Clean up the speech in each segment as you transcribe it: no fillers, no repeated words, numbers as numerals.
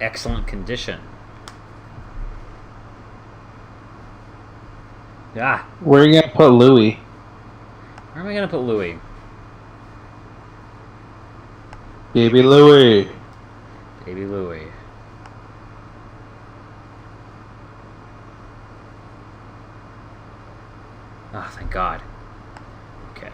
excellent condition. Ah, Where are you gonna put Louis? where am I gonna put Louis? Baby Louis. Baby Louis. Oh, thank God. Okay.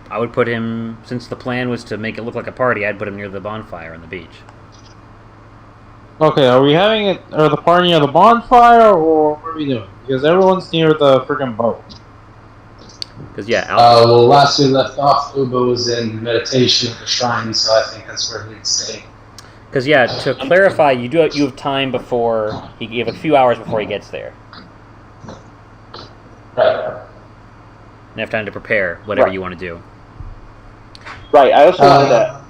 I would put him, since the plan was to make it look like a party, I'd put him near the bonfire on the beach. Okay, are we having it, or the party near the bonfire, or what are we doing? Because everyone's near the freaking boat. Because, yeah, well, last we left off, Uba was in meditation at the shrine, so I think that's where he'd stay. Because, yeah, to clarify, you have time before, you have a few hours before he gets there. Right. And have time to prepare whatever you want to do. Right, I also wanted to...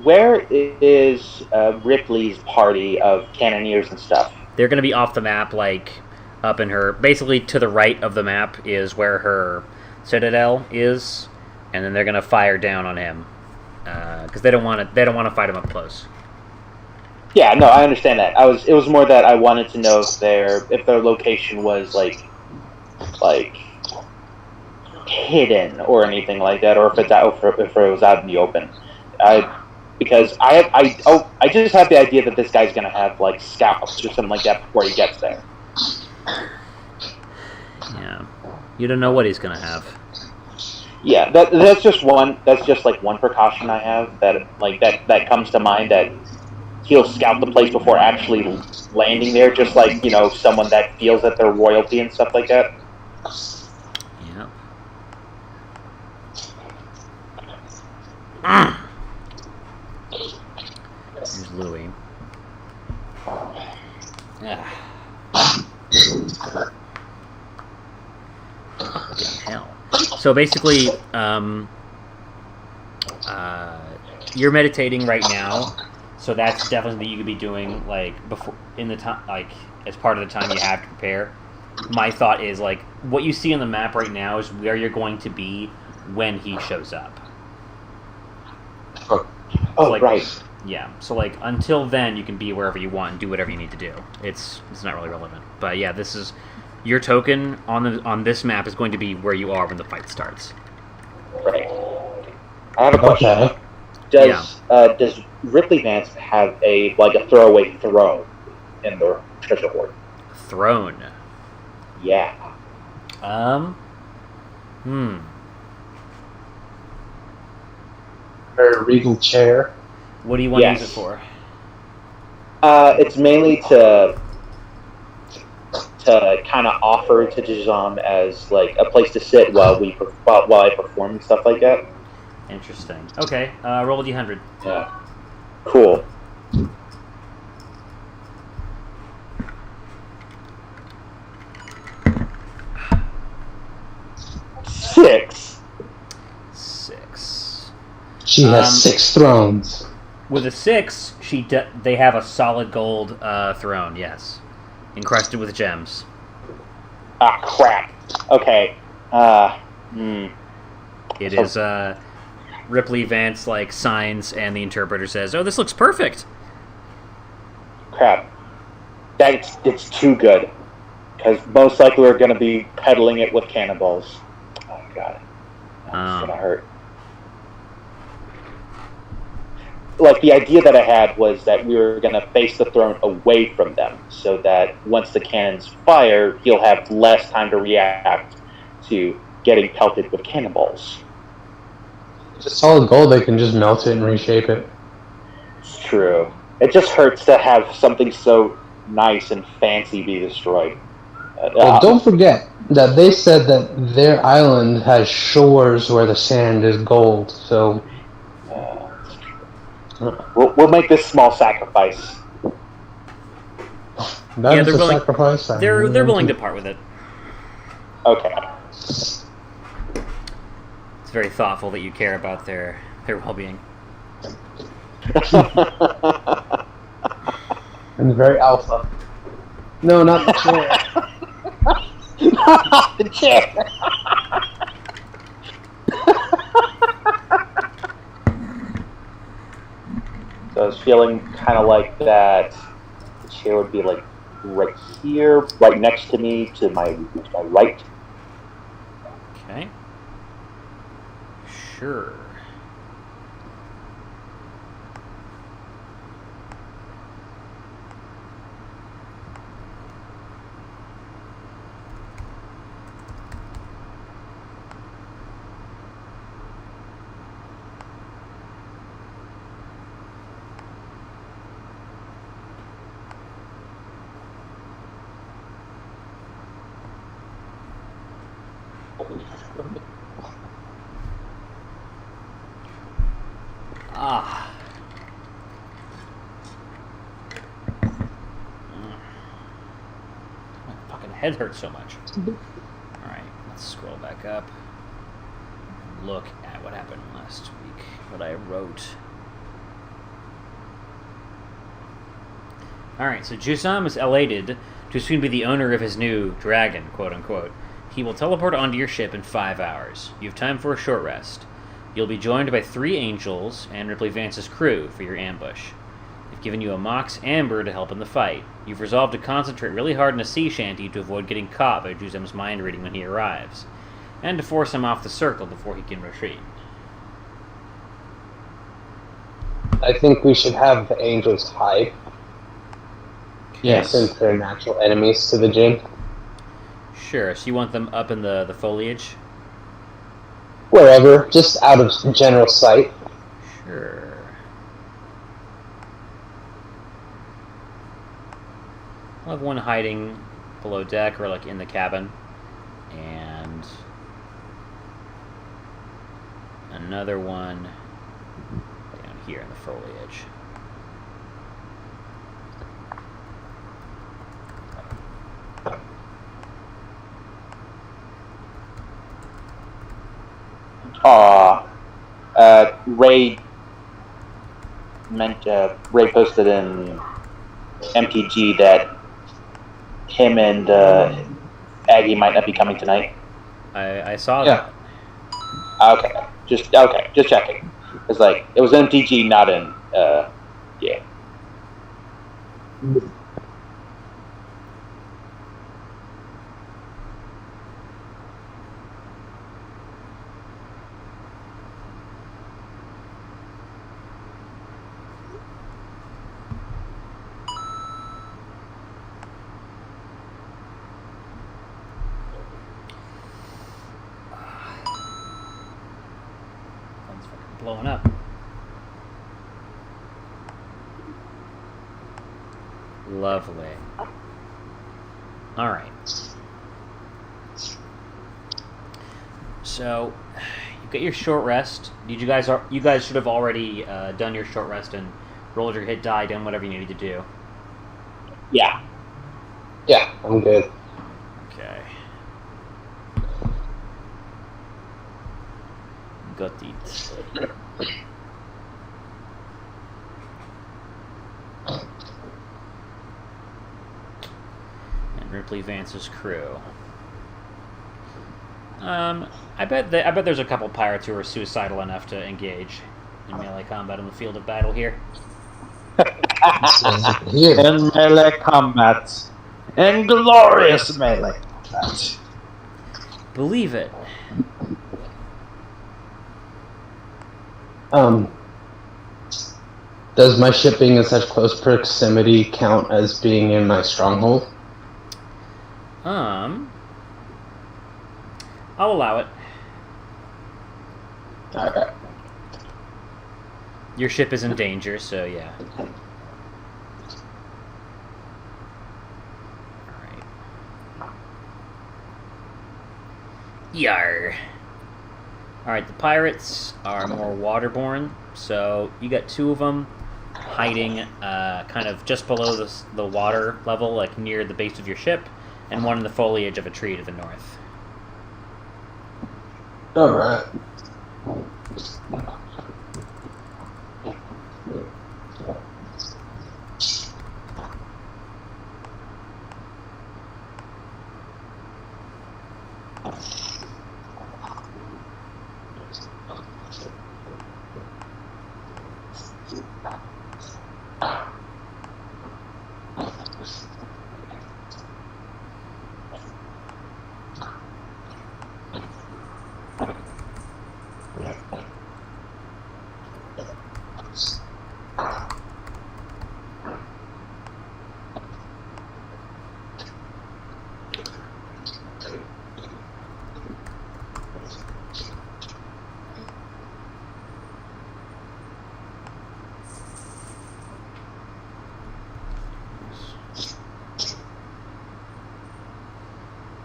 Where is Ripley's party of cannoneers and stuff? They're going to be off the map, like, up in her... Basically, to the right of the map is where her citadel is, and then they're going to fire down on him. Because they don't want to fight him up close. Yeah, no, I understand that. It was more that I wanted to know if their location was, like hidden or anything like that, or if it was out in the open. Because I just have the idea that this guy's gonna have like scouts or something like that before he gets there. Yeah, you don't know what he's gonna have. Yeah, that's just one. That's just like one precaution I have that comes to mind, that he'll scout the place before actually landing there, just like someone that feels that they're royalty and stuff like that. Yep. Here's Louis. Yeah. Fucking hell. So basically, you're meditating right now, so that's definitely something you could be doing like before in the time, like as part of the time you have to prepare. My thought is like what you see on the map right now is where you're going to be when he shows up. Oh, like, right. Yeah, so like until then, you can be wherever you want and do whatever you need to do. It's not really relevant, but yeah, this is your token on this map is going to be where you are when the fight starts. Right. I have a question. Okay. Does Ripley Vance have a throwaway throne in the treasure hoard? Throne. Yeah. Very regal chair. What do you want to use it for? It's mainly to kind of offer to Jazam as like a place to sit while I perform and stuff like that. Interesting. Okay, roll a d100. Yeah. Cool. Six. She has 6 thrones. With a 6, they have a solid gold throne. Yes, encrusted with gems. Ah, crap. Okay. It is Ripley Vance signs, and the interpreter says, "Oh, this looks perfect." Crap. It's too good, because most likely we're going to be peddling it with cannonballs. Oh god, that's gonna hurt. Like, the idea that I had was that we were going to face the throne away from them, so that once the cannons fire, he'll have less time to react to getting pelted with cannonballs. It's just solid gold, they can just melt it and reshape it. It's true. It just hurts to have something so nice and fancy be destroyed. Well, don't forget that they said that their island has shores where the sand is gold, so... We'll make this small sacrifice. That is a sacrifice. They're willing to part with it. Okay. It's very thoughtful that you care about their well-being. And very alpha. No, not the chair. Not the chair. feeling kind of like that the chair would be like right here, right next to me, to my right. Okay. Sure. Ah. My fucking head hurts so much. Alright, let's scroll back up. Look at what happened last week. What I wrote. Alright, so Jusam is elated to soon be the owner of his new dragon, quote-unquote. He will teleport onto your ship in 5 hours. You have time for a short rest. You'll be joined by 3 angels and Ripley Vance's crew for your ambush. They've given you a Mox Amber to help in the fight. You've resolved to concentrate really hard in a sea shanty to avoid getting caught by Jusam's mind reading when he arrives, and to force him off the circle before he can retreat. I think we should have the angels hide, Yes. since they're natural enemies to the Jinn. Sure, so you want them up in the foliage? Wherever, just out of general sight. Sure. I'll have one hiding below deck or like in the cabin. And another one down here in the foliage. Ray posted in MTG that him and Aggie might not be coming tonight. I saw Yeah. that. Okay, just checking. It's like it was MTG, not in yeah. Phone's fucking blowing up. Lovely. Alright. So, you get your short rest. You guys should have already done your short rest and rolled your hit die, done whatever you needed to do. Yeah. Yeah, I'm good. Okay. Got it. And Ripley Vance's crew. I bet there's a couple pirates who are suicidal enough to engage in melee combat on the field of battle here. Here. In melee combat. In glorious melee combat. Believe it. Does my ship being in such close proximity count as being in my stronghold? I'll allow it. Okay. Your ship is in danger, so yeah. Alright. Yar. Alright, the pirates are more waterborne, so you got 2 of them hiding kind of just below the water level, like near the base of your ship, and one in the foliage of a tree to the north. Alright.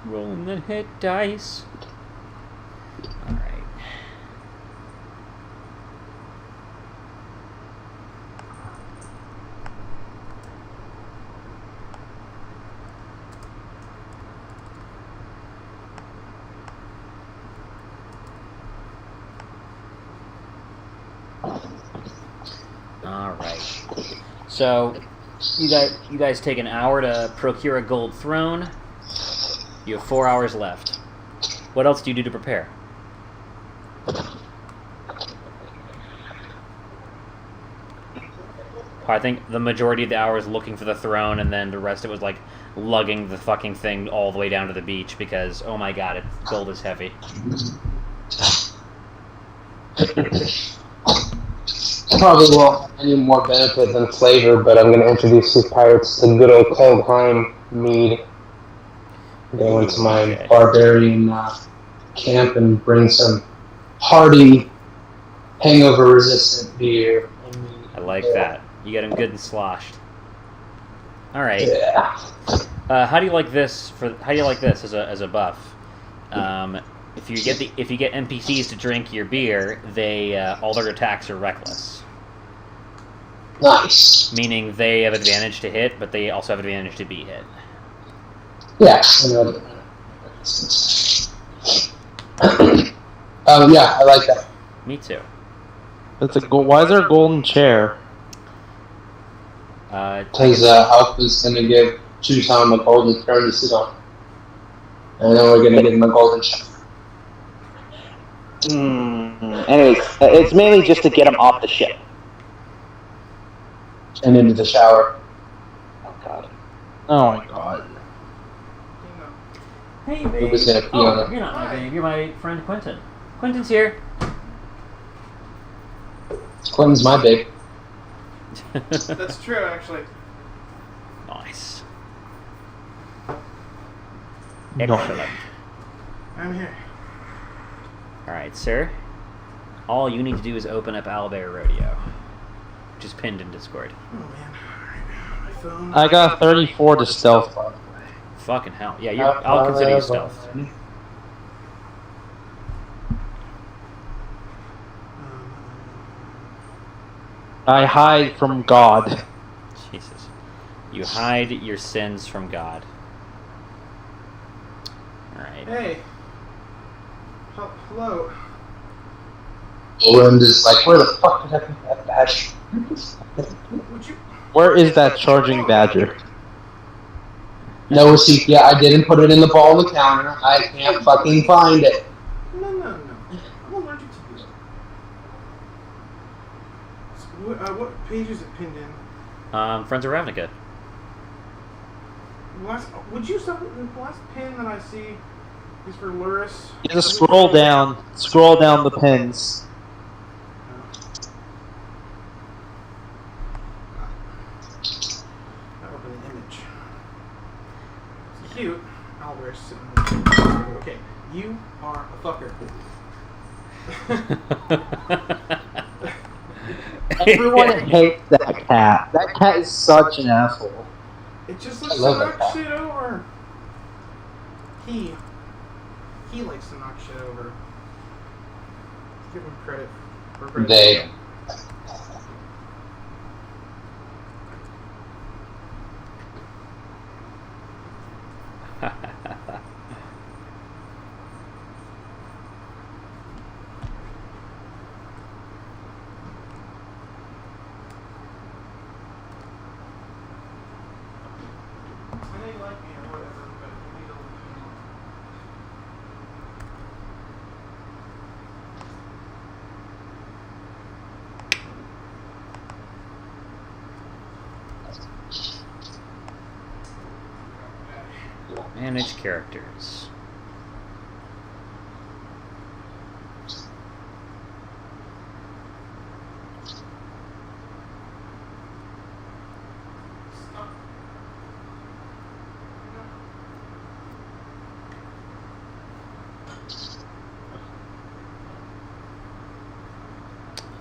Rolling the hit dice. Alright. Alright. So, you guys take an hour to procure a gold throne. You have 4 hours left. What else do you do to prepare? I think the majority of the hour is looking for the throne, and then the rest of it was like lugging the fucking thing all the way down to the beach because, oh my god, gold is heavy. Probably won't have any more benefit than flavor, but I'm going to introduce these pirates to good old Coldheim mead. Go into my barbarian camp and bring some hearty, hangover-resistant beer. I like that. You get them good and sloshed. All right. Yeah. How do you like this? How do you like this as a buff? If you get NPCs to drink your beer, they all their attacks are reckless. Nice. Meaning they have advantage to hit, but they also have advantage to be hit. Yeah. Yeah, I like that. Me too. That's a why is there a golden chair? Because Alpha's going to choose Tom a golden throne to sit on. And then we're going to give him a golden chair. Anyways, it's mainly just to get him off the ship. And into the shower. Oh god. Oh my god. Hey, babe. Who was going to pee on it? You're not my babe. You're my friend Quentin. Quentin's here. Quentin's my babe. That's true, actually. Nice. No. Excellent. I'm here. Alright, sir. All you need to do is open up Owlbear Rodeo, which is pinned in Discord. Oh man. Alright, my phone. I got 34 to stealth, by the way. Fucking hell. Yeah, I'll consider you stealth. I hide from God. Jesus. You hide your sins from God. Alright. Hey. Hello. Owen is like, where the fuck did I put that badge? Would you? Where is that charging badger? No receipt. Yeah, I didn't put it in the ball on the counter. I can't fucking find it. No. I'm allergic to you. So, what page is it pinned in? Friends of Ravnica. Would you stop? The last pin that I see is for Luris. You just scroll down the pins. I open an image. It's cute. Albert sitting. Okay, you are a fucker. Everyone hates that cat. That cat is such an asshole. It just looks I to love knock that. shit over. He likes to knock shit over. Give him credit for credit. They. I know you like me or whatever, but you need to leave me alone. Manage characters. Stop.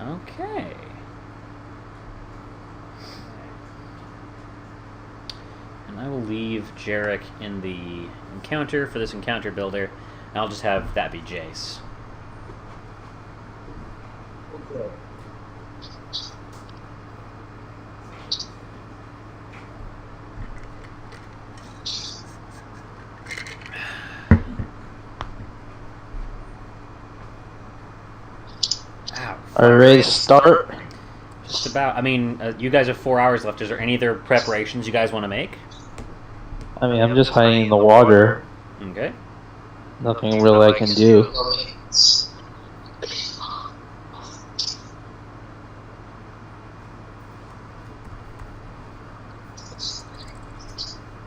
Okay. And I will leave Jarek in the encounter for this encounter builder, and I'll just have that be Jace. Okay. Ow. Are you ready to start? Just about. I mean, you guys have 4 hours left. Is there any other preparations you guys want to make? I mean, I'm just hiding in the water. Okay. Nothing really I can do.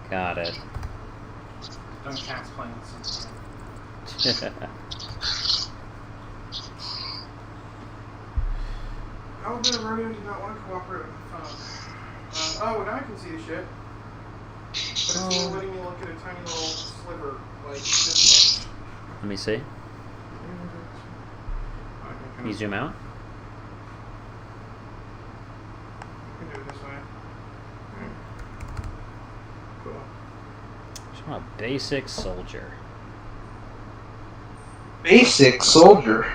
Got it. Don't cast plans. Oh, the rodeo did not want to cooperate with the phone. Oh, now I can see the shit. But it's only letting me look at a tiny little sliver, like this much. Let me see. Can you zoom out? I can do it this way. Cool. Just want a basic soldier. Basic soldier.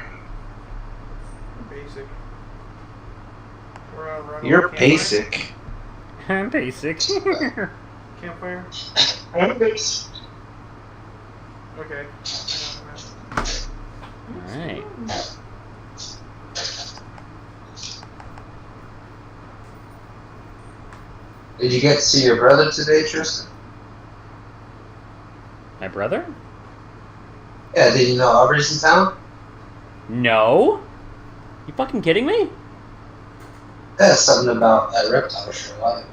Basic. We're running You're campfire. basic. Basic. Campfire. Okay. Alright. Did you get to see your brother today, Tristan? My brother? Yeah, did you know Aubrey's in town? No. You fucking kidding me? That's something about that reptile show.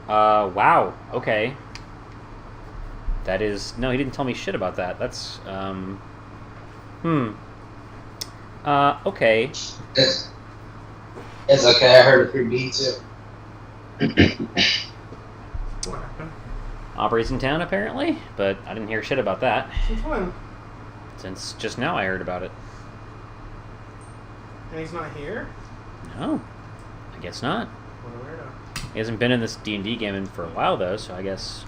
Wow. Okay. That is... No, he didn't tell me shit about that. That's, okay. It's okay, I heard it through me too. What happened? Aubrey's in town, apparently, but I didn't hear shit about that. Since when? Since just now I heard about it. And he's not here? No. I guess not. What a weirdo. He hasn't been in this D&D game for a while, though, so I guess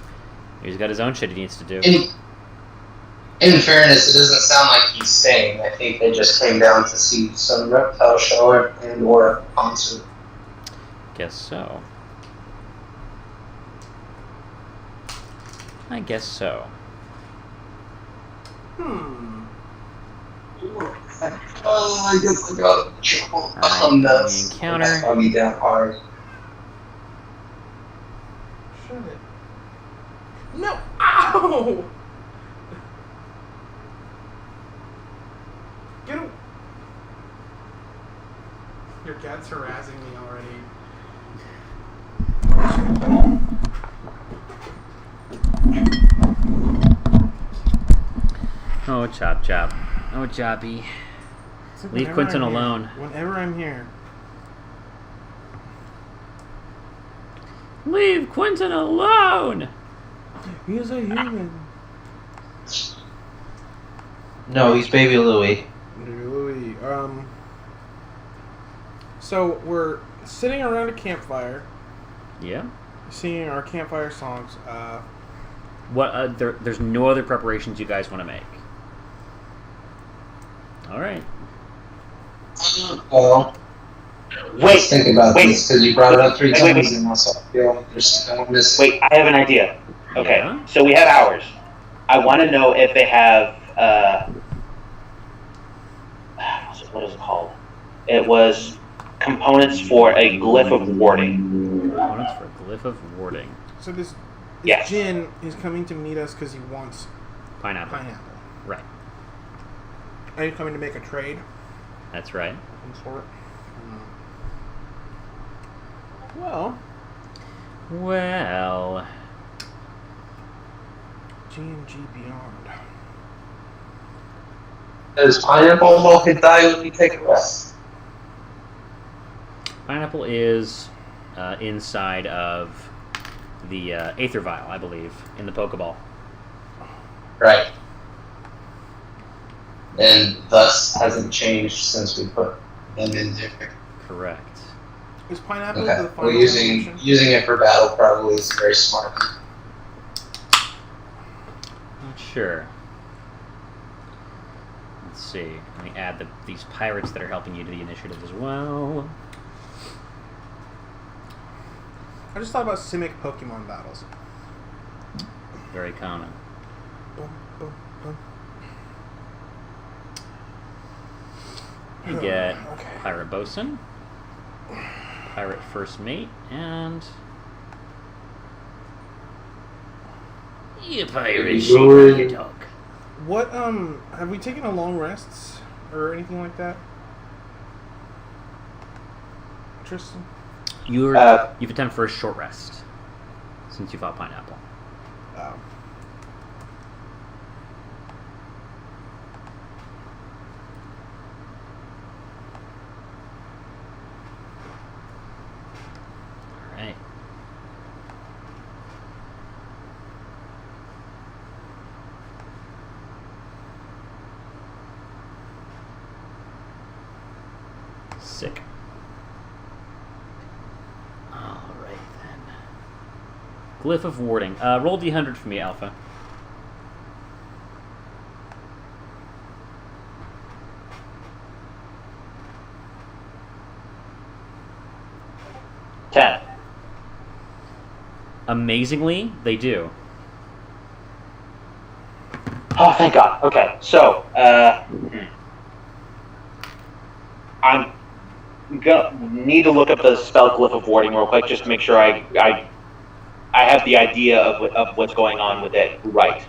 he's got his own shit he needs to do. In fairness, it doesn't sound like he's staying. I think they just came down to see some reptile show and or a concert. Guess so. I guess so. Oh, I guess I got it. Alright, I'm nuts. the encounter. I'll be down hard. Shut it. No! Ow! Get him! Your cat's harassing me already. Oh, chop chop. Oh, choppy. It's like Leave whenever Quentin I'm here. alone. Whenever I'm here. Leave Quentin alone! He's a human. No, he's Baby Louie. Louis. So we're sitting around a campfire, Yeah? singing our campfire songs. What? There's no other preparations you guys want to make. Alright. Well, Wait, think about wait. this because you brought it up three Wait, wait, times wait. now, so I feel like there's no missing. Wait, I have an idea. Okay, Yeah? so we have hours. I want to know if they have, what is it called? It was components for a glyph of warding. Components for Glyph of Warding. So this Yes. Jin is coming to meet us because he wants Pineapple. pineapple. Right. Are you coming to make a trade? That's right. Some sort? Well, Well... G&G Beyond. Does pineapple will die when you take a rest? Pineapple is inside of the Aether Vial, I believe, in the Pokeball. Right. And thus hasn't changed since we put them in there. Correct. Is pineapple Okay. the final Well, using evolution? it for battle probably is very smart. Sure. Let's see. Let me add these pirates that are helping you to the initiative as well. I just thought about Simic Pokemon battles. Very common. Boom, boom, boom. You get Okay. Pirate Bosun, Pirate First Mate, and you pirate sheep dog. What, have we taken a long rests or anything like that? Tristan? You've attempted for a short rest since you fought Pineapple. Oh. Alright. Sick. Alright then. Glyph of Warding. Roll D100 for me, Alpha. Ten. Amazingly, they do. Oh, thank God. Okay, so I'm gonna need to look up the spell Glyph of Warding real quick just to make sure I have the idea of what's going on with it right.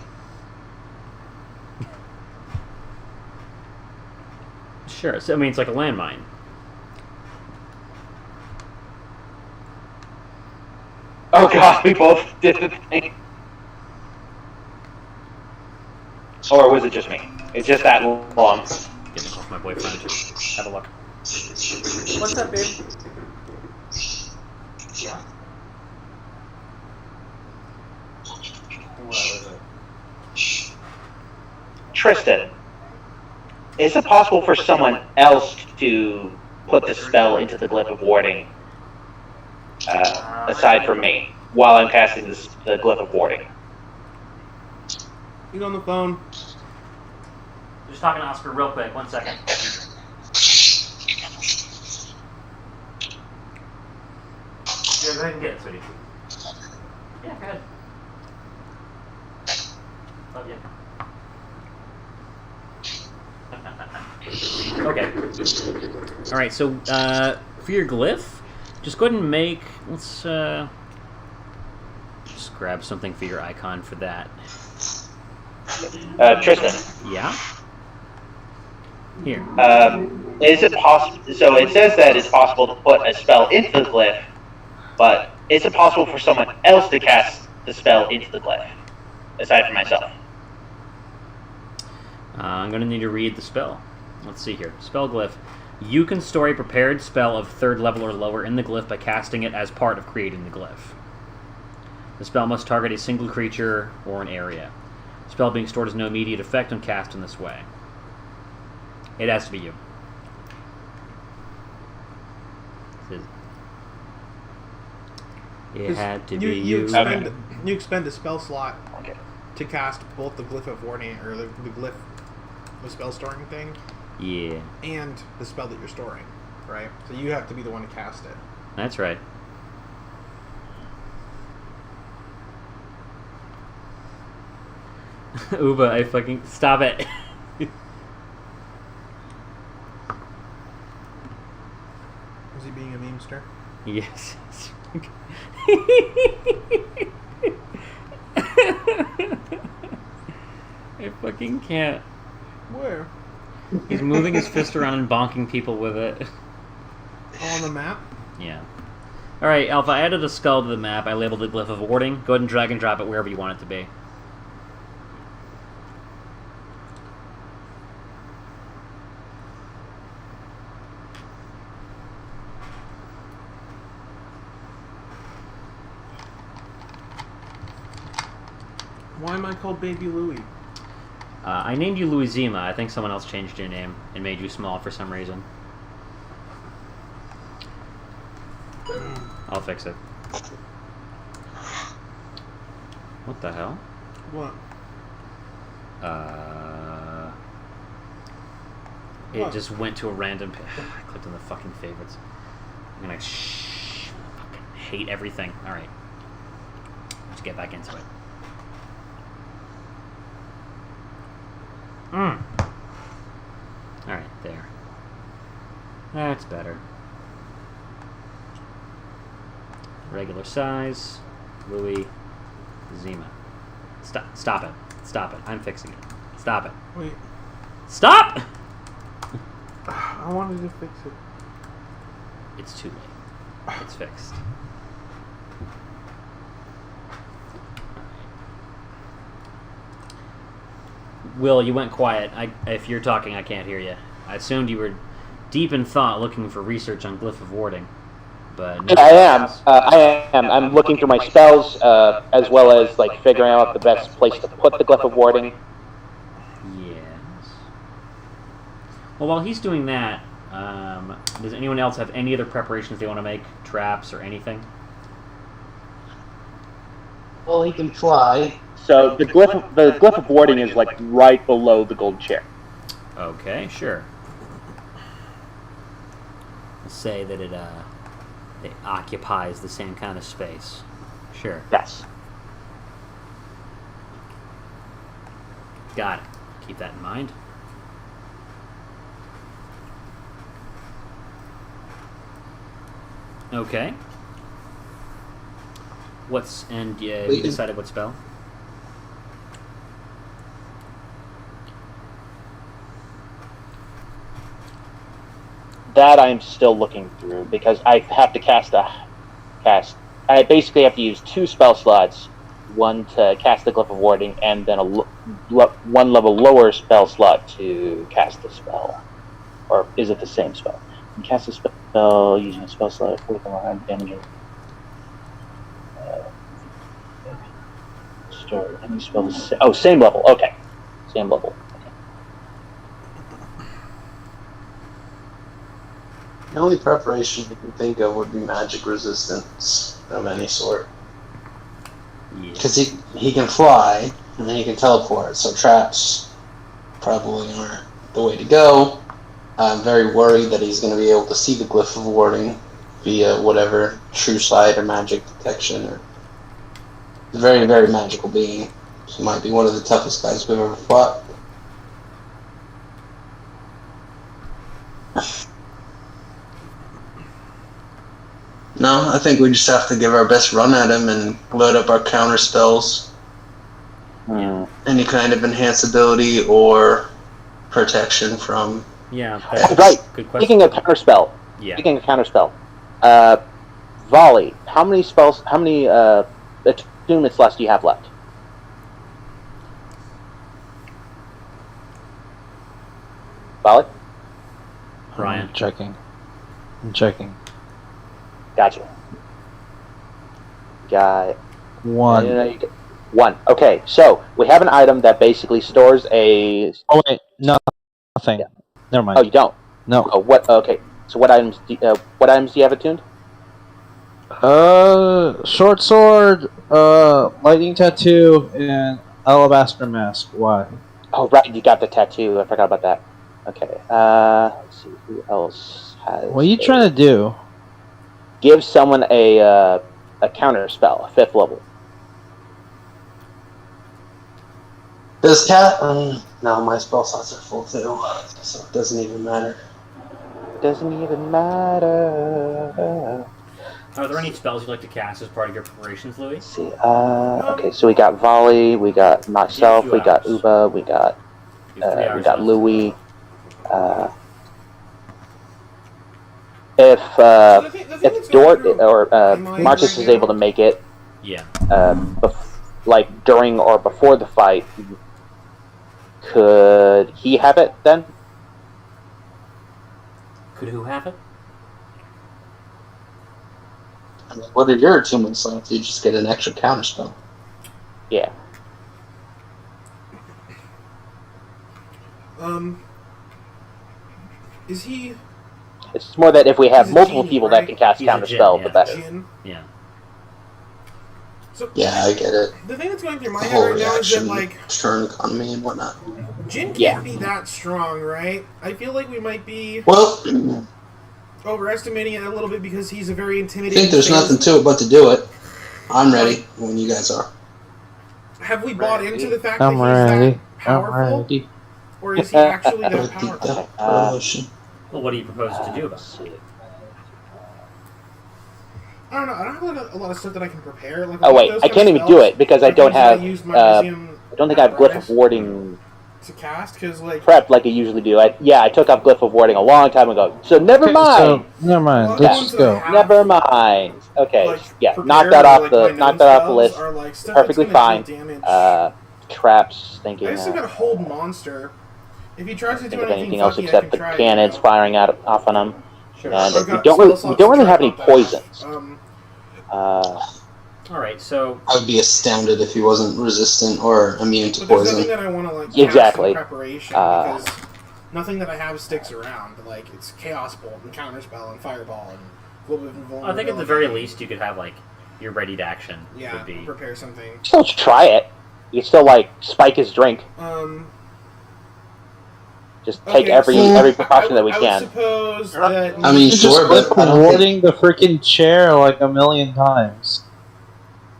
Sure. So, I mean, it's like a landmine. Oh God, we both did the thing. Or was it just me? It's just that long. Getting off my boyfriend. Have a look. What's up, babe? Tristan, is it possible for someone else to put the spell into the Glyph of Warding, aside from me, while I'm casting the Glyph of Warding? He's on the phone. Just talking to Oscar real quick. 1 second. Yeah, go ahead and get it, sweetie. Yeah, go ahead. Love you. Okay. Alright, so for your glyph, just go ahead and make... Let's just grab something for your icon for that. Tristan. Yeah? Here. Is it possible? So it says that it's possible to put a spell into the glyph, but is it possible for someone else to cast the spell into the glyph, aside from myself? I'm going to need to read the spell. Let's see here. Spell glyph. You can store a prepared spell of 3rd level or lower in the glyph by casting it as part of creating the glyph. The spell must target a single creature or an area. The spell being stored has no immediate effect when cast in this way. It has to be you. It had to be you. You expend a spell slot Okay. to cast both the Glyph of Warding, or the Glyph, the spell storing thing, Yeah, and the spell that you're storing, right? So you have to be the one to cast it. that's right. Uba, I fucking... Stop it. Is he being a memester? Yes. I fucking can't. Where? He's moving his fist around and bonking people with it. On the map? Yeah. Alright, Alpha, I added a skull to the map. I labeled it Glyph of Warding. Go ahead and drag and drop it wherever you want it to be. Why am I called Baby Louie? I named you Louisima. I think someone else changed your name and made you small for some reason. I'll fix it. What the hell? What? It just went to a random. I clicked on the fucking favorites. I'm gonna fucking hate everything. All right, let's get back into it. All right, there. That's better. Regular size. Louis. Zima. Stop it. Stop it. I'm fixing it. Stop it. Wait. Stop! I wanted to fix it. It's too late. It's fixed. Will, you went quiet. If you're talking, I can't hear you. I assumed you were deep in thought looking for research on Glyph of Warding. But no, I am. I'm looking through my spells, as well as like figuring out the best place to put the Glyph of Warding. Yes. Well, while he's doing that, does anyone else have any other preparations they want to make? Traps or anything? Well, he can fly. So the Glyph of Warding is like right below the gold chair. Okay, sure. Let's say that it occupies the same kind of space. Sure. Yes. Got it. Keep that in mind. Okay. You decided what spell? That I'm still looking through because I have to cast. I basically have to use 2 spell slots, one to cast the Glyph of Warding, and then one level lower spell slot to cast the spell. Or is it the same spell? You cast a spell using a spell slot for damage. Start any spell. Same level. Okay, same level. The only preparation you can think of would be magic resistance of any sort. Because he can fly, and then he can teleport, so traps probably aren't the way to go. I'm very worried that he's going to be able to see the Glyph of Warding via whatever true sight or magic detection. Or a very, very magical being. He might be one of the toughest guys we've ever fought. No, I think we just have to give our best run at him and load up our counter spells. Hmm. Any kind of enhance ability or protection from... Yeah, that's Right. good question. Speaking of counterspell. Yeah. Speaking of counterspell. Volley. How many attunements left do you have left? Volley? Ryan. I'm checking. Gotcha. Got One. 1. Okay, so we have an item that basically stores a... Oh wait, no, nothing. Yeah. Never mind. Oh, you don't? No. Oh, what? Okay. So what items do you have attuned? Short sword, lightning tattoo, and alabaster mask. Why? Oh, right, you got the tattoo. I forgot about that. Okay. Let's see who else has. What are you trying to do? Give someone a counter spell, a 5th level. Does cat... no, my spell slots are full too, so it doesn't even matter. Doesn't even matter. Are there any spells you'd like to cast as part of your preparations, Louis? Let's see. Okay, so we got Volley, we got myself, we got Uba, we got Louis. If Dort or Marcus is able to make it, Yeah. like during or before the fight, could he have it then? Could who have it? I mean, what are your attunement slots? You just get an extra counter spell. Yeah. Is he It's more that if we have He's a multiple genie, people right? that can cast He's a counter djinn, spell, yeah. the better. Jin? Yeah. So Yeah, I get it. the thing that's going through my The head whole right now is that, reaction, like, turn economy and whatnot. Jin can't Yeah. be that strong, right? I feel like we might be Well, overestimating it a little bit because he's a very I intimidating think there's nothing to it but to do it. I'm ready when you guys are. Have we bought into the fact I'm that he's ready. that powerful? I'm ready. Or is he actually that With the powerful? potion. Well, what do you propose to do about Let's it? see. I don't know. I don't have like a lot of stuff that I can prepare. Like, Oh wait, those I kind can't of even do spells it because I are don't things that have. I use magnesium I don't think I have Glyph of apparatus Warding to cast because, like, prepped like I usually do. I took up Glyph of Warding a long time ago. So never Okay, mind. so never a mind. lot of Let's ones just that I go. have, Never mind. Okay, like, yeah, prepared knock that or, off like, the my knock known that off the spells list. are, like, stuff Perfectly that's gonna fine. deal damage. Traps. Thinking. I just got to hold monster. If he tries to Think do of anything anything else fucky, I except can the try. cannons firing out off on him. Sure. And I've we got don't spell really slots to try have any to pop that poisons. off. All right, so I would be astounded if he wasn't resistant or immune to But there's nothing poison. that I want to like cast Exactly. in preparation because nothing that I have sticks around. Like it's Chaos Bolt and Counterspell and Fireball and a little bit of invulnerability. I think at the very least you could have like your ready to action yeah, would be. prepare something. Still try it. You can still like spike his drink. Just take Okay, every so precaution that we I can. would suppose that I mean, You sure, just but I don't warding the freaking chair like a million times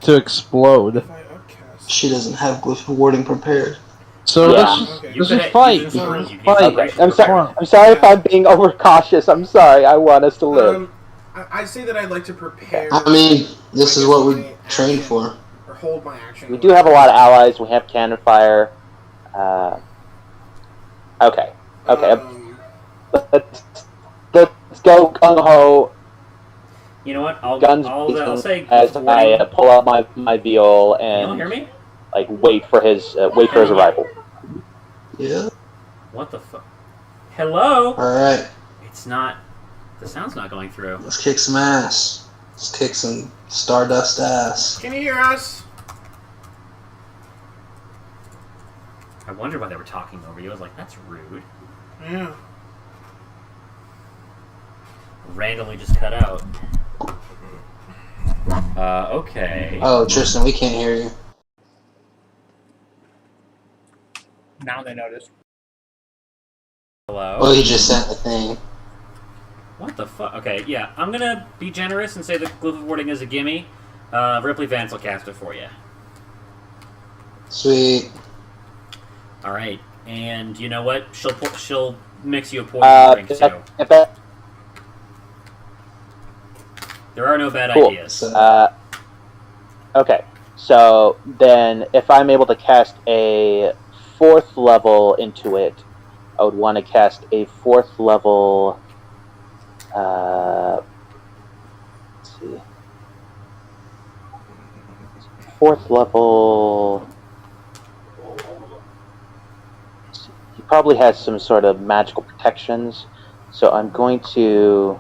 to explode. if I upcast. she doesn't have glyph of warding prepared. So Yeah. let's just, Okay. You let's could just fight. you can Let's use fight. Operation I'm sorry. Preparedness. I'm sorry if I'm being overcautious. I'm sorry. I want us to live. I say that I'd like to prepare. I mean, this is what we my trained action, for. Or hold my action. We do have a lot of allies. We have cannon fire. Okay. Let's go gung ho. You know what? I'll Guns say as I pull out my viol You and don't hear me? like wait for his arrival. Yeah. What the fuck? Hello? Alright, It's not. The sound's not going through. let's kick some ass. Let's kick some Stardust ass. Can you hear us? I wonder why they were talking over you. I was like, that's rude. Yeah. Randomly just cut out. Okay. Oh, Tristan, we can't hear you. Now they notice. Hello? Well, he just sent the thing. What the fuck? Okay, yeah. I'm gonna be generous and say that Glyph of Warding is a gimme. Ripley Vance will cast it for you. Sweet. Alright. And you know what? She'll mix you a poison drink too. There are no bad Cool. ideas. Okay, so then if I'm able to cast a 4th level into it, I would want to cast a 4th level. Let's see. 4th level. He probably has some sort of magical protections, so I'm going to.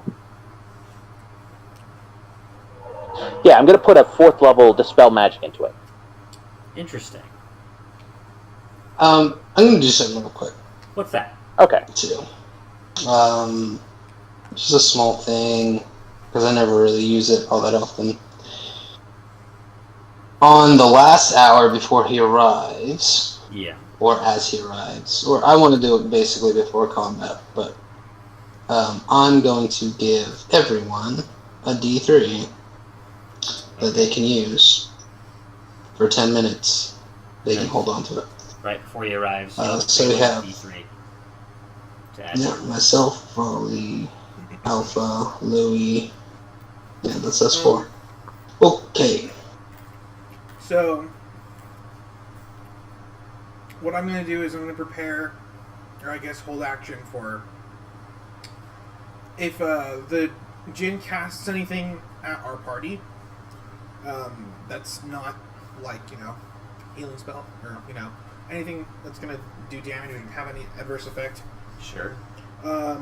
Yeah, I'm going to put a 4th level Dispel Magic into it. Interesting. I'm gonna do something real quick, What's that? Okay. too. Just a small thing, because I never really use it all that often. On the last hour before he arrives, Yeah. or as he arrives, or I want to do it basically before combat, but I'm going to give everyone a D3 that they can use for 10 minutes. They can hold on to it. Right before he arrives. So we have D3 to add yeah, myself, Volley, Alpha, Louie. Yeah, that's us 4. Okay. So, what I'm going to do is I'm going to prepare, or I guess hold action for, if the Jinn casts anything at our party, that's not like, healing spell, or, anything that's going to do damage and have any adverse effect. Sure. I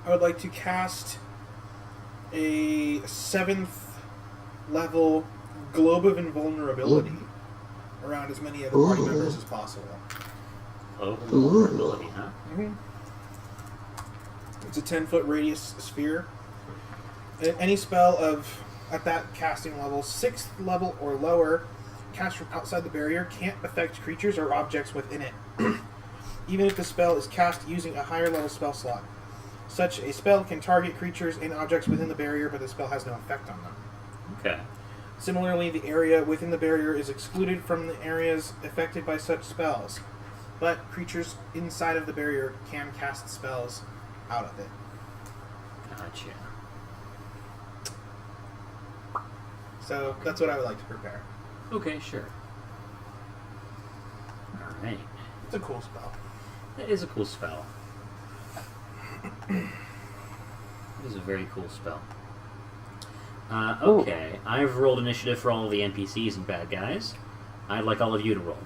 would like to cast a 7th level Globe of Invulnerability around as many of the party members as possible. Oh, vulnerability, huh? Mm-hmm. It's a 10-foot radius sphere. Any spell of at that casting level, 6th level or lower, cast from outside the barrier, can't affect creatures or objects within it, even if the spell is cast using a higher level spell slot. Such a spell can target creatures and objects within the barrier, but the spell has no effect on them. Okay. Similarly, the area within the barrier is excluded from the areas affected by such spells, but creatures inside of the barrier can cast spells out of it. Gotcha. So that's what I would like to prepare. Okay, sure. All right. It's a cool spell. It is a cool spell. It is a very cool spell. Okay, I've rolled initiative for all of the NPCs and bad guys. I'd like all of you to roll.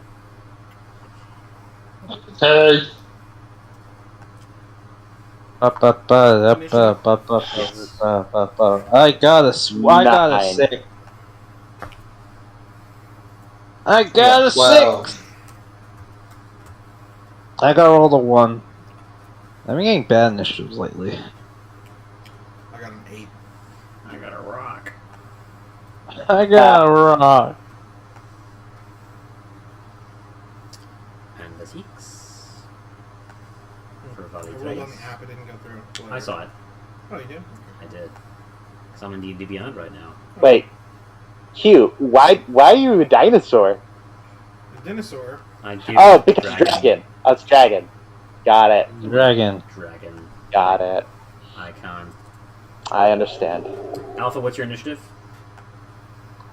Hey. I got a 6. I got a 6. I got rolled a 1. I've been getting bad initiatives lately. I got an 8. I got a rock. I got a rock. And the 6. For I rolled on the Validates. app, it didn't go through. I saw it. Oh, you did? I did. Because I'm in D&D Beyond right now. Wait, Hugh, why are you a dinosaur? The dinosaur. I do Oh, because dragon. Oh, it's dragon. Got it. Dragon. Dragon. Got it. Icon. I understand. Alpha, what's your initiative?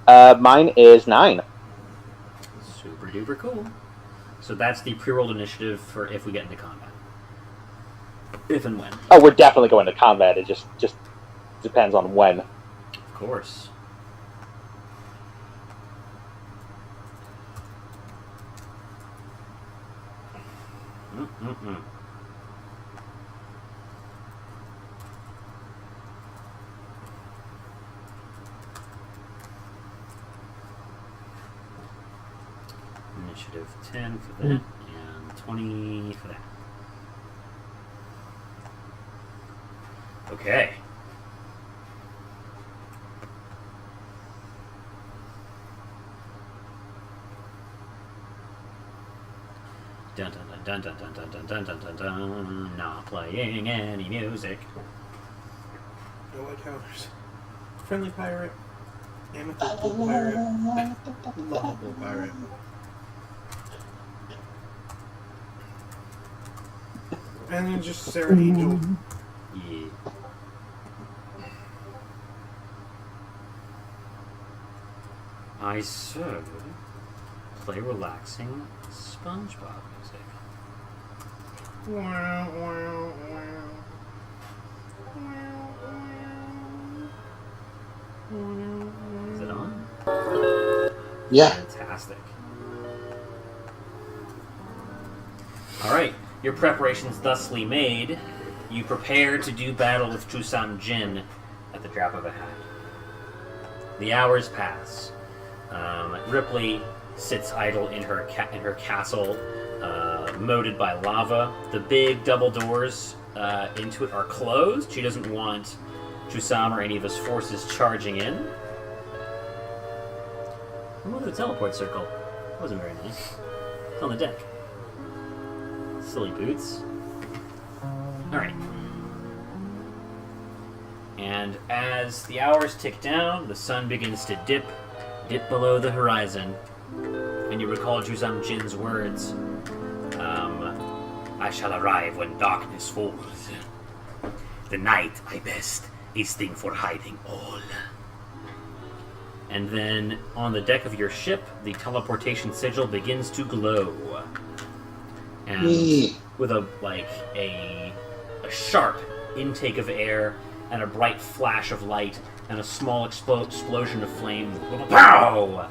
Mine is 9. Super duper cool. So that's the pre-rolled initiative for if we get into combat. If and when. Oh, we're definitely going to combat. It just depends on when. Of course. Mm-mm-mm. Initiative 10 for that, and 20 for that. Okay. Dun dun dun dun dun dun dun dun dun dun dun. Not playing any music. Go like counters. Friendly pirate. Amethyst bull pirate. Lovable pirate. And then just Sarah Angel. Yeah. I should play relaxing SpongeBob music. Wow, wow, wow. Is it on? Yeah. Fantastic. Alright, your preparations thusly made, you prepare to do battle with Chusam Jin at the drop of a hat. The hours pass. Ripley sits idle in her castle, moated by lava. The big double doors into it are closed. She doesn't want Chusam or any of his forces charging in. Remove the teleport circle. That wasn't very nice. It's on the deck. Silly boots. Alright. And as the hours tick down, the sun begins to dip below the horizon. And you recall Chusam Jin's words. I shall arrive when darkness falls. The night, I best, is thing for hiding all. And then on the deck of your ship, the teleportation sigil begins to glow. And with a sharp intake of air and a bright flash of light and a small explosion of flame, pow!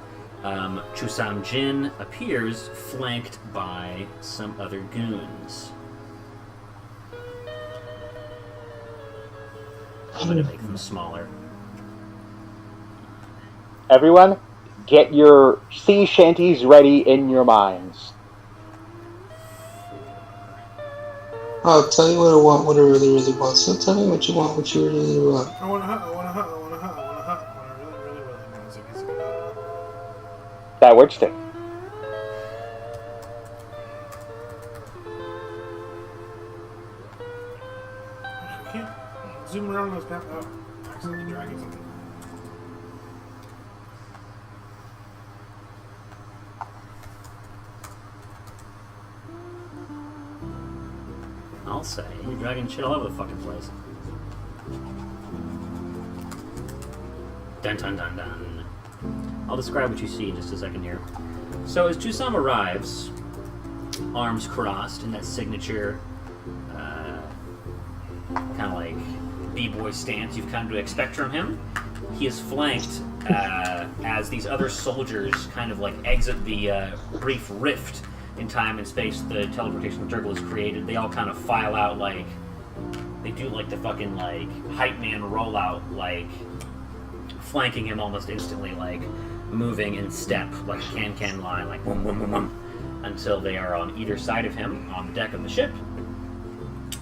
Chusam Jin appears, flanked by some other goons. I'm going to make them smaller. Everyone, get your sea shanties ready in your minds. I'll tell you what I want, what I really, really want. So tell me what you want, what you really, really want. I want a hut, I want a hut, I want a hut, I want a hut, I want a really that word stick. Can't zoom around on this map without accidentally dragging something. I'll say. You're dragging shit all over the fucking place. Dun dun dun dun. I'll describe what you see in just a second here. So as Jusam arrives, arms crossed in that signature kind of like b-boy stance you've come to expect from him, he is flanked as these other soldiers kind of like exit the brief rift in time and space the teleportation circle has created. They all kind of file out like they do like the fucking like hype man rollout, like flanking him almost instantly, like moving in step like a can line, like boom boom boom boom, until they are on either side of him on the deck of the ship.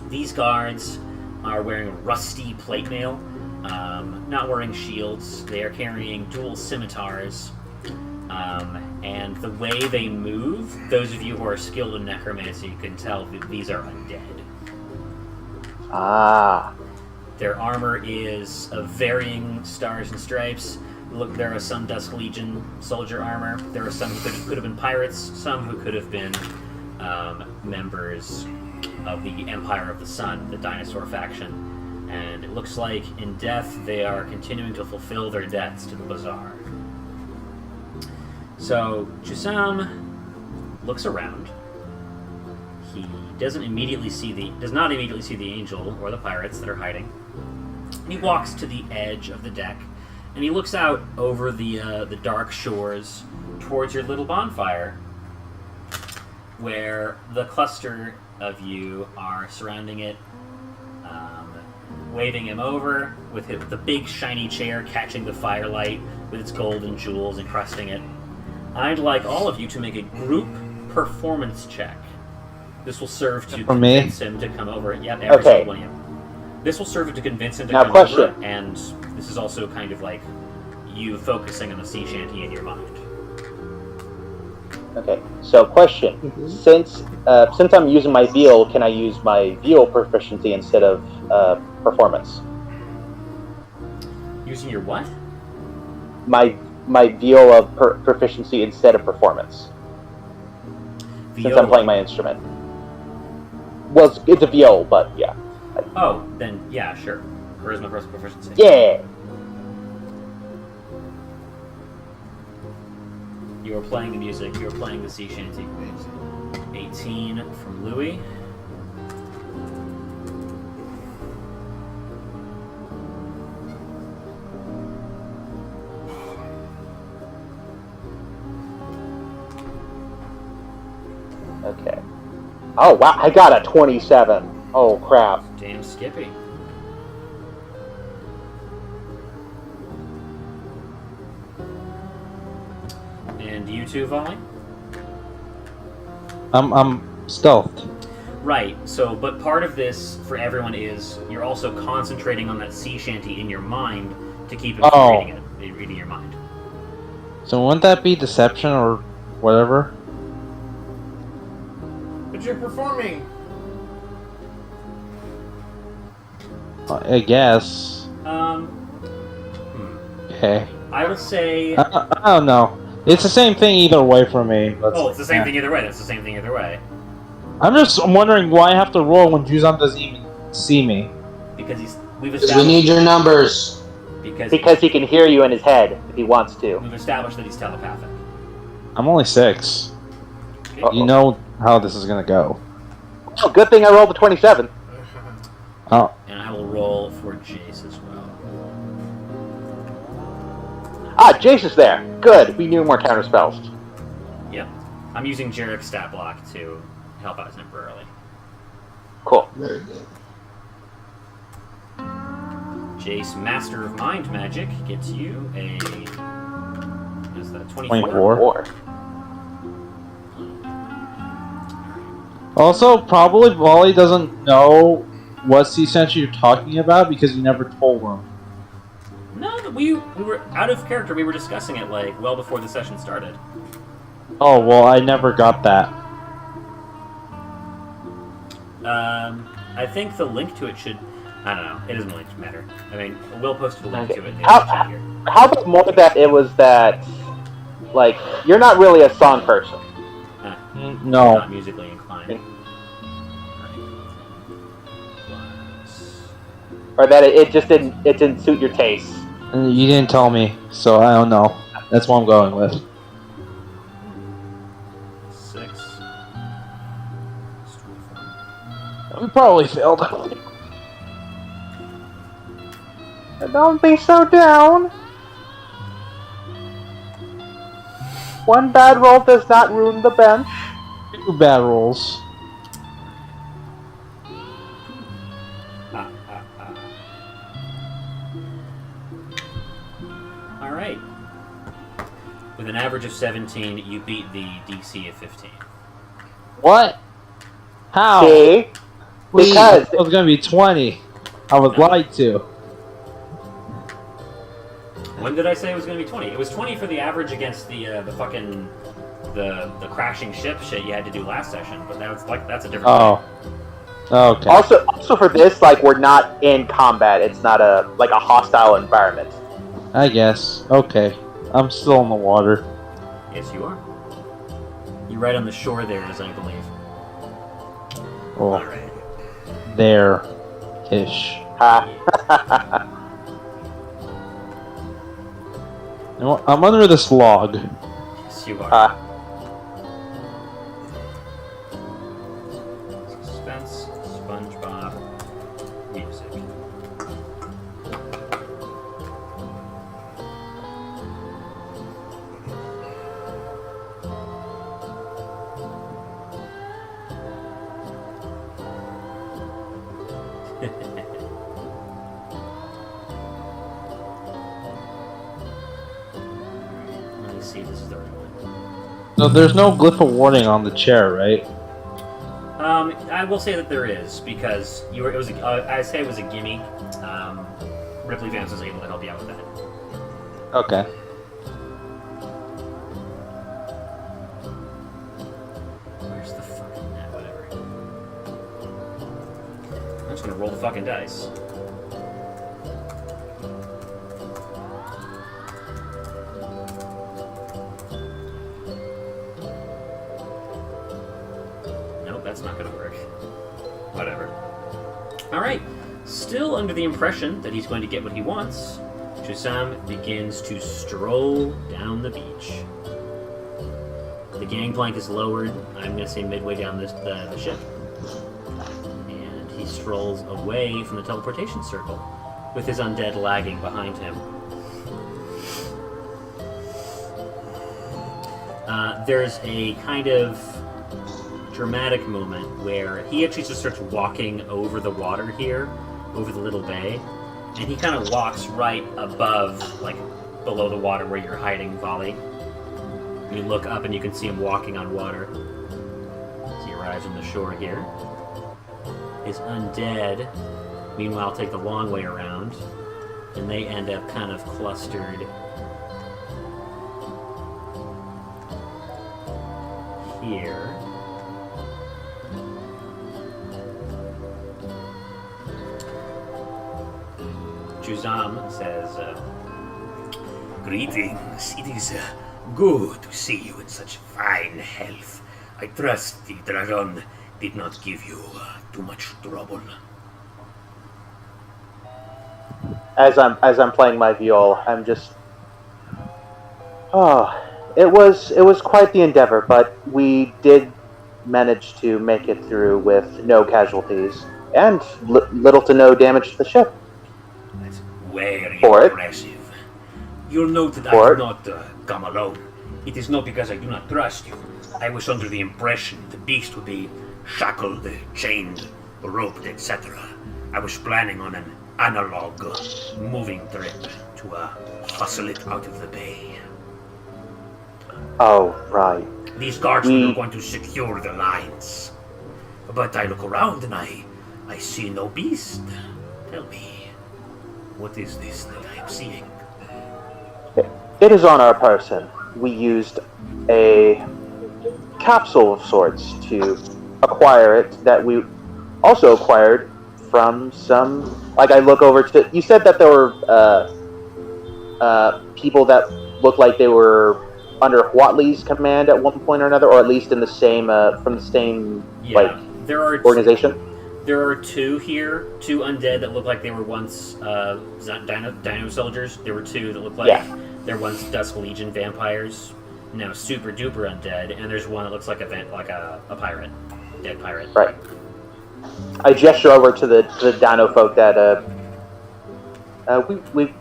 These guards are wearing rusty plate mail, not wearing shields. They are carrying dual scimitars. And the way they move, those of you who are skilled in necromancy can tell that these are undead. Ah. Their armor is of varying stars and stripes. Look, there are some Dusk Legion soldier armor. There are some who could have been pirates, some who could have been members of the Empire of the Sun, the dinosaur faction. And it looks like in death they are continuing to fulfill their debts to the Bazaar. So Jusam looks around. He does not immediately see the angel or the pirates that are hiding. And he walks to the edge of the deck, and he looks out over the dark shores towards your little bonfire, where the cluster of you are surrounding it, waving him over with the big shiny chair catching the firelight with its gold and jewels encrusting it. I'd like all of you to make a group performance check. This will serve to convince him to come over. Yep, every single one of you. This will serve to convince him to come over, and this is also kind of like you focusing on the sea shanty in your mind. Okay, so question. Since I'm using my veal, can I use my veal proficiency instead of performance? Using your what? My veal of proficiency instead of performance. Since I'm playing my instrument. Well, it's a viol, but yeah. Oh, then yeah, sure. Charisma plus proficiency. Yeah! You are playing the music, you are playing the sea shanty. 18 from Louis. Okay. Oh, wow, I got a 27. Oh, crap. Damn Skippy. And you too, Volley? I'm stealthed. Right, so, but part of this for everyone is you're also concentrating on that sea shanty in your mind to keep it from reading your mind. So wouldn't that be deception or whatever? But you're performing. I guess. Okay. I would say... I don't know. It's the same thing either way for me. it's the same thing either way. That's the same thing either way. I'm just wondering why I have to roll when Jusam doesn't even see me. Because we need your numbers. Because he can hear you in his head if he wants to. We've established that he's telepathic. I'm only 6. Okay. You know how this is gonna go. Oh, good thing I rolled a 27. Oh. And I will roll for Jace as well. Ah, Jace is there. Good. We need more counter spells. Yep. I'm using Jarek's stat block to help out temporarily. Cool. Very good. Jace, Master of Mind Magic, gets you a... What is that? 24. Also, probably Volley doesn't know what sea sentry you're talking about because you never told him. No, we were out of character. We were discussing it like well before the session started. Oh well, I never got that. I think the link to it should. I don't know. It doesn't really matter. I mean, we'll post a link to it. In the chat here. How about more that it was that, like, you're not really a song person. No. Not musically inclined. Or that it just didn't suit your taste. You didn't tell me, so I don't know. That's what I'm going with. 6. We probably failed. Don't be so down. One bad roll does not ruin the bench. 2 bad rolls. All right. With an average of 17, you beat the DC of 15. What? How? See? Please, Because it was gonna be 20. I was lied to. When did I say it was going to be 20? It was 20 for the average against the fucking the crashing ship shit you had to do last session, but that's a different. Oh. Okay. also for this, like, we're not in combat. It's not a hostile environment. I guess. Okay. I'm still in the water. Yes, you are. You're right on the shore there, as I believe. Oh, All right. there-ish. Ha. You know what? I'm under this log. Yes, you are. Suspense, SpongeBob, music. Let me see if this is the right one. No, there's no glyph of warning on the chair, right? I will say that there is because I say it was a gimme. Ripley Vance was able to help you out with that. Okay. Where's the fucking net? Whatever. I'm just gonna roll the fucking dice. Nope, that's not gonna work. Whatever. Alright. Still under the impression that he's going to get what he wants, Shazam begins to stroll down the beach. The gangplank is lowered, I'm going to say midway down the ship. And he strolls away from the teleportation circle, with his undead lagging behind him. There's a kind of dramatic moment where he actually just starts walking over the water here, over the little bay, and he kind of walks right above, like, below the water where you're hiding, Volley. You look up and you can see him walking on water. So he arrives on the shore here. His undead, meanwhile, take the long way around, and they end up kind of clustered here. Juzam says, Greetings. It is good to see you in such fine health. I trust the dragon did not give you too much trouble. As I'm playing my viol, I'm just. Oh, it was quite the endeavor, but we did manage to make it through with no casualties and little to no damage to the ship. That's very For it. impressive. You'll note that I For did it. not come alone. It is not because I do not trust you. I was under the impression the beast would be shackled, chained, roped, etc. I was planning on an analog moving trip to hustle it out of the bay. Oh, right. These guardsmen are going to secure the lines. But I look around and I see no beast. Tell me, what is this that I am seeing? It is on our person. We used a capsule of sorts to acquire it that we also acquired from some. Like, I look over to. You said that there were people that looked like they were under Huatli's command at one point or another, or at least in the same from the same there are organization. There are two here, two undead that look like they were once dino soldiers. There were two that look like they're once Dusk Legion vampires. No, super duper undead, and there's one that looks like a pirate, dead pirate. Right. I gesture over to the dino folk that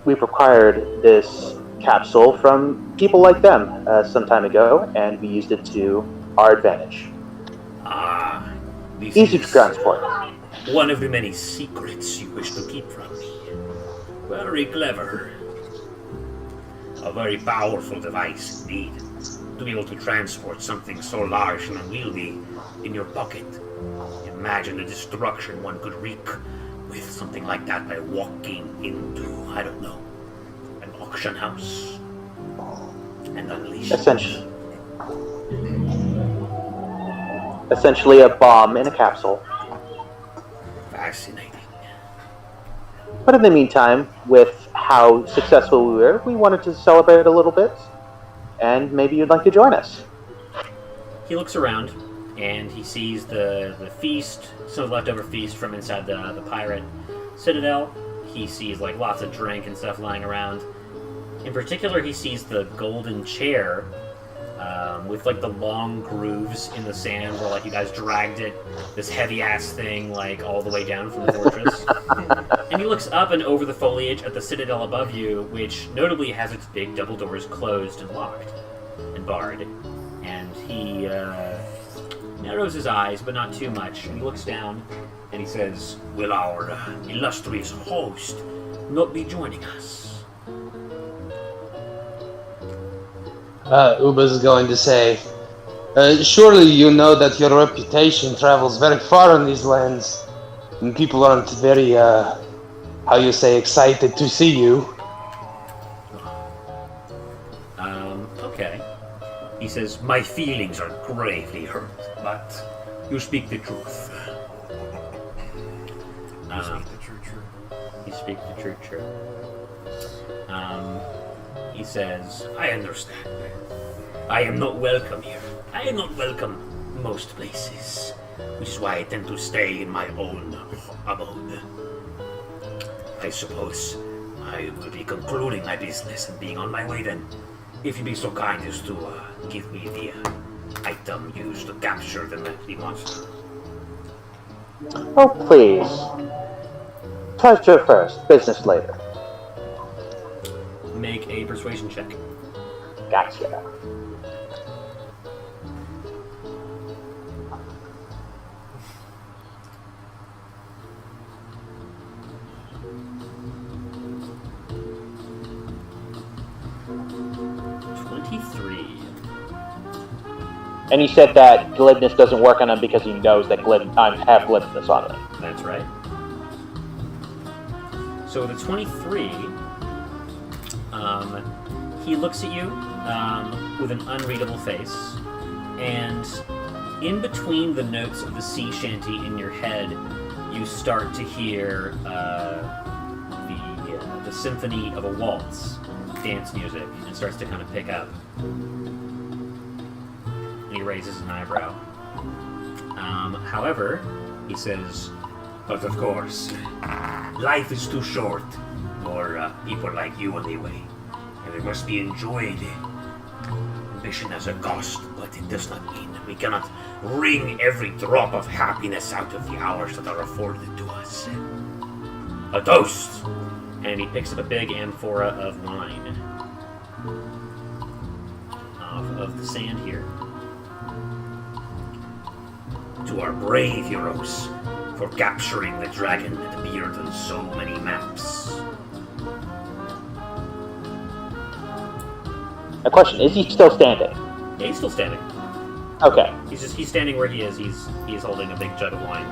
we've acquired this capsule from people like them some time ago, and we used it to our advantage. Easy to transport. One of the many secrets you wish to keep from me. Very clever. A very powerful device indeed. To be able to transport something so large and unwieldy in your pocket. Imagine the destruction one could wreak with something like that by walking into, I don't know, an auction house and unleash it. Essentially a bomb in a capsule. Fascinating. But in the meantime, with how successful we were, we wanted to celebrate a little bit, and maybe you'd like to join us. He looks around, and he sees the feast, some leftover feast from inside the pirate citadel. He sees like lots of drink and stuff lying around. In particular, he sees the golden chair with like the long grooves in the sand where like you guys dragged it, this heavy ass thing like all the way down from the fortress. And he looks up and over the foliage at the citadel above you, which notably has its big double doors closed and locked and barred. And he narrows his eyes, but not too much. And he looks down and he says, "Will our illustrious host not be joining us?" Ubas is going to say, surely you know that your reputation travels very far on these lands, and people aren't very, how you say, excited to see you. Okay. He says, "My feelings are gravely hurt, but you speak the truth." You speak the true truth. You speak the true truth. He says, I understand. I am not welcome here. I am not welcome most places, which is why I tend to stay in my own abode. I suppose I will be concluding my business and being on my way then. If you'd be so kind as to give me the item used to capture the monster. Oh, please. Pleasure first, business later. make a persuasion check. Gotcha. And he said that glibness doesn't work on him because he knows that I have glibness on him. That's right. So the 23, he looks at you with an unreadable face, and in between the notes of the sea shanty in your head, you start to hear the symphony of a waltz, dance music, and it starts to kind of pick up. He raises an eyebrow. However, he says, But of course, life is too short for people like you anyway, and it must be enjoyed. Ambition has a cost, but it does not mean that we cannot wring every drop of happiness out of the hours that are afforded to us. A toast! And he picks up a big amphora of wine of the sand here. To our brave heroes for capturing the dragon that appeared on so many maps. A question, is he still standing? Yeah, he's still standing. Okay. He's standing where he is. He's holding a big jug of wine.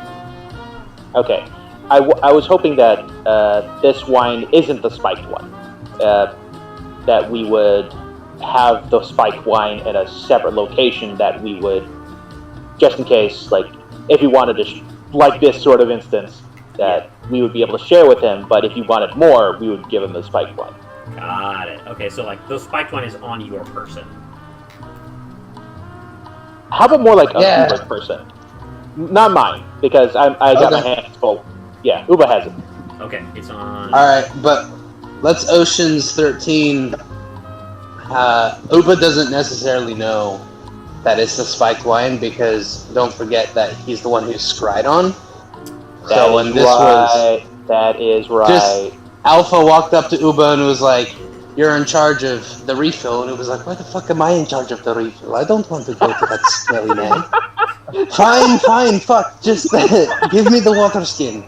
Okay. I was hoping that this wine isn't the spiked one. that we would have the spiked wine at a separate location that we would, just in case, like, if he wanted to, like this sort of instance, that we would be able to share with him, but if he wanted more, we would give him the spiked wine. Got it. Okay, so like the spiked wine is on your person. How about more like a Uber person? Not mine, because I got my hands full. Yeah, Uba has it. Okay, it's on. Alright, but let's Ocean's 13. Uba doesn't necessarily know that it's the spiked wine because don't forget that he's the one who's scryed on. So when this was. That is right. Just Alpha walked up to Uba and was like, "You're in charge of the refill," and it was like, "Why the fuck am I in charge of the refill? I don't want to go to that smelly man." Fine, fuck, just give me the water skin.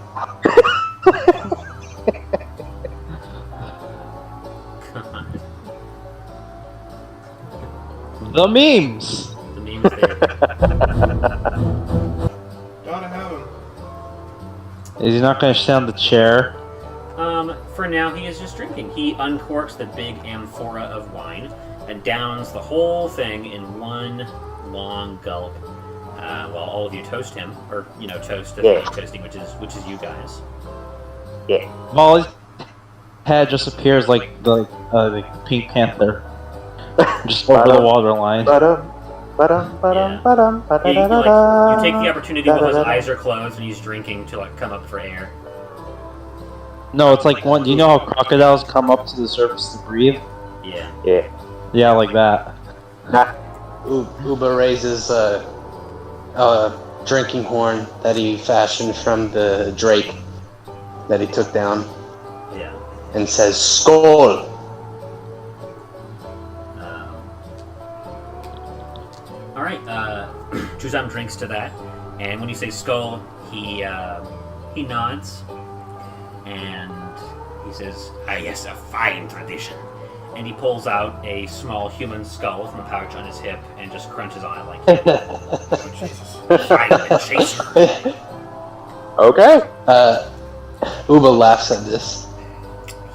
The memes. The meme's there. Gotta have him. Is he not going to sit on the chair? For now, he is just drinking. He uncorks the big amphora of wine and downs the whole thing in one long gulp. While all of you toast him, or toast the toasting, which is you guys. Yeah. Well, his head just appears like the Pink Panther, just over the waterline. You take the opportunity while his eyes are closed and he's drinking to like come up for air. No, it's like one. Do you know how crocodiles come up to the surface to breathe? Yeah. Yeah, like that. Uba raises a drinking horn that he fashioned from the drake that he took down. Yeah. And says, "Skål!" All right. Chuzam drinks to that, and when you say "skål," he nods, and he says, Ah, yes, a fine tradition. and he pulls out a small human skull from a pouch on his hip and just crunches on it like. Oh, Jesus. Fine the chaser. Okay. Uba laughs at this.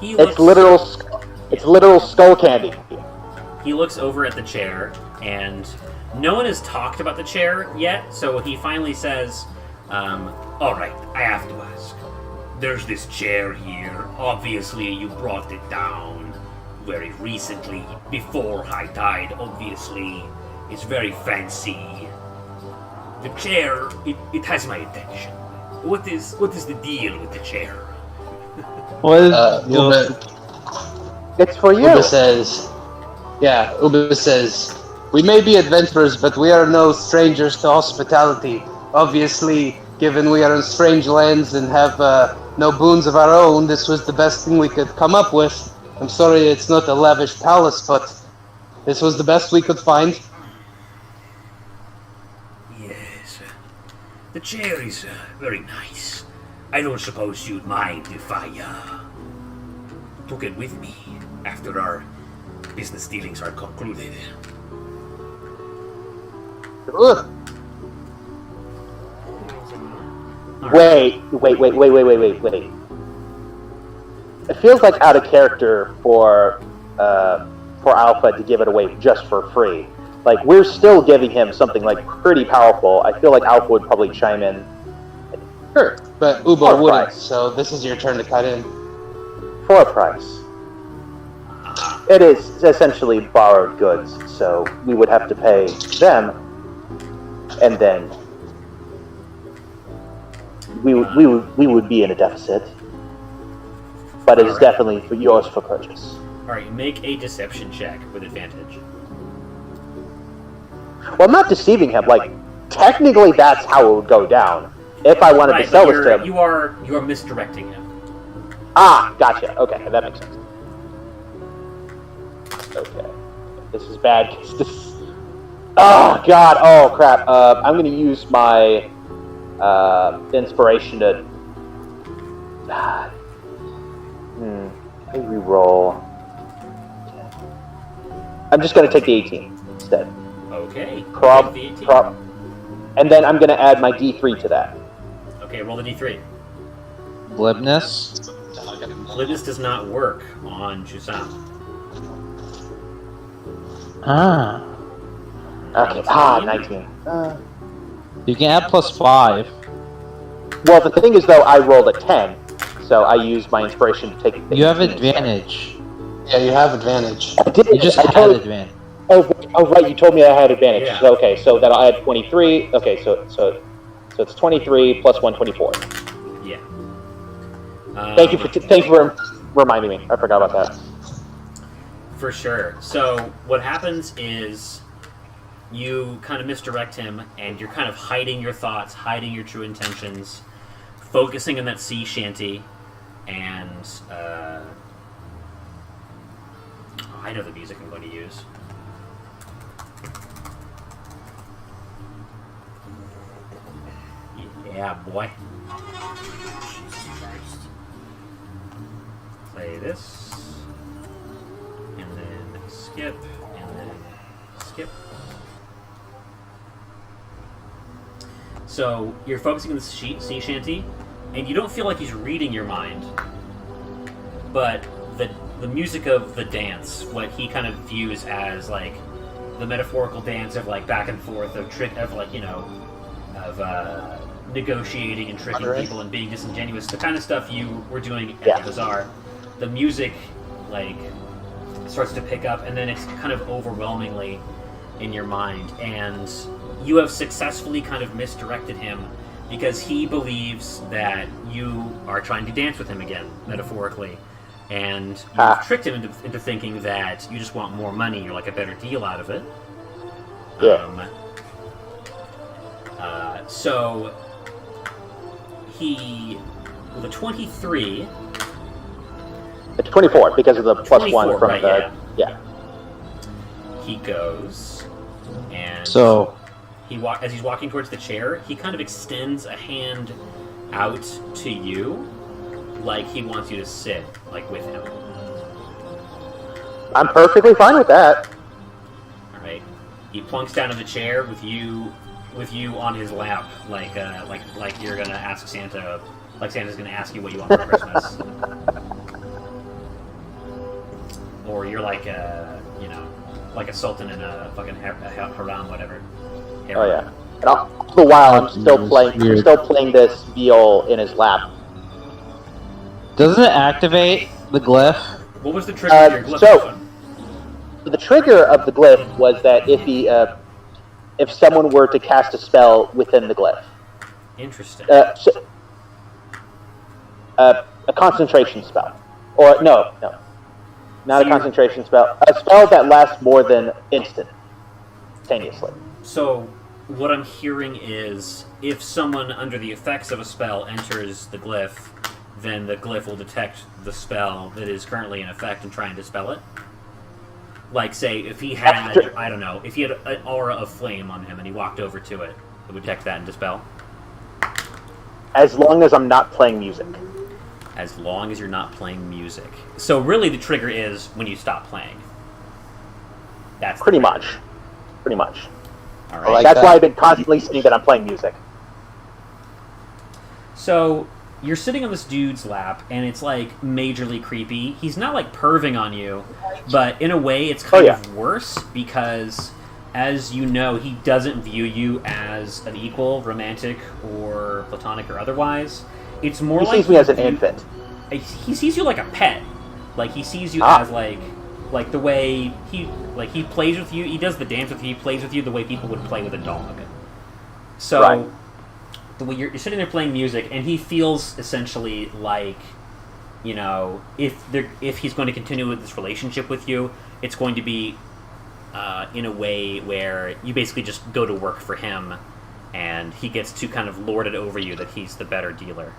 It's literal skull candy. He looks over at the chair, and no one has talked about the chair yet, so he finally says, All right, I have to ask. There's this chair here. Obviously, you brought it down very recently, before I died, obviously. It's very fancy. The chair, it has my attention. What is the deal with the chair? Uba, It's for you. Uba says, "We may be adventurers, but we are no strangers to hospitality. Obviously, given we are in strange lands and have no boons of our own, this was the best thing we could come up with. I'm sorry it's not a lavish palace, but this was the best we could find." Yes, the chair is very nice. I don't suppose you'd mind if I took it with me after our business dealings are concluded. Ugh. Wait. It feels like out of character for Alpha to give it away just for free. Like, we're still giving him something like pretty powerful. I feel like Alpha would probably chime in. Sure, but Uba For a wouldn't, price. so this is your turn to cut in. For a price. It is essentially borrowed goods, so we would have to pay them, and then we would be in a deficit. But it is definitely yours for purchase. Alright, make a deception check with advantage. Well, I'm not deceiving him. Like, technically, that's how it would go down. If I wanted to sell this to him. You are misdirecting him. Ah, gotcha. Okay, that makes sense. Okay. This is bad. Oh, God. Oh, crap. I'm going to use my inspiration to... Let me reroll. I'm just going to take the 18 instead. Okay. Prop, The 18. and then I'm going to add my D3 to that. Okay, roll the d3. Glibness. Glibness does not work on Chusam. Ah. Okay. 19. You can add +5. Well, the thing is, though, I rolled a 10, so I used my inspiration to take the You have 18 instead. advantage. Yeah, you have advantage. I did. You just I had told, advantage. oh, right, you told me I had advantage. Yeah. So, okay, so that'll add 23. Okay, so it's 23 plus 1, 24. Yeah. Thank you for reminding me. I forgot about that. For sure. So what happens is you kind of misdirect him, and you're kind of hiding your thoughts, hiding your true intentions, focusing on that sea shanty, and I know the music I'm going to use. Yeah, boy. Play this, and then skip, and then skip. So you're focusing on the sea shanty, and you don't feel like he's reading your mind, but the music of the dance, what he kind of views as like the metaphorical dance of like back and forth of negotiating and tricking people and being disingenuous, the kind of stuff you were doing at the bazaar. The music like starts to pick up, and then it's kind of overwhelmingly in your mind, and you have successfully kind of misdirected him because he believes that you are trying to dance with him again, metaphorically, and you've tricked him into thinking that you just want more money, you're like a better deal out of it. So he, with a 23... It's 24 because of the plus 1 from right, the... Yeah. He goes, and So as he's walking towards the chair, he kind of extends a hand out to you, like he wants you to sit, like, with him. I'm perfectly fine with that. All right. He plunks down in the chair with you on his lap, like you're gonna ask Santa, like Santa's gonna ask you what you want for Christmas, or you're like like a sultan in a fucking haram, whatever. Oh yeah. And all the while, I'm still playing this viol in his lap. doesn't it activate the glyph? What was the trigger of your glyph? The trigger of the glyph was that if someone were to cast a spell within the glyph. Interesting. A concentration spell, or no, not a concentration spell. A spell that lasts more than instantaneously. So, what I'm hearing is, if someone under the effects of a spell enters the glyph, then the glyph will detect the spell that is currently in effect and try and dispel it. Like, say, if he had, I don't know, if he had an aura of flame on him and he walked over to it, it would detect that and dispel? As long as I'm not playing music. As long as you're not playing music. So really the trigger is when you stop playing. That's pretty much. All right. That's why I've been constantly saying that I'm playing music. So you're sitting on this dude's lap, and it's like majorly creepy. He's not like perving on you, but in a way it's kind of worse because, as you know, he doesn't view you as an equal, romantic or platonic or otherwise. It's more he like sees me as an infant. He sees you like a pet. Like he sees you as like the way he plays with you. He does the dance with you. He plays with you the way people would play with a dog. So the way you're sitting there playing music, and he feels essentially like, you know, if he's going to continue with this relationship with you, it's going to be in a way where you basically just go to work for him, and he gets to kind of lord it over you that he's the better dealer.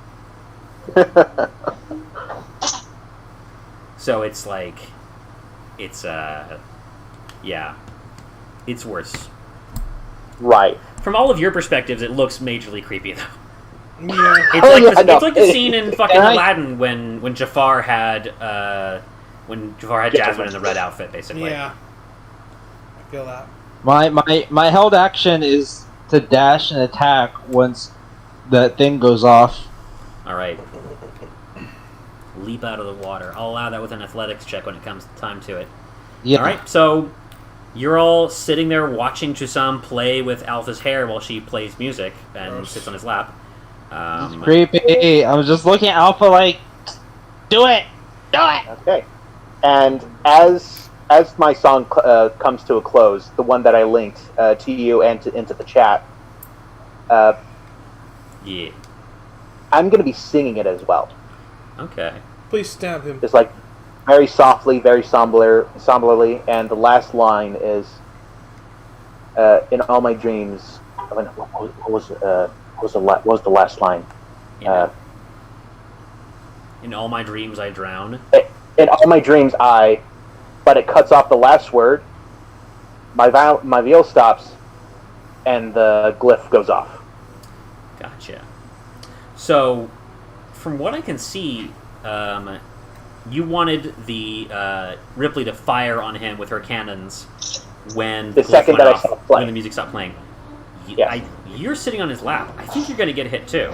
So it's like, it's worse. Right. From all of your perspectives, it looks majorly creepy, though. Yeah. It's like the scene in fucking Aladdin when Jafar had Jasmine in the red outfit, basically. Yeah. I feel that. My held action is to dash and attack once that thing goes off. All right. Leap out of the water. I'll allow that with an athletics check when it comes time to it. Yeah. All right. So You're all sitting there watching Chusam play with Alpha's hair while she plays music and Gross. sits on his lap. Creepy. I was just looking at Alpha like, do it! Do it! Okay. And as my song comes to a close, the one that I linked to you and into the chat, Yeah. I'm going to be singing it as well. Okay. Please stab him. Just like very softly, very somberly, and the last line is, "In all my dreams." I mean, what was the last line? Yeah. In all my dreams, I drown. In all my dreams, but it cuts off the last word. My viol stops, and the glyph goes off. Gotcha. So, from what I can see, you wanted the Ripley to fire on him with her cannons when The glyph second went that I off, stopped playing. when the music stopped playing. Yes. You're sitting on his lap. I think you're going to get hit too.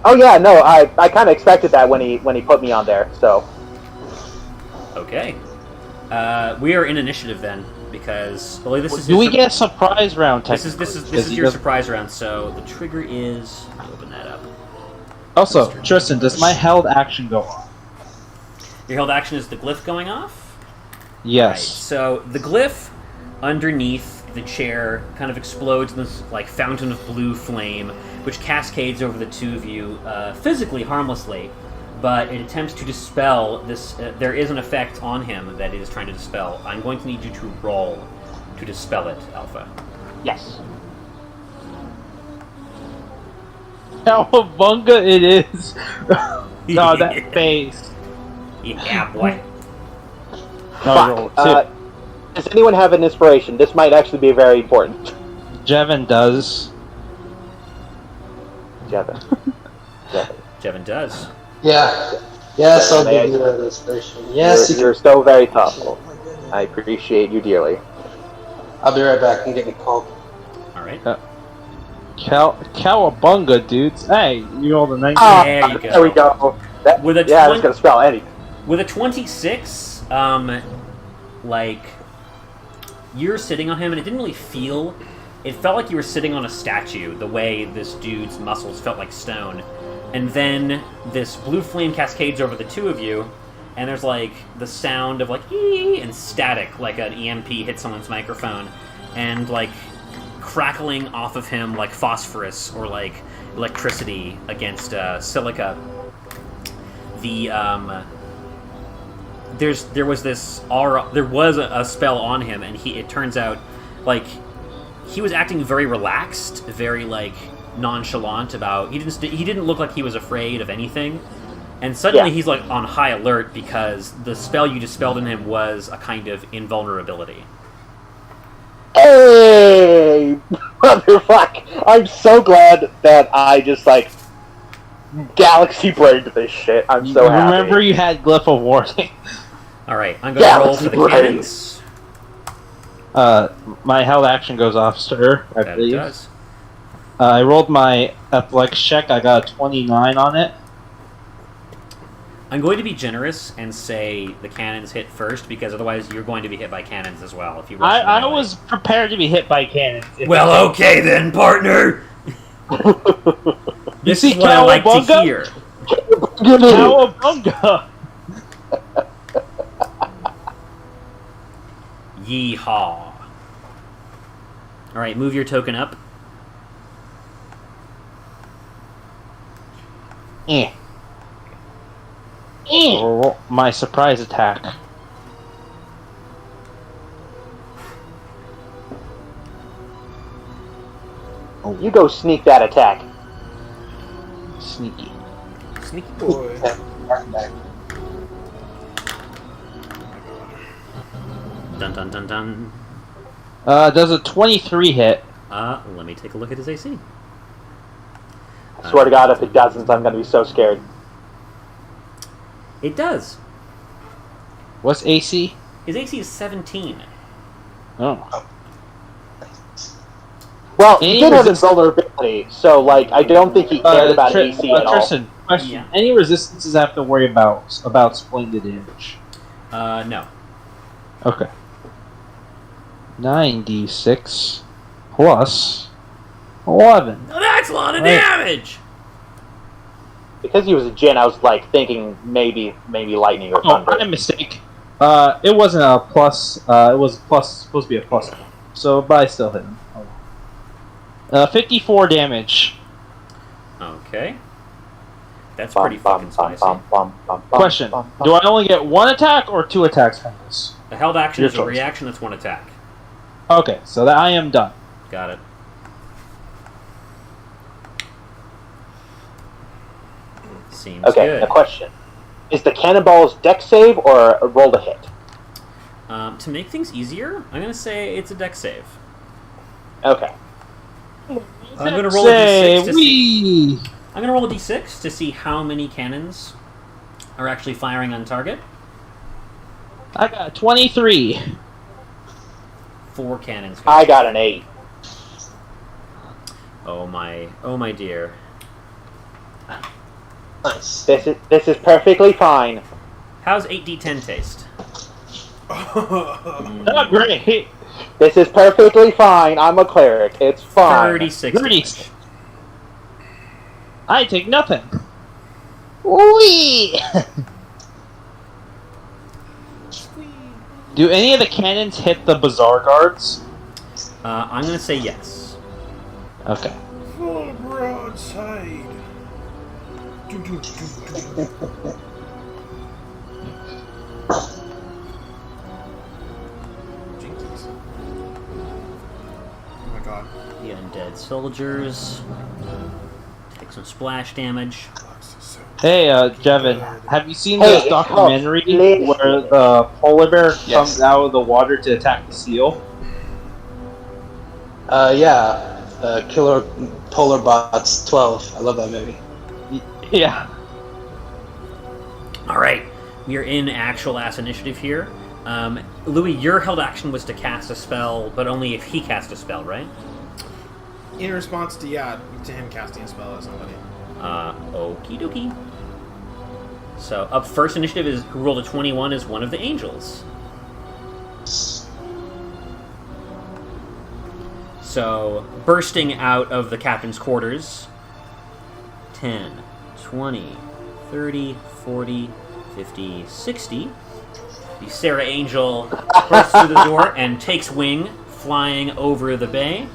Oh yeah, no, I kind of expected that when he put me on there. So Okay. We are in initiative then because this is Do we get a surprise round? this is technically? your surprise round. So the trigger is. Let me open that up. Also, Tristan, does my held action go on? Your held action is the glyph going off. Right, Yes. so the glyph underneath the chair kind of explodes in this like fountain of blue flame, which cascades over the two of you physically harmlessly, but it attempts to dispel this. There is an effect on him that it is trying to dispel. I'm going to need you to roll to dispel it, Alpha. yes, Cowabunga it is! No, that face. Yeah, boy. No, roll fuck. two. Does anyone have an inspiration? This might actually be very important. Jevin does. Jevin. Jevin does. Yeah. Yes, I'll May I- give you that inspiration. Yes, You're so very thoughtful. I appreciate you dearly. I'll be right back. I'm getting called. All right. Cowabunga, dudes. Hey, you rolled a 19. There you go. There we go. With a that's 20 gonna spell anything. With a 26, like, you're sitting on him, and it didn't really feel... It felt like you were sitting on a statue, the way this dude's muscles felt like stone. And then this blue flame cascades over the two of you, and there's, like, the sound of, like, ee and static, like an EMP hits someone's microphone, and, like, crackling off of him like phosphorus or, like, electricity against silica. There was this aura. There was a spell on him, and it turns out, like, he was acting very relaxed, very like nonchalant about. He didn't look like he was afraid of anything, and suddenly he's like on high alert because the spell you dispelled in him was a kind of invulnerability. Hey, motherfuck! I'm so glad that I just like galaxy brained this shit. I'm so happy. Remember you had Glyph of Warning. All right, I'm going to roll for the cannons. My held action goes off, sir. I That believe. it does. I rolled my athletics check. I got a 29 on it. I'm going to be generous and say the cannons hit first because otherwise you're going to be hit by cannons as well. If you rush them I anyway. was prepared to be hit by cannons. Well, okay then, partner. This see is what I like to Cowabunga? hear. Cowabunga! Yeehaw. All right, move your token up. My surprise attack. You go sneak that attack. Sneaky. Sneaky Boy. Dun dun dun dun. Does a 23 hit? Let me take a look at his AC. I swear to God, if it doesn't, I'm gonna be so scared. It does. What's AC? His AC is 17. Oh. Well, Any he did have resist- invulnerability, so like I don't think he cared about AC at all. Tristan, question. Yeah. Any resistances I have to worry about splendid damage? No. Okay. 9d6 plus 11. Oh, that's a lot of Right. damage! Because he was a djinn, I was like thinking maybe lightning or Oh, thunder. my mistake. It wasn't a plus. It was supposed to be a plus. So, but I still hit him. 54 damage. Okay. That's pretty fucking spicy. Question: do I only get one attack or two attacks from this? The held action Your is a choice. reaction, that's one attack. Okay, so that I am done. Got it. Seems Okay, good. the question. Is the cannonball's dex save or a roll to hit? To make things easier, I'm going to say it's a dex save. Okay. I'm going to roll a d6 to see. Wee! I'm going to roll a d6 to see how many cannons are actually firing on target. I got 23. 4 cannons. Go. I got an 8. Oh my dear. Nice. This is perfectly fine. How's 8d10 taste? Oh, great. This is perfectly fine. I'm a cleric. It's fine. 36 damage. I take nothing. Wee! Do any of the cannons hit the bazaar guards? I'm going to say yes. Okay. Full broadside. Jesus. Oh my god. The undead soldiers take some splash damage. So Hey, Jevin, have you seen Hey, this documentary please. where the polar bear Yes. comes out of the water to attack the seal? Yeah. Killer Polar Bots 12. I love that movie. Yeah. Alright, we are in actual ass initiative here. Louis, your held action was to cast a spell, but only if he cast a spell, right? in response to him casting a spell at somebody. Okie dokie. So up first initiative is who rolled a 21 is one of the angels. So bursting out of the captain's quarters, 10, 20, 30, 40, 50, 60. The Sarah Angel bursts through the door and takes wing, flying over the bay.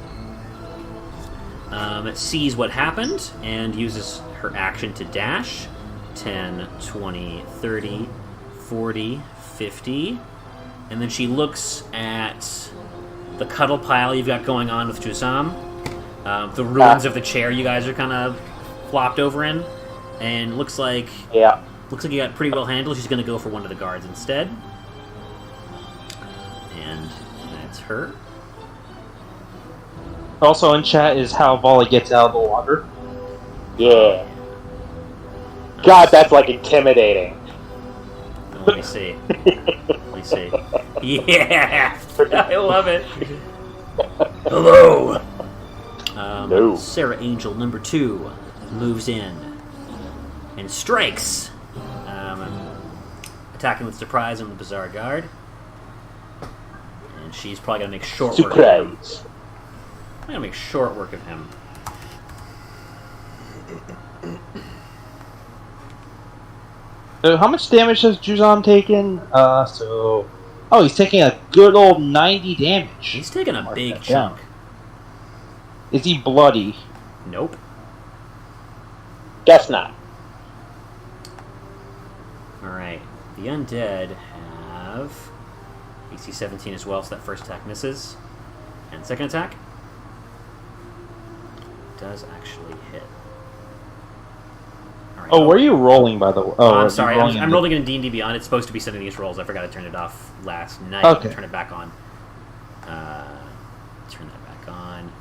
Sees what happened and uses her action to dash. 10, 20, 30, 40, 50. And then she looks at the cuddle pile you've got going on with Juzam. The ruins of the chair you guys are kind of flopped over in. And looks like you got pretty well handled. She's going to go for one of the guards instead. And that's her. Also in chat is how Volley gets out of the water. Yeah. God, that's like intimidating. Let me see. Let me see. Yeah! I love it. Hello! No. Sarah Angel number 2 moves in and strikes. Attacking with surprise on the Bazaar Guard. And she's probably going to make short work of him. Surprise. I'm going to make short work of him. So how much damage has Juzam taken? Oh, he's taking a good old 90 damage. He's taking a Mark big that down. chunk. Is he bloody? Nope. Guess not. Alright. The undead have AC 17 as well, so that first attack misses. And second attack does actually hit. All right. Oh, were you rolling, by the way? Oh, are I'm you sorry. rolling I'm rolling in D&D Beyond. It's supposed to be sending these rolls. I forgot to turn it off last night. Okay. Turn it back on. Turn that back on.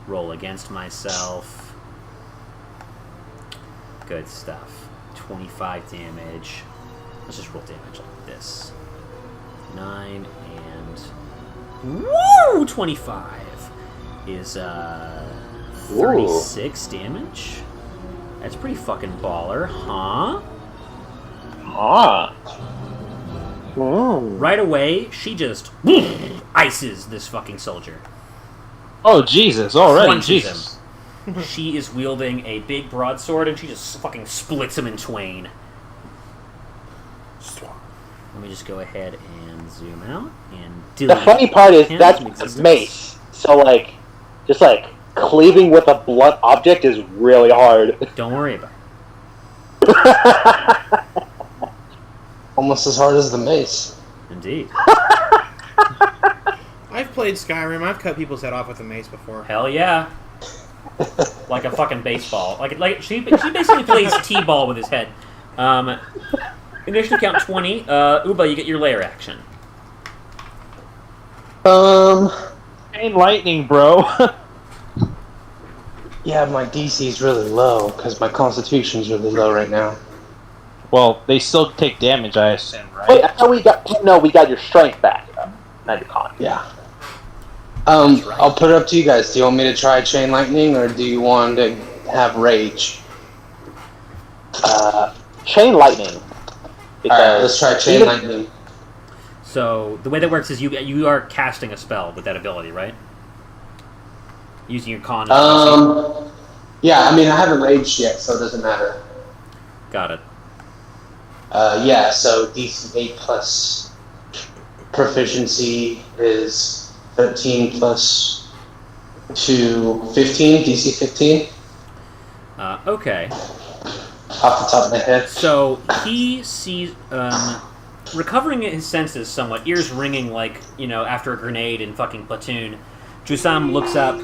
Roll against myself. Good stuff. 25 damage. Let's just roll damage like this. 9 and... Woo! 25 is 36 damage. That's pretty fucking baller, huh? Ah. Right away, she just ices this fucking soldier. Oh, Jesus, already, Crunches Jesus. him. She is wielding a big broadsword, and she just fucking splits him in twain. Let me just go ahead and zoom out and delete. The funny part is him that's from existence. mace. So like, just like cleaving with a blunt object is really hard. Don't worry about Almost as hard as the mace. it. Indeed. I've played Skyrim. I've cut people's head off with a mace before. Hell yeah. Like a fucking baseball. Like she basically plays t-ball with his head. Initiative count 20. Uba, you get your lair action. Chain lightning, bro. Yeah, my DC is really low because my Constitution's really low right now. Well, they still take damage, I assume, right? Wait, I thought we got your strength back. Not your con. Yeah. That's right. I'll put it up to you guys. Do you want me to try Chain Lightning or do you want to have Rage? Chain lightning. Alright, let's try Chain even- Lightning. So the way that works is you are casting a spell with that ability, right? Using your con. Yeah, I mean, I haven't raged yet, so it doesn't matter. Got it. Yeah, so DC 8 plus proficiency is 13 plus 2, 15, DC 15, Okay. off the top of my head. So he sees, recovering his senses somewhat, ears ringing like, after a grenade in fucking Platoon, Jusam looks up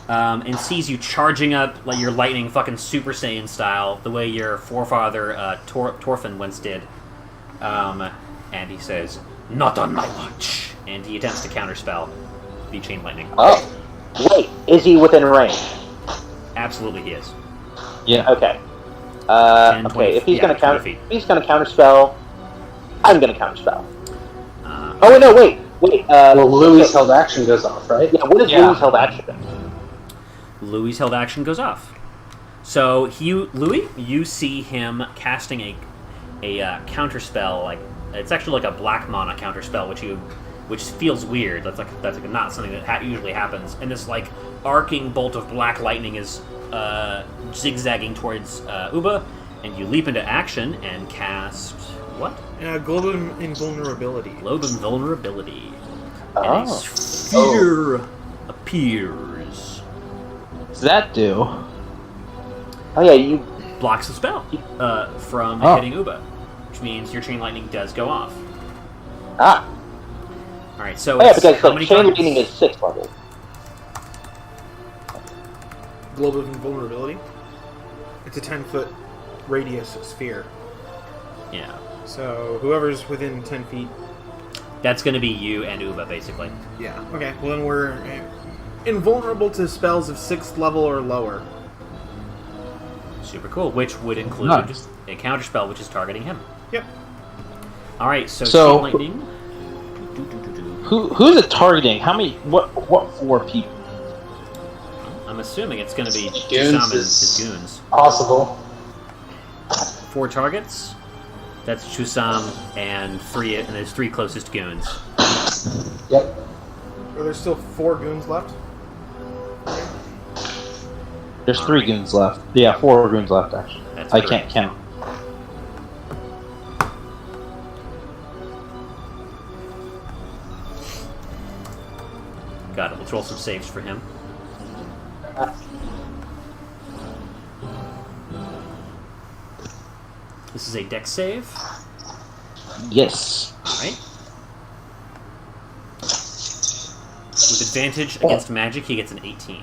and sees you charging up like your lightning fucking Super Saiyan style, the way your forefather Torfin once did. And he says, "Not on my watch." And he attempts to counterspell the Chain Lightning. Oh, wait. Is he within range? Absolutely he is. Yeah. Okay. 10, 20 Okay. If he's yeah, gonna 20 counter, feet. if he's gonna counterspell, I'm gonna counterspell. Uh, Oh wait, no, wait. Well, Louis' held action goes off, right? Yeah. What is Yeah. Louis' held action then? Louis' held action goes off. So Louis, you see him casting a counterspell, like it's actually like a black mana counterspell, which feels weird. That's not something that usually happens. And this like arcing bolt of black lightning is zigzagging towards Uba, and you leap into action and cast what? Global Invulnerability. Globe Invulnerability. Oh. And a sphere appears. What does that do? Oh yeah, you. Blocks the spell from Oh. hitting Uba, which means your Chain Lightning does go off. Ah. All right, so Oh, yeah, it's because how like, many chain targets? lightning is 6th level. Global Invulnerability. It's a 10-foot radius sphere. Yeah, So whoever's within 10 feet. that's going to be you and Uba, basically. Yeah. Okay. Well, then we're invulnerable to spells of 6th level or lower. Super cool, which would include Nice. a counterspell, which is targeting him. Yep. All right, so So- Chain Lightning. Who's it targeting? How many? What 4 people? I'm assuming it's going to be Goons Jusam and is- his goons. Possible. 4 targets. That's Jusam and his 3 closest goons. Yep. Are there still 4 goons left? There's 3 goons left. Yeah, 4 goons left actually. That's I correct. can't count. Got it. Let's roll some saves for him. This is a dex save. Yes. Alright. With advantage against magic, he gets an 18.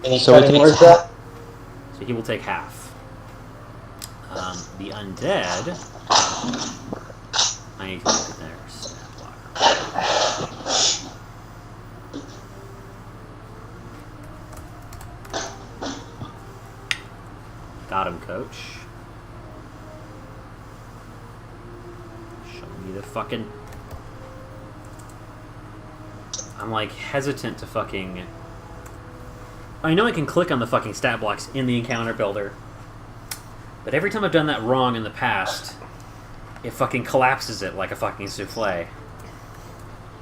Any So it cutting takes words that? So he will take half. The undead. I need to look at their stat blocker. Got him, coach. Show me the fucking. I'm like hesitant to fucking. I know I can click on the fucking stat blocks in the encounter builder, But every time I've done that wrong in the past, it fucking collapses it like a fucking souffle.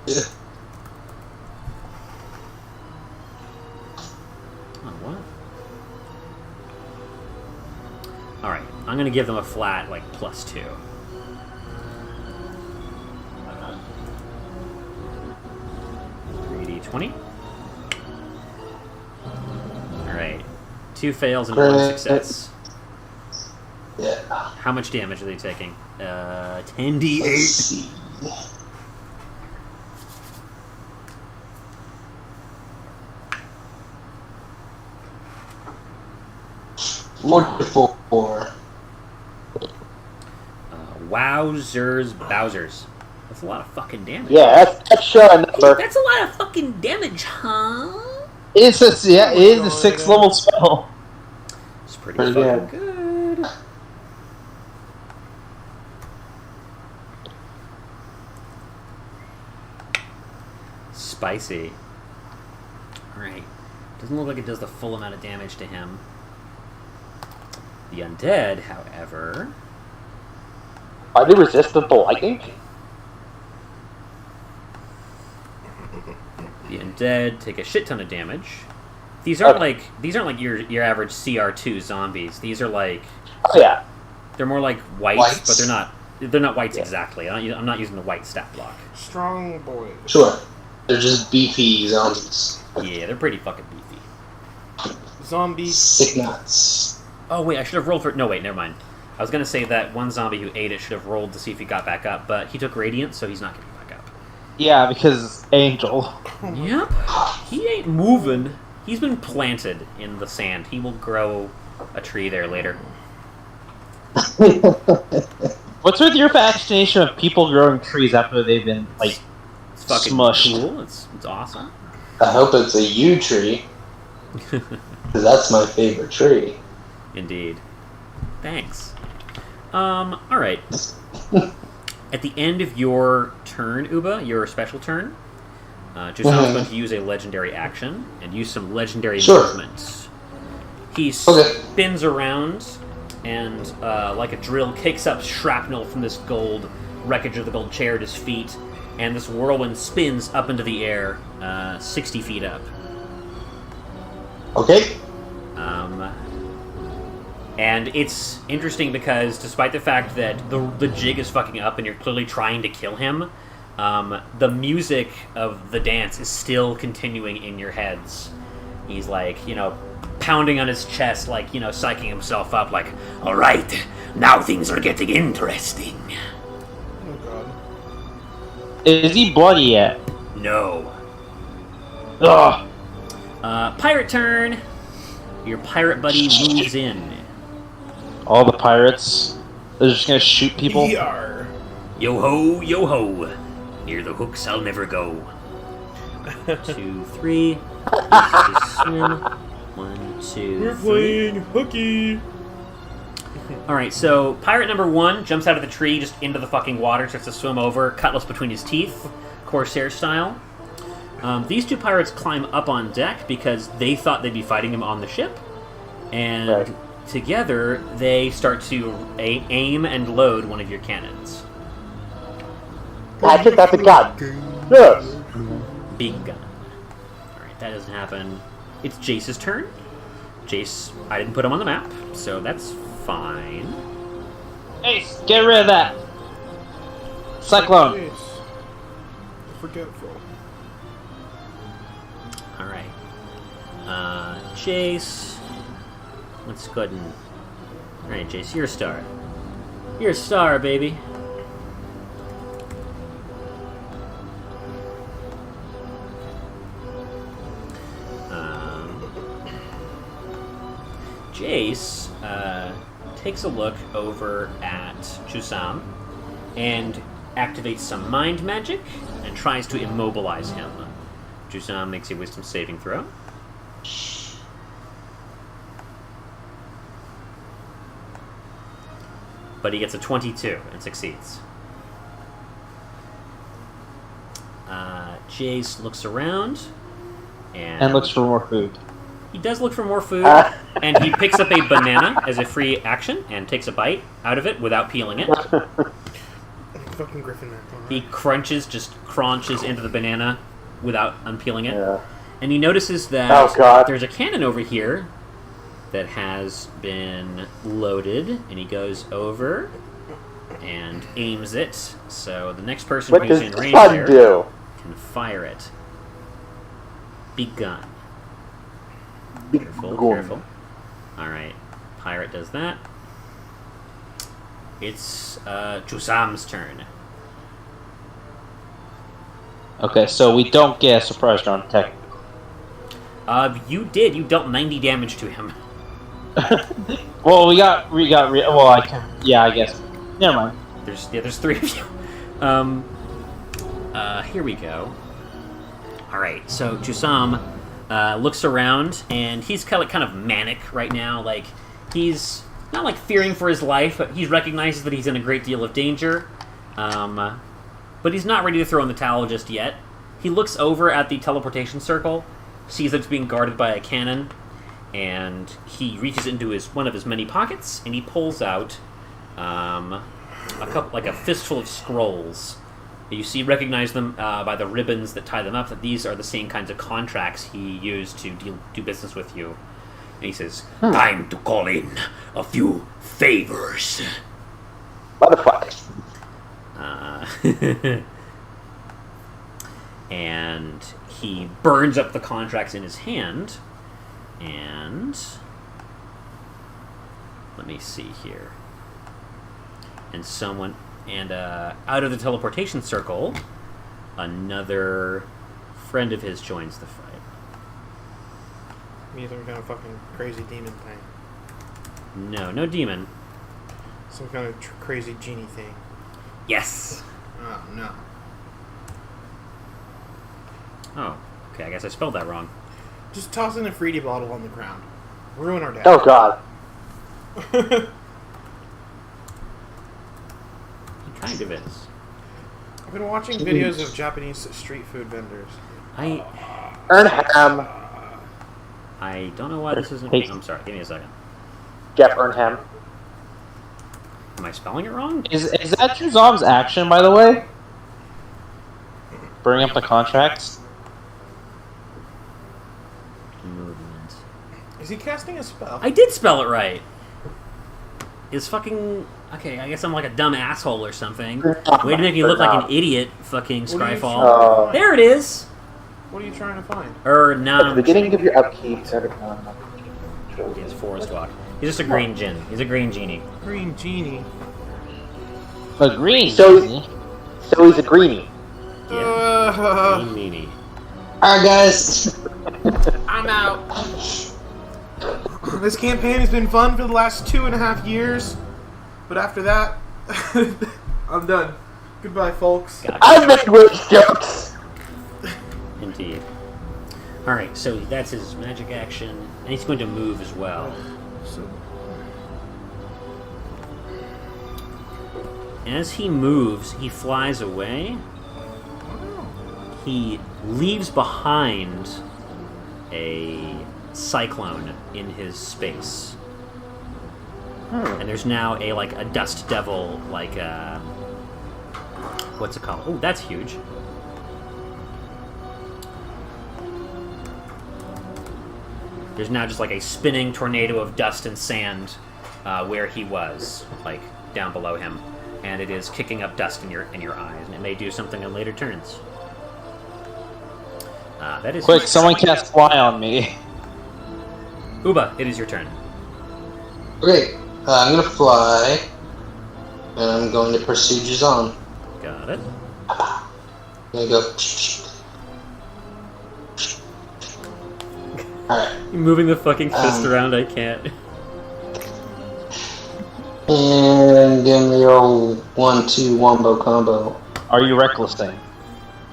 Yeah. Oh, what? Alright, I'm gonna give them a flat, like, +2. D20. Alright. 2 fails and 1 success. Yeah. How much damage are they taking? Let's 10d8. see. 44. Wowzers Bowsers. That's a lot of fucking damage. Yeah, that's sure a number. That's a lot of fucking damage, huh? It is a 6th level spell. It's pretty Pretty fucking good. Spicy. Alright. Doesn't look like it does the full amount of damage to him. The undead, however... Are they resistant to lightning? The undead take a shit ton of damage. These aren't like your average CR2 zombies. These are like Oh yeah. they're more like whites, but they're not whites exactly. I'm not using the white stat block. Strong boys. Sure. They're just beefy zombies. Yeah, they're pretty fucking beefy. Zombies. Sick nuts. Oh wait, I should have rolled for. No wait, never mind. I was gonna say that one zombie who ate it should have rolled to see if he got back up, but he took radiant, so he's not getting back up. Yeah, because Angel. Yep. He ain't moving. He's been planted in the sand. He will grow a tree there later. What's with your fascination of people growing trees after they've been, like, It's fucking smushed? cool. It's awesome. I hope it's a yew tree, because that's my favorite tree. Indeed. Thanks. Alright. At the end of your turn, Uba, your special turn, Jusan's going to use a legendary action and use some legendary movements. He spins around and, like a drill, kicks up shrapnel from this gold wreckage of the gold chair at his feet, and this whirlwind spins up into the air, 60 feet up. Okay. And it's interesting because despite the fact that the jig is fucking up and you're clearly trying to kill him, the music of the dance is still continuing in your heads. He's like, pounding on his chest, like, psyching himself up, like, All right, now things are getting interesting. Oh god. Is he bloody yet? No. Ugh. pirate turn! Your pirate buddy moves in. All the pirates. They're just gonna shoot people? ER. Yo ho, yo ho. Near the hooks I'll never go. 2, 3. Swim. 1, 2, We're 3. playing hooky. Alright, so pirate number 1 jumps out of the tree just into the fucking water, starts to swim over, cutlass between his teeth, Corsair style. These two pirates climb up on deck because they thought they'd be fighting him on the ship, and together they start to aim and load one of your cannons. I think that's a gun. Yes. Big gun. Alright, that doesn't happen. It's Jace's turn. Jace, I didn't put him on the map, so that's fine. Ace, get rid of that! Cyclone! Jeez. Forgetful. Alright. Jace. Let's go ahead and... Alright, Jace, you're a star. You're a star, baby. Jace takes a look over at Jusam and activates some mind magic and tries to immobilize him. Jusam makes a wisdom saving throw. But he gets a 22 and succeeds. Jace looks around And looks for more food. He does look for more food, and he picks up a banana as a free action and takes a bite out of it without peeling it. Fucking Griffin man. He crunches into the banana without unpeeling it. Yeah. And he notices that Oh, God. there's a cannon over here that has been loaded, and he goes over and aims it. So the next person What who's does in the range sun there do? can fire it. Begun. Careful, Begun. careful. Alright, pirate does that. It's Chusam's turn. Okay, so we don't get a surprise round attack. You did. You dealt 90 damage to him. Well, well, I can. Yeah, I guess. Never mind. There's 3 of you. Here we go. Alright, so Chusam looks around, and he's kind of manic right now. Like, he's not like fearing for his life, but he recognizes that he's in a great deal of danger. But he's not ready to throw in the towel just yet. He looks over at the teleportation circle, sees that it's being guarded by a cannon, and he reaches into one of his many pockets, and he pulls out a fistful of scrolls. You recognize them by the ribbons that tie them up, that these are the same kinds of contracts he used to do business with you. And he says, Time to call in a few favors. Motherfucker. And he burns up the contracts in his hand, and let me see here. And out of the teleportation circle, another friend of his joins the fight. Means some kind of fucking crazy demon thing. No demon. Some kind of crazy genie thing. Yes. Oh no. Oh, okay. I guess I spelled that wrong. Just toss in a fruity bottle on the ground. Ruin our day. Oh, God. He kind of is. I've been watching videos of Japanese street food vendors. Ernham. I don't know why this isn't. Hey. I'm sorry. Give me a second. Jeff Ernham. Am I spelling it wrong? Is that Juzam's action, by the way? Burning up the contracts? Movement. Is he casting a spell? I did spell it right. Is fucking... Okay, I guess I'm like a dumb asshole or something. Way to make me look like an idiot, fucking What are you Scryfall. There it is! What are you trying to find? Now... At the beginning of your upkeep, He has Forest Walk. He's just a green djinn. He's a green genie. Green genie. A green. So he's a greenie. Yeah. Green meanie. Alright, guys. I'm out. This campaign has been fun for the last 2.5 years, but after that, I'm done. Goodbye, folks. Gotcha. I make witch jokes. Indeed. Alright, so that's his magic action, and he's going to move as well. As he moves, he flies away. He leaves behind a cyclone in his space. And there's now a dust devil, what's it called? Oh, that's huge. There's now just a spinning tornado of dust and sand where he was, down below him. And it is kicking up dust in your eyes, and it may do something in later turns. That is Quick, someone cast fly on me. Uba, it is your turn. Okay, I'm gonna fly, and I'm going to pursue Juzam. Got it. I'm gonna go. Alright. You're moving the fucking fist around, I can't. And give me the old 1-2 wombo combo. Are you recklessing?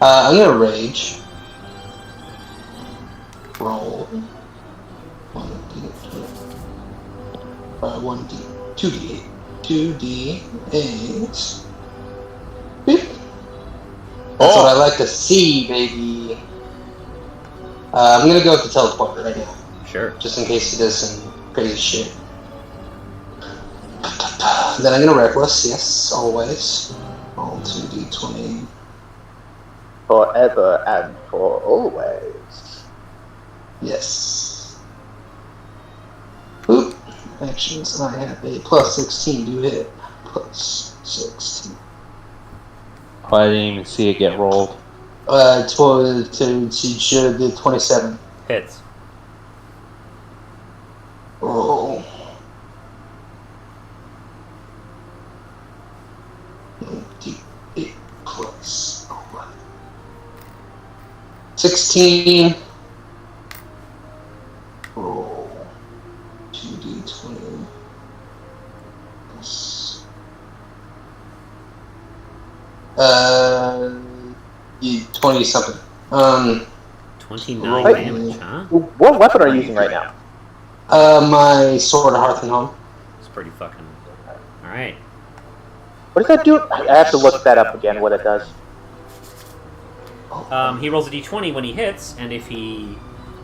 I'm gonna rage. Roll. 2d8. 2d8. Beep. That's what I like to see, baby. I'm gonna go with the teleporter right now. Sure. Just in case he does some crazy shit. Then I'm gonna reckless, yes, always. Roll 2d20. Forever and for always. Yes. Oop. Actions, and I have a plus 16 to hit. Plus 16. Oh, I didn't even see it get rolled. 27. Hits. Roll. D8 plus 11. 16. Roll 2d20 plus 20 something. 29 Right. damage, huh? What weapon are you using right now? My sword of Hearth and Home. It's pretty fucking... Alright. What does that do? I have to look that up again, what it does. He rolls a d20 when he hits, and if he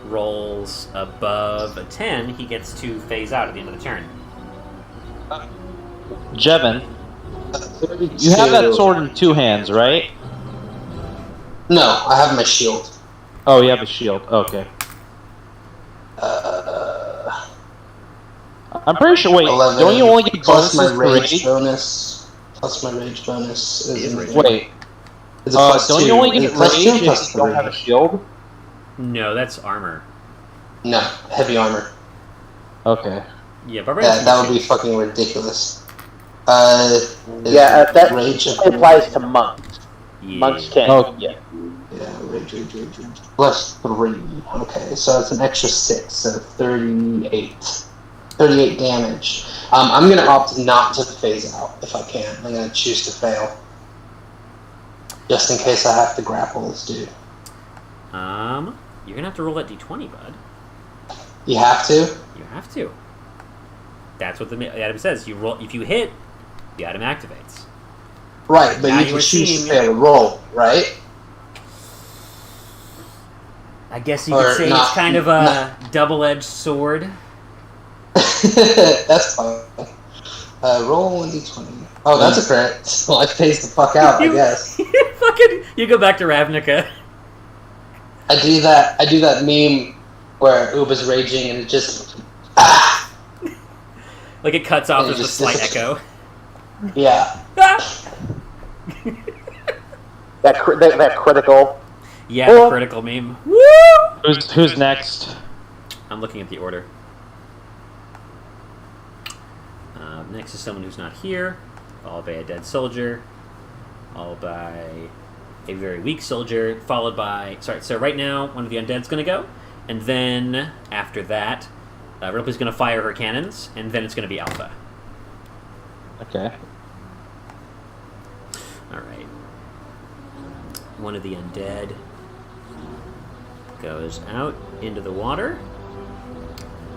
rolls above a 10, he gets to phase out at the end of the turn. Jevin, you have that sword in two hands, right? No, I have my shield. Oh, you have a shield. Okay. I'm pretty sure. Wait, 11 don't you only get plus bonuses my for rage rage? bonus? Plus my rage bonus is Wait, it's a plus don't 2. you only Is get it plus rage 2 or if plus you don't 3? have a shield? No, that's armor. No, heavy armor. Okay. Yeah, barbarians. That would be fucking ridiculous. Yeah, that rage applies to monks. Yeah. Monks can't. Oh. Yeah, rage. Plus 3. Okay, so it's an extra 6, so 38. 38 damage. I'm gonna opt not to phase out if I can. I'm gonna choose to fail. Just in case I have to grapple this dude. You're gonna have to roll that d20, bud. You have to? You have to. That's what the item says. You roll if you hit, the item activates. Right, but Now you you can are choose to seeing- fail a roll, right? I guess you Or could say not- it's kind of a double-edged sword. That's fine. Roll 1d20. Oh, that's a crit. So I phase the fuck out, I guess. You go back to Ravnica. I do that meme where Uba's raging and it just Like it cuts off And it as a just slight disappears. echo. yeah. That critical. Yeah, the critical meme. Woo! Who's next? I'm looking at the order. Next is someone who's not here, followed by a dead soldier, followed by a very weak soldier, followed by... Sorry, so right now, one of the undead's going to go, and then, after that, Ripley's going to fire her cannons, and then it's going to be Alpha. Okay. Alright. One of the undead goes out into the water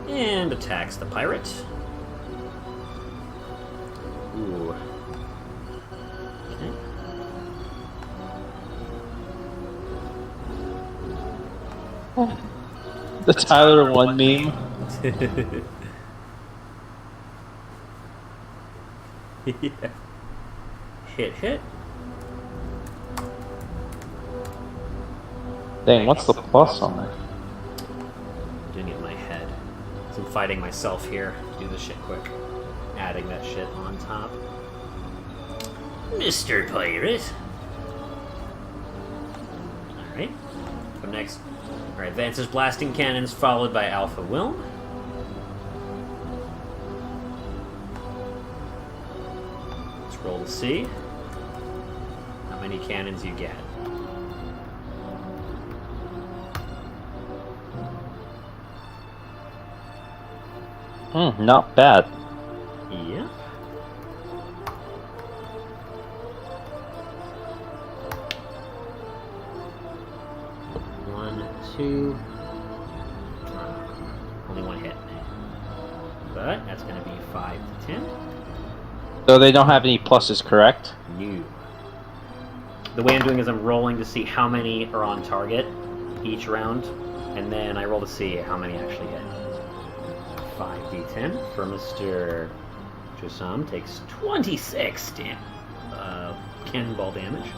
and attacks the pirate. Ooh. Okay. The Tyler 1 meme. Yeah. Hit. Dang, what's the plus on it? I'm doing it in my head. So I'm fighting myself here to do this shit quick. Adding that shit on top. Mr. Pirate. Alright. Come next. Alright, advances blasting cannons followed by Alpha Wilm. Let's roll to see how many cannons you get. Not bad. Yep. One, two. Only one hit. But that's going to be 5 to 10. So they don't have any pluses, correct? No. The way I'm doing is I'm rolling to see how many are on target, each round, and then I roll to see how many actually hit. 5d10 for Mr. Jusam takes 26 cannonball damage.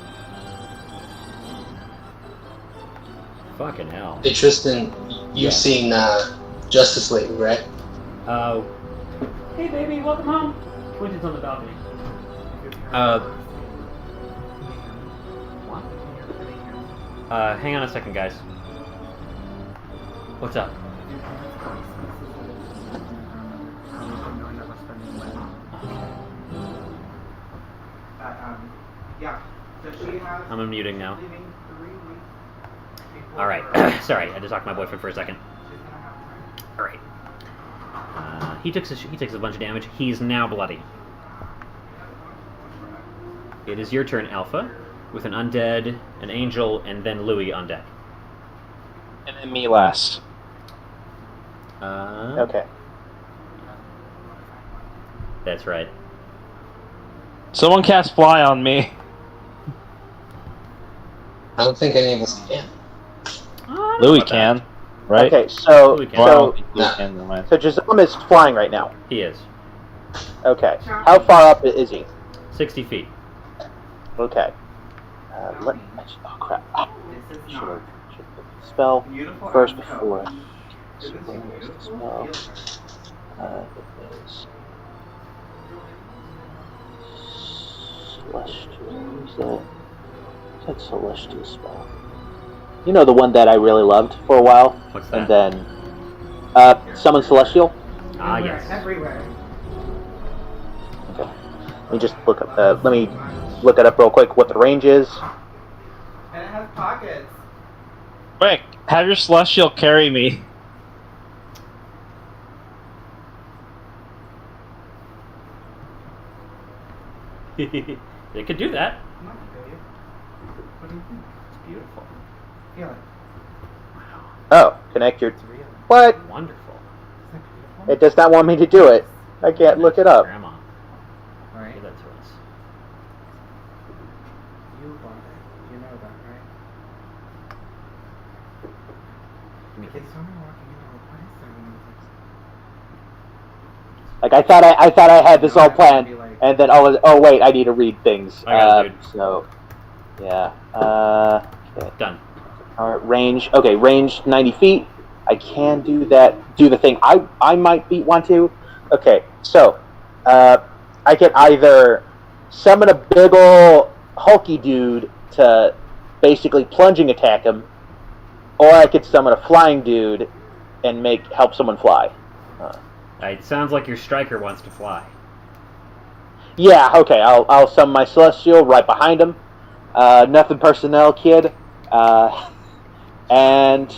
Fucking hell. Hey Tristan, you've seen Justice League, right? Hey baby, welcome home. Quentin's on the balcony. What? Hang on a second, guys. What's up? I'm unmuting now. Alright. Sorry, I had to talk to my boyfriend for a second. Alright. He takes a bunch of damage. He's now bloody. It is your turn, Alpha, with an undead, an angel, and then Louis on deck. And then me last. Okay. That's right. Someone cast fly on me. I don't think any of us can. Louis can, right? Okay, so Louis can. Well, so Louis can, never mind. Jazam is flying right now. He is. Okay. How far up is he? 60 feet. Okay. Oh crap! Should have put the spell first before. So where's the spell? It is celestial. Who's that? It's like celestial spell. You know the one that I really loved for a while, What's that? and then summon celestial. Ah, yes. Everywhere. Okay. Let me just look up. Let me look it up real quick. What the range is? And it has pockets. Quick, have your celestial carry me. They could do that. Come on, baby. What do you think? It's beautiful. Feel it. Oh, connect your. It's real. What? Wonderful. Isn't that beautiful? It does not want me to do it. I can't look it up. Grandma, Right? give that to us. You bought it. You know that, right? Give me They saw me walking into a place and I was Like I thought I had this all planned, and then oh wait, I need to read things. I got it, dude. So, yeah. Okay. Done. Alright, range. Okay, range 90 feet. I can do that. Do the thing I might want to. Okay, so I can either summon a big ol' hulky dude to basically plunging attack him, or I could summon a flying dude and help someone fly. It sounds like your striker wants to fly. Yeah, okay, I'll summon my Celestial right behind him. Nothing personnel, kid. And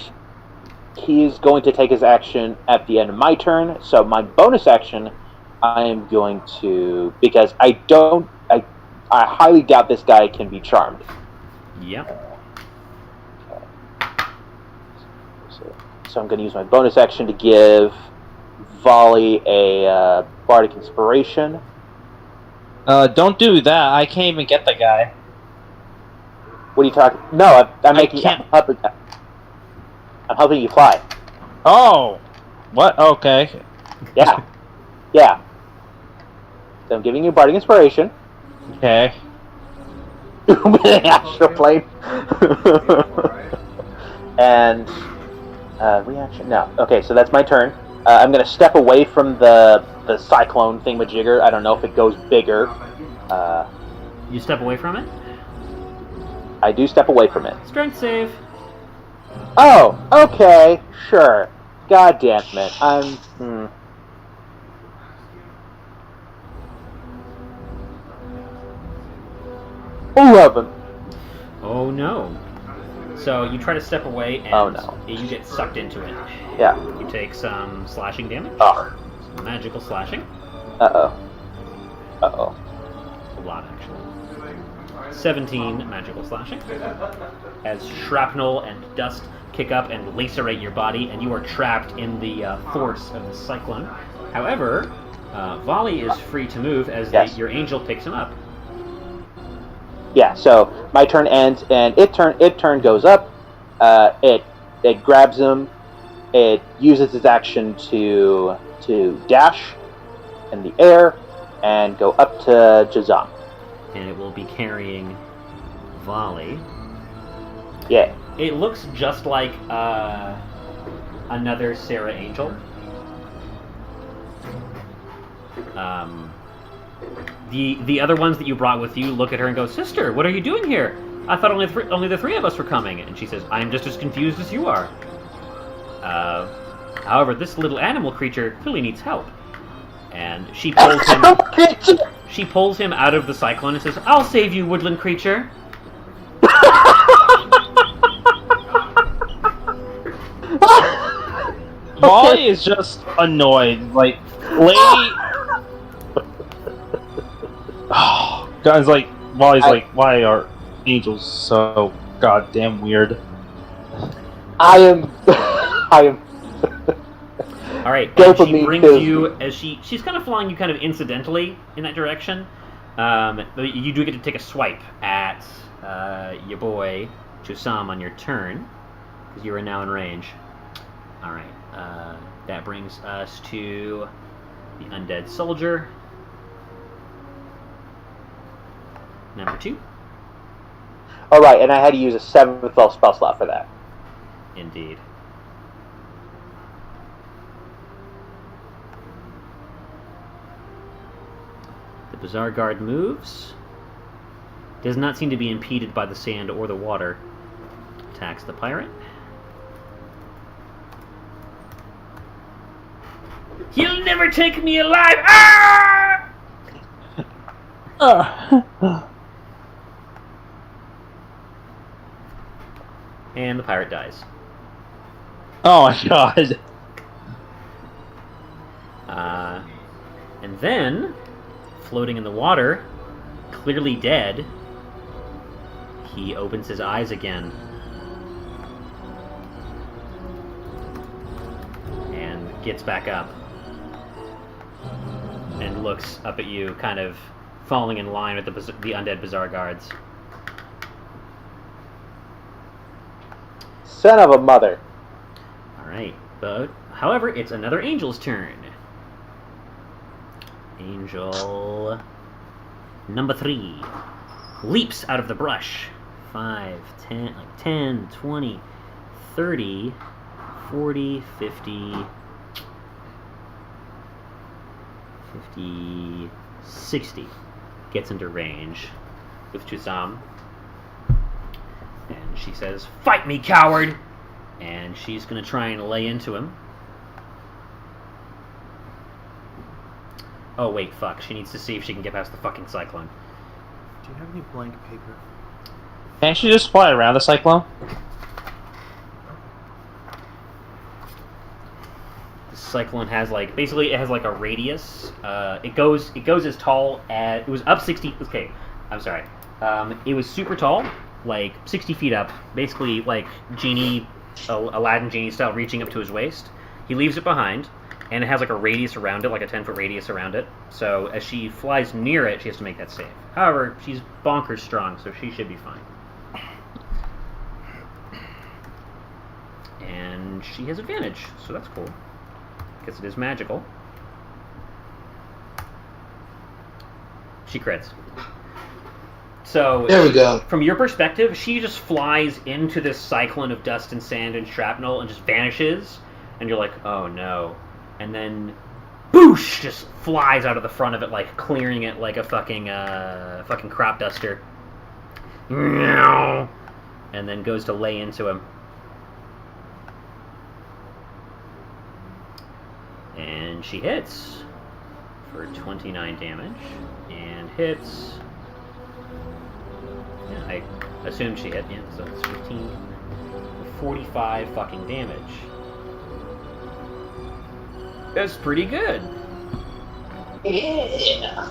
he's going to take his action at the end of my turn. So my bonus action, I am going to, because I highly doubt this guy can be charmed. Yep. So I'm going to use my bonus action to give Volley a Bardic Inspiration. Don't do that. I can't even get the guy. What are you talking? No, I'm making. can't. I'm helping you fly. Oh! What? Okay. Yeah, yeah. So I'm giving you Bardic Inspiration. Okay. Astral plane. And reaction. No. Okay, so that's my turn. I'm gonna step away from the cyclone thingamajigger. I don't know if it goes bigger. You step away from it? I do step away from it. Strength save. Oh, okay, sure. God damn it. I'm. 11. Oh no. So you try to step away and Oh, no. you get sucked into it. Yeah. You take some slashing damage. Oh. Some magical slashing. Uh-oh. Uh-oh. A lot, actually. 17 magical slashing. As shrapnel and dust kick up and lacerate your body, and you are trapped in the force of the cyclone. However, Volley is free to move as Yes. your angel picks him up. Yeah, so my turn ends, and it turn goes up. It it grabs him. It uses its action to dash in the air and go up to Jazam. And it will be carrying Volley. Yeah. It looks just like another Sarah Angel. The other ones that you brought with you look at her and go, "Sister, what are you doing here? I thought only the three of us were coming." And she says, "I am just as confused as you are. However, this little animal creature clearly needs help." And she pulls him. She pulls him out of the cyclone and says, "I'll save you, woodland creature." Molly is just annoyed. Like, lady. Guys, like, Molly's like, why are angels so goddamn weird? I am. All right, and she Dopamine brings fills you as she's kind of flying you kind of incidentally in that direction. But you do get to take a swipe at your boy Chusam on your turn because you are now in range. All right, that brings us to the undead soldier. Number 2. All right, and I had to use a 7th level spell slot for that. Indeed. The Bazaar Guard moves. Does not seem to be impeded by the sand or the water. Attacks the pirate. He'll never take me alive! Ah! And the pirate dies. Oh my god. And then, floating in the water, clearly dead, he opens his eyes again. And gets back up. And looks up at you, kind of falling in line with the undead Bazaar Guards. Son of a mother. Alright, but however, it's another angel's turn. Angel number 3 leaps out of the brush. 5, 10, 20, 30, 40, 50, 60. Gets into range with Chusam. And she says, "Fight me, coward!" And she's going to try and lay into him. Oh, wait, fuck. She needs to see if she can get past the fucking cyclone. Do you have any blank paper? Can't she just fly around the cyclone? The cyclone has, like, basically it has, like, a radius. It goes as tall as... It was up 60... Okay, I'm sorry. It was super tall, like 60 feet up. Basically, like, Genie... Aladdin Genie style, reaching up to his waist. He leaves it behind, and it has like a radius around it, like a 10-foot radius around it. So as she flies near it, she has to make that save. However, she's bonkers strong, so she should be fine. And she has advantage, so that's cool. Because it is magical. She crits. So There we go. from your perspective, she just flies into this cyclone of dust and sand and shrapnel and just vanishes, and you're like, oh no. And then, boosh, just flies out of the front of it, like clearing it like a fucking crop duster. And then goes to lay into him. And she hits for 29 damage, and hits... Yeah, I assumed she hit, yeah, so it's 15, 45 fucking damage. That's pretty good. Yeah.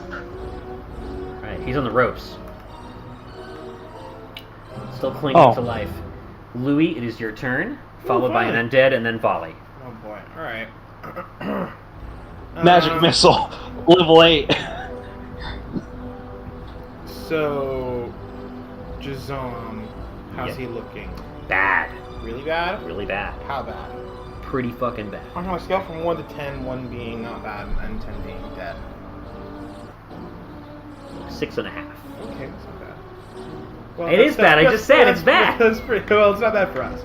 Alright, he's on the ropes. Still clinging to life. Louis, it is your turn, followed by an undead and then volley. Oh boy. Alright. Magic missile, level 8. So, Jazam, how's he looking? Bad. Really bad? Really bad. How bad? Pretty fucking bad. On a scale from 1 to 10, 1 being not bad and 10 being dead. 6.5. Okay, that's not bad. Well, It is bad, I just said it's bad. That's pretty well. It's not bad for us.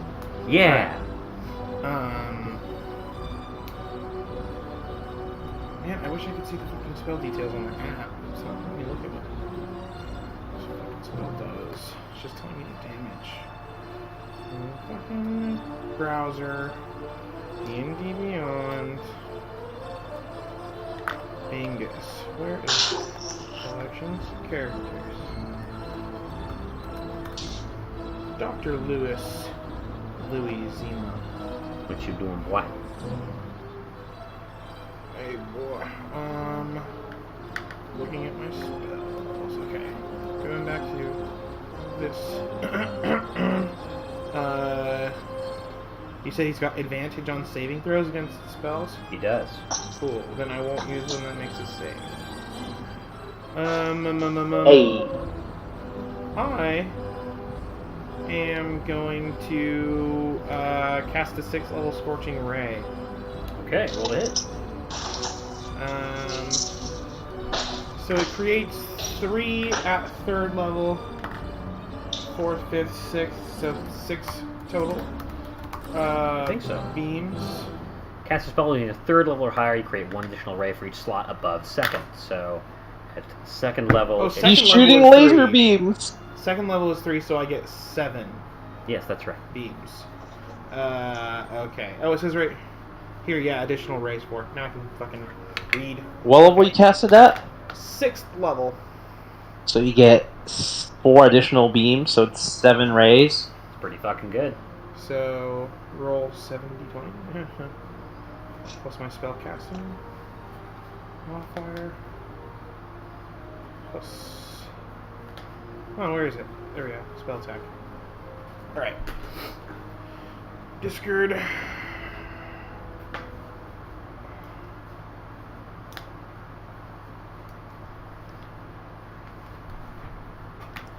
Yeah. Man, I wish I could see the fucking spell details on the app. It's not letting me look at what this fucking spell does. It's just telling me the damage. Fucking browser. D&D Beyond. Angus. Where is collections? Characters. Dr. Louis Zima. What you doing, what? Hey boy. Looking at my spells. Okay. Going back to this. You said he's got advantage on saving throws against spells? He does. Cool. Then I won't use one that makes it save. Hey. I am going to cast a 6th level Scorching Ray. Okay, roll the hit. So it creates 3 at 3rd level, 4th, 5th, 6th, so 6 total. I think so. Beams. Cast a spell using a 3rd level or higher, you create 1 additional ray for each slot above 2nd. So, at 2nd level... Oh, it's- second He's level shooting is laser 3. beams. 2nd level is 3, so I get 7 Yes, that's right. beams. Okay. Oh, it says right here, yeah, additional rays 4. Now I can fucking read. What level you casted at? 6th level. So you get 4 additional beams, so it's 7 rays. It's pretty fucking good. So, roll 7d20. Plus my spell casting modifier. Plus... Oh, where is it? There we go. Spell attack. Alright. Discard.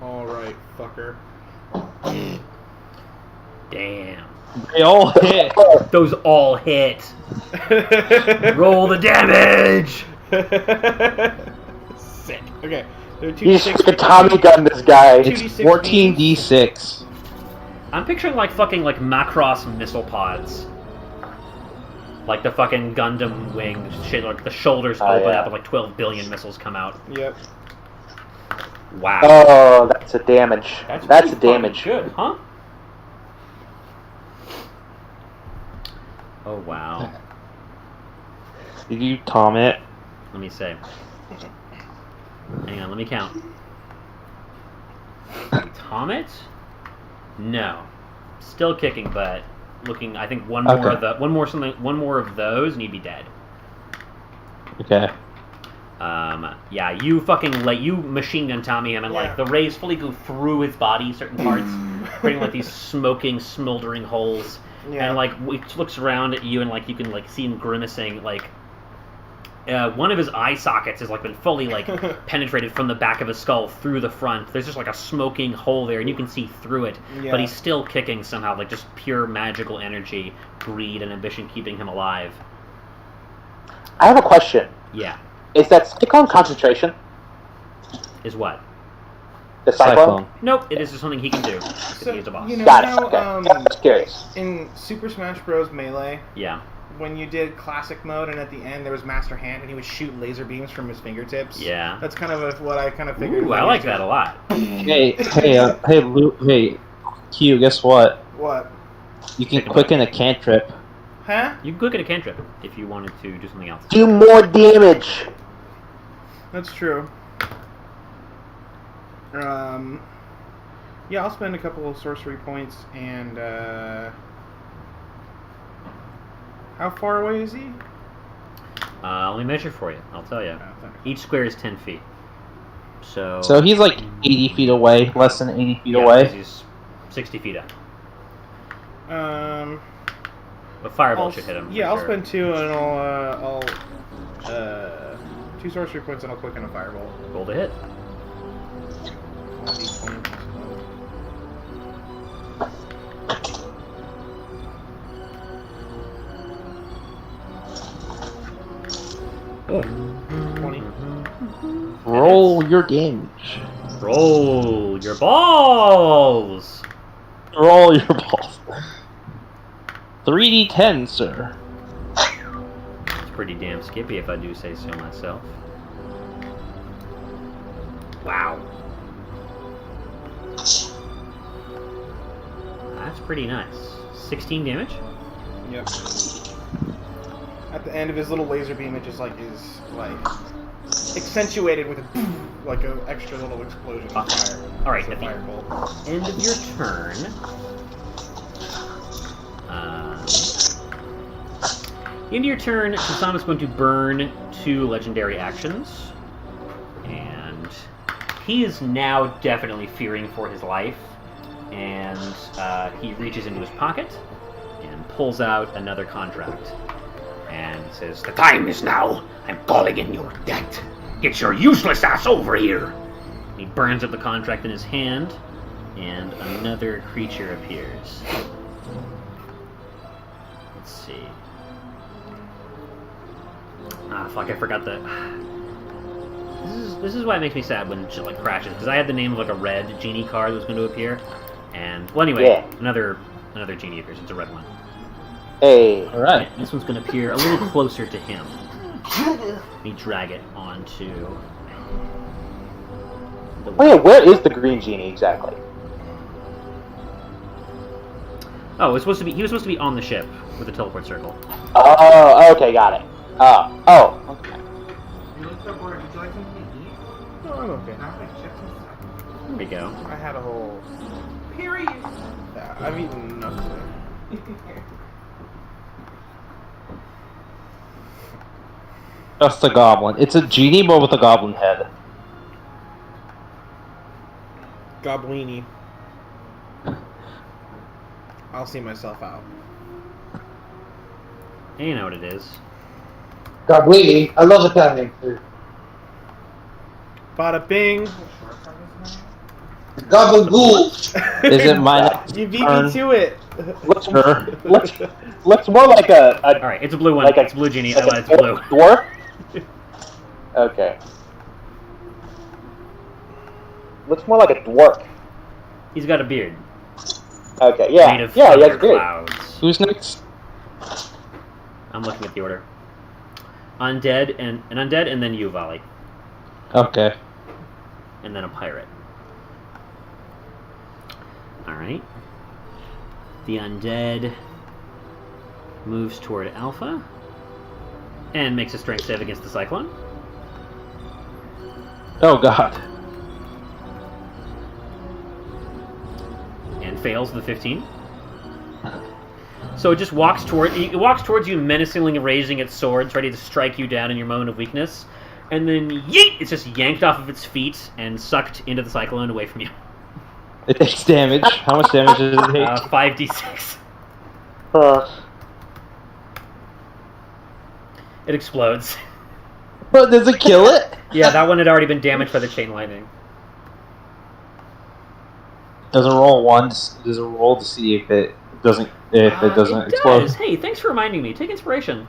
Alright, fucker. Damn. They all hit. Those all hit. Roll the damage! Sick. Okay. There are You just 2d6. fucking Tommy gun this guy. It's 2d6 14d6. I'm picturing like fucking like Macross missile pods. Like the fucking Gundam wing shit, like the shoulders Oh, open yeah. up and like 12 billion missiles come out. Yep. Wow. Oh, that's a damage. That's pretty a damage. fucking good, huh? Oh wow. Did you tom it? Let me say. Hang on, let me count. Tom it? No. Still kicking, but looking. I think one more Okay. one more of those, and you'd be dead. Okay. Yeah, you fucking you machine gun Tommy him, and like the rays fully go through his body, certain parts, creating like these smoking, smoldering holes. Yeah. And like he looks around at you, and like you can like see him grimacing. Like one of his eye sockets has like been fully like penetrated from the back of his skull through the front. There's just like a smoking hole there, and you can see through it. Yeah. But he's still kicking somehow, like just pure magical energy, greed, and ambition keeping him alive. I have a question. Yeah, Is that Cyclone concentration? is what? The Cyclone? Nope, it is just something he can do. So, He's a boss. you know Got it. how, Okay. Just curious. in Super Smash Bros. Melee, Yeah. when you did classic mode and at the end there was Master Hand and he would shoot laser beams from his fingertips? Yeah. That's kind of what I kind of figured. Ooh, I like that a lot. Hey, Q, guess what? What? You can quicken a cantrip. Huh? You can click at a cantrip if you wanted to do something else. Do more damage. That's true. Yeah, I'll spend a couple of sorcery points and, how far away is he? Let me measure for you. I'll tell you. Oh, thanks. Each square is 10 feet. So So he's like 80 feet away, less than 80 feet yeah, away. 'cause he's 60 feet up. Um, But fireball I'll should hit him. Yeah, for I'll sure. spend 2 and I'll 2 sorcery points and I'll quicken a fireball. Roll to hit. 1d20. 20. Roll your damage. Roll your balls. Roll your balls. 3d10, sir. It's pretty damn skippy if I do say so myself. Wow. That's pretty nice. 16 damage? Yep. At the end of his little laser beam, it just is accentuated with an extra little explosion of fire. All right, It's a at the firebolt. end of your turn. End of your turn, Kasama's going to burn 2 legendary actions. And he is now definitely fearing for his life. And he reaches into his pocket and pulls out another contract. And says, The time is now. I'm calling in your debt. Get your useless ass over here. he burns up the contract in his hand, and another creature appears. Let's see. Ah, fuck, I forgot the... This is why it makes me sad when shit crashes, because I had the name of a red genie card that was going to appear, and... Well, anyway, Yeah. another genie appears. It's a red one. Hey. Alright. This one's going to appear a little closer to him. Let me drag it onto... Oh yeah, where is the green genie exactly? Oh, he was supposed to be on the ship with the teleport circle. Oh, okay, got it. Okay. You looked up where, would you like something to eat? No, I'm okay. Not like chips and stuff. There we go. I had a whole... Period. Yeah, I've eaten enough today. Just a goblin. It's a genie, but with a goblin head. Goblini. I'll see myself out. And you know what it is. Goblini. I love Italian food. Bada bing. Gabagool. Is it my next You beat turn? me to it. Looks Sure. looks more like a Alright, it's a blue one. Like a- It's a blue genie. like a It's blue. dwarf. Okay. Looks more like a dwarf. He's got a beard. Okay, yeah, Made of yeah, he has thunder a beard. clouds. Who's next? I'm looking at the order. Undead and an undead, and then you, Volley, Okay. and then a pirate. All right. The undead moves toward Alpha and makes a strength save against the cyclone. Oh god. And fails the 15. So it just walks towards you, menacingly raising its swords, ready to strike you down in your moment of weakness. And then yeet! It's just yanked off of its feet and sucked into the cyclone away from you. It takes damage. How much damage does it take? 5d6. It explodes. But does it kill it? Yeah, that one had already been damaged by the chain lightning. Does it roll once? Does it roll to see if it doesn't It explode? does. Hey, thanks for reminding me. Take inspiration.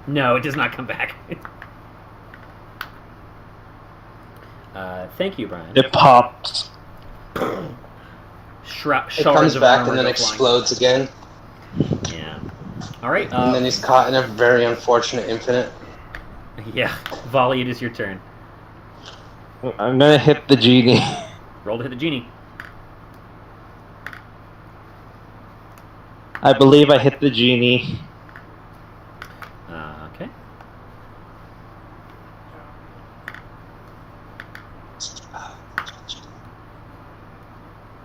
No, it does not come back. Thank you, Brian. It pops. It Shards comes of back armor and then go explodes again. flying. Yeah. All right. And then he's caught in a very unfortunate infinite. Yeah. Volley, it is your turn. I'm gonna hit the genie. Roll to hit the genie. I believe I hit the genie. Okay.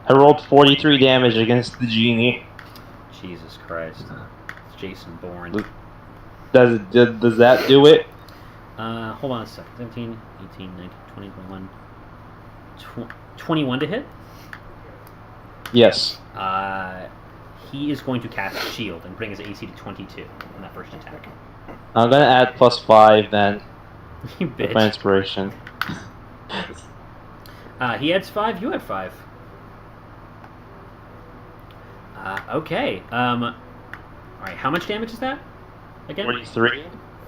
I rolled 43 damage against the genie. Jesus Christ. It's Jason Bourne. Does that do it? Hold on a second. 17, 18, 19, 20, 21. 21 to hit? Yes. He is going to cast Shield and bring his AC to 22 on that first attack. I'm gonna add +5 then You with my bitch. inspiration. He adds 5, you add 5. Okay. Alright, how much damage is that? Again? 43.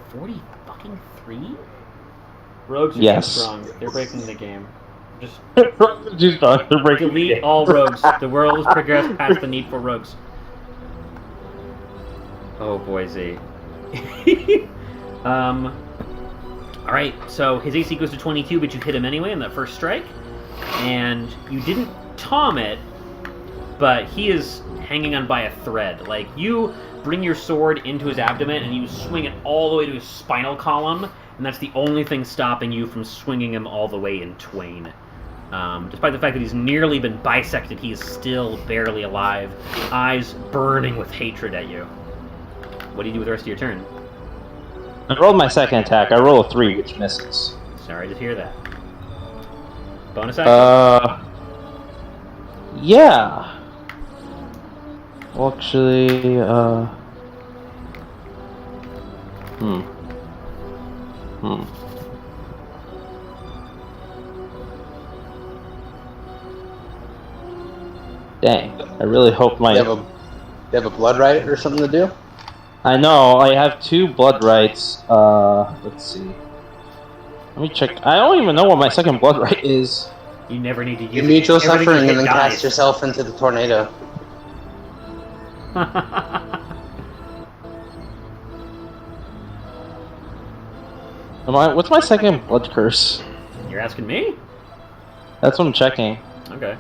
40 fucking 3? Rogues are Yes. too strong. They're breaking the game. Just Too strong. They're breaking the delete game. all rogues. The world has progressed past the need for rogues. Oh boy, Z. Alright, so his AC goes to 22, but you hit him anyway in that first strike. And you didn't tom it, but he is hanging on by a thread. Like, you bring your sword into his abdomen and you swing it all the way to his spinal column, and that's the only thing stopping you from swinging him all the way in twain. Despite the fact that he's nearly been bisected, he is still barely alive, eyes burning with hatred at you. What do you do with the rest of your turn? I rolled my second attack. I roll a 3, which misses. Sorry to hear that. Bonus action? Yeah. Well, actually, Dang. I really hope my... You have a blood right or something to do? I know, I have 2 blood rights. Let's see. Let me check. I don't even know what my second blood right is. You never need to use You mutual everything you suffering hit and then dies. cast yourself into the tornado. What's my second blood curse? You're asking me? That's what I'm checking. Okay.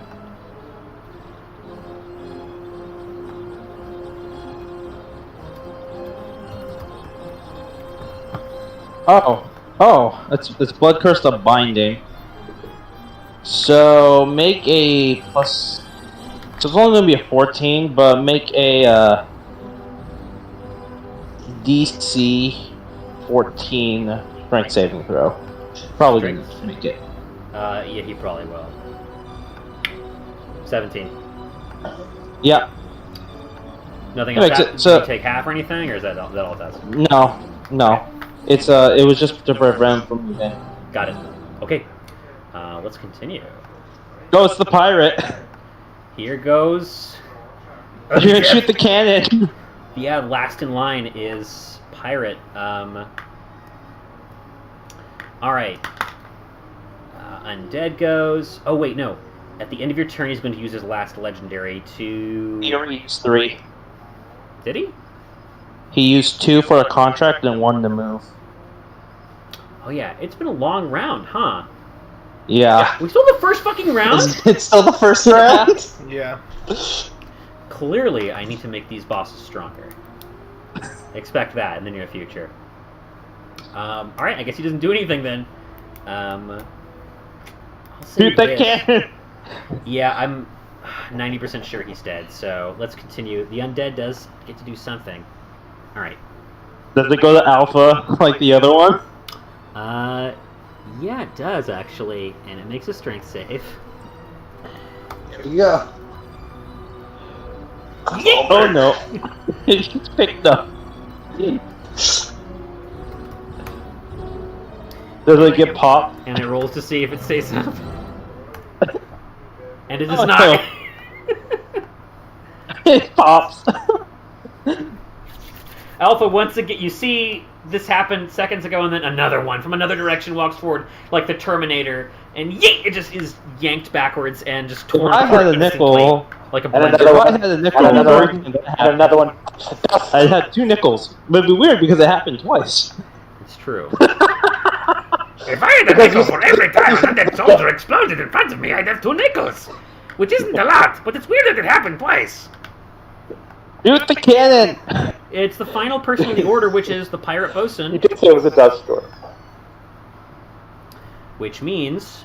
Oh, it's blood curse of binding. So make a plus. So it's only gonna be a 14, but make a DC 14 strength saving throw. Probably gonna make it. Yeah, he probably will. 17. Yeah. Nothing Anyway, else. so- Do you take half or anything, or is that all it does? No. It's it was just to prevent from moving. Got it. Okay. Let's continue. Go, it's the pirate. Here goes. You're gonna shoot the cannon. Yeah, last in line is pirate. All right. Undead goes. Oh wait, no. At the end of your turn, he's going to use his last legendary to. He already used 3. Did he? He used 2 for a contract and 1 to move. Oh yeah, it's been a long round, huh? Yeah. We still the first fucking round? It's still the first round? Yeah. Clearly, I need to make these bosses stronger. Expect that in the near future. Alright, I guess he doesn't do anything then. I'll say Shoot that this. cannon. Yeah, I'm 90% sure he's dead, so let's continue. The undead does get to do something. Alright. Does it go to alpha like the other one? Yeah, it does, actually. And it makes a strength save. There you go. Oh no. He's picked up. Does it get popped? And it rolls to see if it stays up. And it does Oh, not. no. It pops. Alpha, once again, you see this happened seconds ago, and then another one from another direction walks forward, like the Terminator, and yeet, it just is yanked backwards and just torn I apart had a nickel. instantly, like a And blender. another If I one. had a nickel, And another before one. that And happened, another one. I had 2 nickels. But it'd be weird because it happened twice. It's true. If I had a nickel for every time an undead soldier exploded in front of me, I'd have 2 nickels. Which isn't a lot, but it's weird that it happened twice. Shoot the cannon! It's the final person in the order, which is the pirate You bosun, did say it was a dust storm. which means,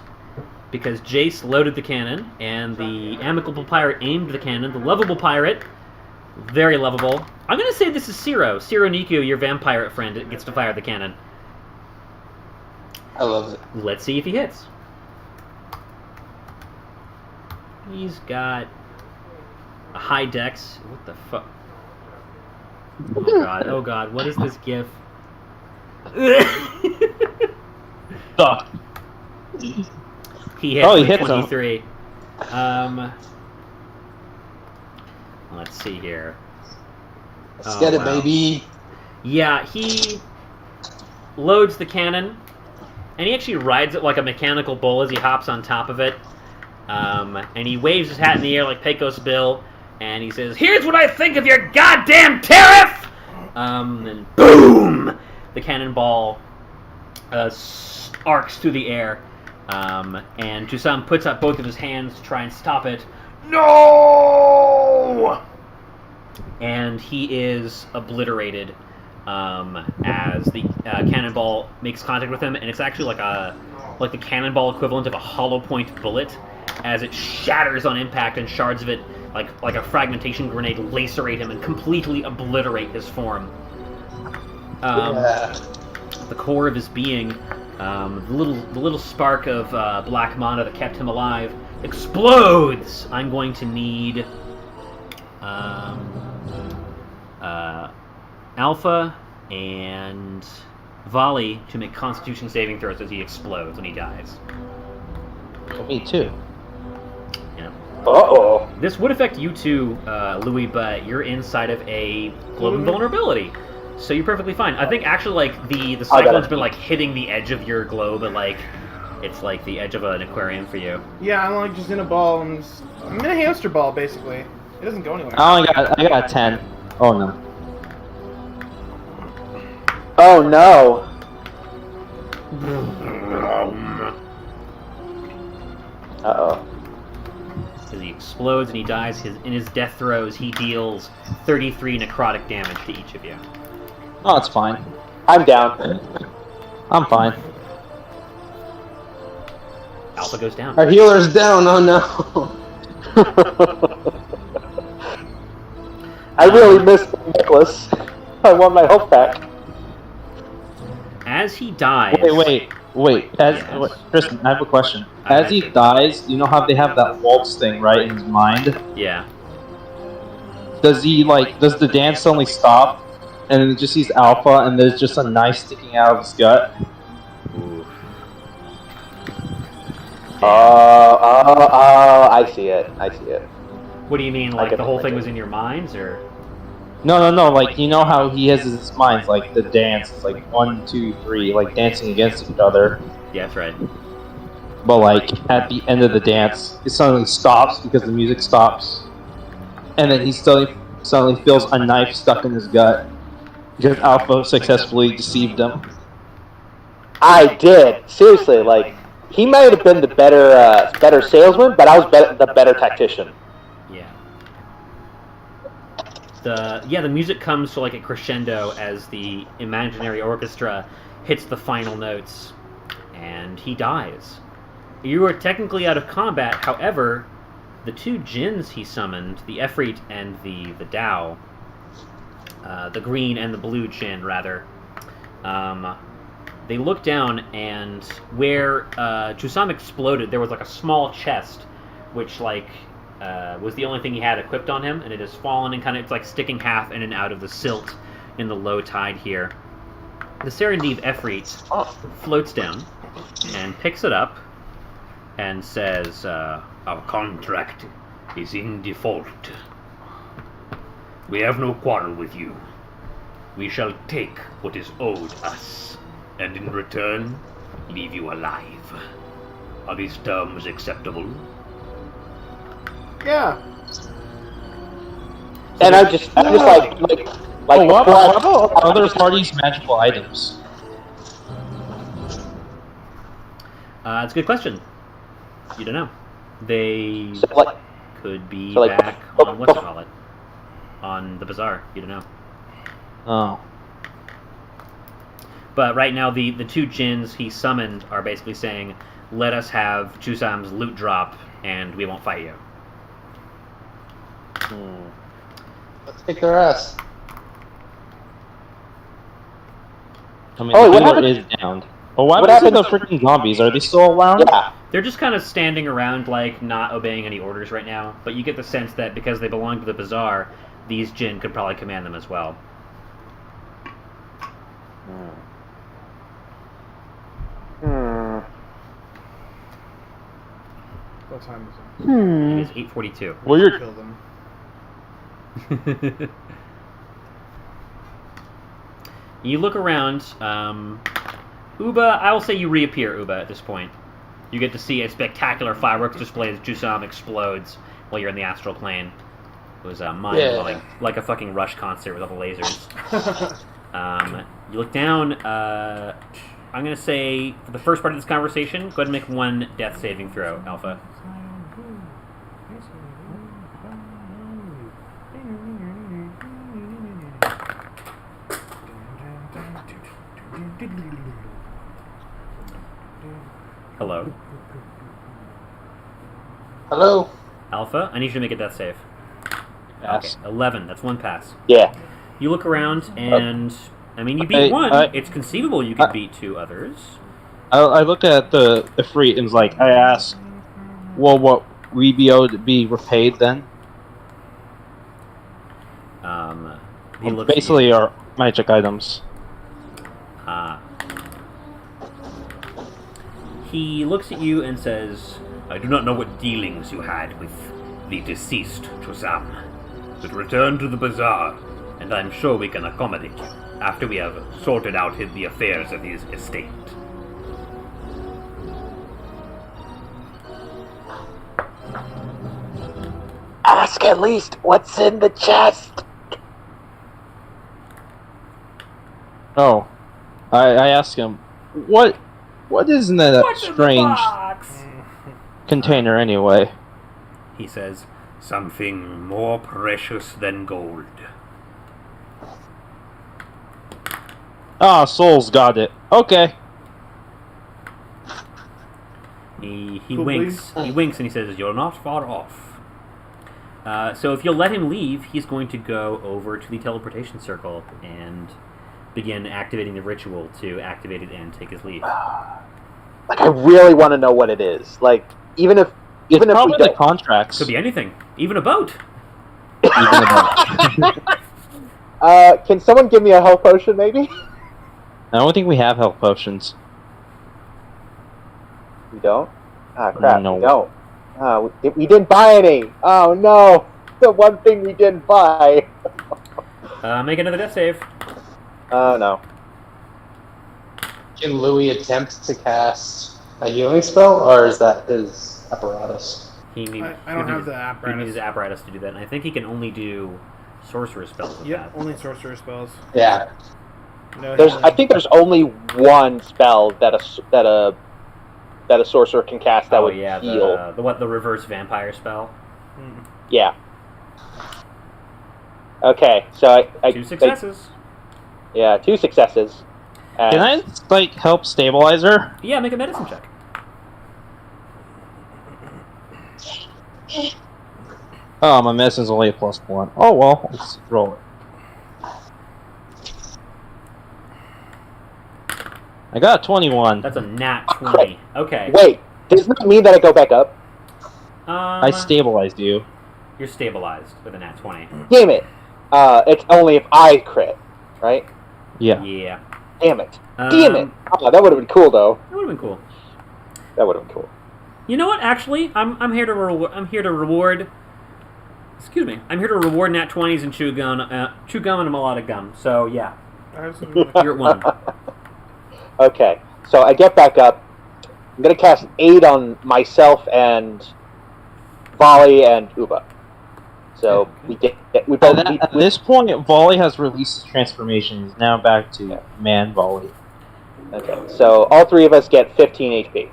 because Jace loaded the cannon, and the amicable pirate aimed the cannon, the lovable pirate, very lovable. I'm going to say this is Ciro. Ciro Niku, your vampire friend, gets to fire the cannon. I love it. Let's see if he hits. He's got a high dex. What the fuck? Oh god, what is this gif? Duh. He hit Oh, he hits him. 23. Let's see here. Let's Oh, get it, wow. baby. Yeah, he loads the cannon, and he actually rides it like a mechanical bull as he hops on top of it. And he waves his hat in the air like Pecos Bill, and he says, "Here's what I think of your goddamn tariff!" And boom! The cannonball arcs through the air, and Jusam puts up both of his hands to try and stop it. No! And he is obliterated as the cannonball makes contact with him, and it's actually like the cannonball equivalent of a hollow point bullet, as it shatters on impact, and shards of it, like a fragmentation grenade, lacerate him and completely obliterate his form. The core of his being, the little spark of black mana that kept him alive, explodes. I'm going to need Alpha and Volley to make Constitution saving throws as he explodes when he dies. Me too. Yeah. Uh-oh. This would affect you too, Louis, but you're inside of a globe of invulnerability, so you're perfectly fine. I think actually, like the cyclone's been like hitting the edge of your globe, but like it's like the edge of an aquarium for you. Yeah, I'm like just in a ball. I'm in a hamster ball, basically. It doesn't go anywhere. I got 10. Oh no. Oh no. Uh-oh. As he explodes and he dies, in his death throes, he deals 33 necrotic damage to each of you. Oh, it's fine. I'm down. I'm fine. Alpha goes down. Our healer's down. Oh no. I really missed the necklace. I want my health back. As he dies... Wait. Yes. Tristan, I have a question. As he dies, you know how they have that waltz thing, right, in his mind? Yeah. Does the dance suddenly stop, and then it just sees Alpha, and there's just a knife sticking out of his gut? Ooh. I see it. What do you mean, like the whole thing was in your minds, or...? No, like, you know how he has his minds, like, the dance, it's like 1, 2, 3, like, dancing against each other. Yeah, that's right. But, like, at the end of the dance, it suddenly stops because the music stops. And then he suddenly feels a knife stuck in his gut because Alpha successfully deceived him. I did. Seriously, like, he might have been the better salesman, but I was the better tactician. Yeah. The music comes to like a crescendo as the imaginary orchestra hits the final notes, and he dies. You are technically out of combat, however, the two djinns he summoned, the Efreet and the Dao, the green and the blue djinn, rather, they look down, and where Chusam exploded, there was like a small chest, which like was the only thing he had equipped on him, and it has fallen and kind of, it's like sticking half in and out of the silt in the low tide here. The Serendib Efreet floats down and picks it up and says, Our contract is in default. We have no quarrel with you. We shall take what is owed us, and in return, leave you alive. Are these terms acceptable? Yeah. And I'm just like What about other parties' magical items? it's a good question. You don't know. They like, could be so, like, back on what's it call it? On the bazaar. You don't know. Oh. But right now, the two djinns he summoned are basically saying, let us have Chusam's loot drop, and we won't fight you. Let's kick their ass. I mean, Oh, the what healer happened- is down. Well, what happened to the freaking zombies? Are they still around? yeah. They're just kind of standing around, like, not obeying any orders right now. But you get the sense that because they belong to the bazaar, these djinn could probably command them as well. What time is It is 8:42. Well, you're Kill them. You look around. Uba, I will say you reappear, Uba, at this point. You get to see a spectacular fireworks display as Jusam explodes while you're in the astral plane. It was mind-blowing. Like a fucking Rush concert with all the lasers. You look down. I'm going to say, for the first part of this conversation, go ahead and make one death saving throw, Alpha. Hello. Hello. Alpha, I need you to make a death save. Pass. Okay, 11. That's one pass. Yeah. You look around, and I mean, you beat one. It's conceivable you could beat two others. I look at the Ifrit and I ask, well, what we be able to be repaid then? He looks at Basically, our magic items. He looks at you and says, I do not know what dealings you had with the deceased Chosam, but return to the bazaar, and I'm sure we can accommodate you after we have sorted out the affairs of his estate. Ask at least what's in the chest. Oh, I ask him, what is in that strange container anyway? He says, something more precious than gold. Ah, Soul's got it. Okay. he Cool, winks. He winks and he says, "You're not far off." So if you'll let him leave, he's going to go over to the teleportation circle and begin activating the ritual to activate it and take his leave. Like, I really want to know what it is. Like, even if we Probably the don't, contracts. Could be anything, even a boat. can someone give me a health potion, maybe? I don't think we have health potions. We don't. Ah, crap. No. We don't. We didn't buy any. Oh no, the one thing we didn't buy. Make another death save. Oh no. Can Louis attempt to cast a healing spell, or is that his apparatus? He need, I don't have the He apparatus. needs his apparatus to do that, and I think he can only do sorcerer spells with Yep, that. only sorcerer spells. Yeah. No I think there's only one spell that a sorcerer can cast that would heal. The reverse vampire spell. Yeah. Okay, so I 2 successes. yeah, 2 successes. Can I help stabilize her? Yeah, make a medicine check. Oh, my medicine's only a +1. Oh well, let's roll it. I got a 21. That's a nat 20. Okay. Wait, does that mean that I go back up? I stabilized you. You're stabilized with a nat 20. Damn it! It's only if I crit, right? Yeah. Yeah. Damn it! Damn it! Oh, that would have been cool, though. That would have been cool. That would have been cool. You know what? Actually, I'm here to reward. Excuse me. I'm here to reward nat 20s and chew gum and a lot of gum. So yeah, I have some. you're at 1. Okay, so I get back up. I'm gonna cast Aid on myself and Volley and Uba. So we both. At this point, Volley has released his transformation. He's now back to man Volley. Okay, so all 3 of us get 15 HP.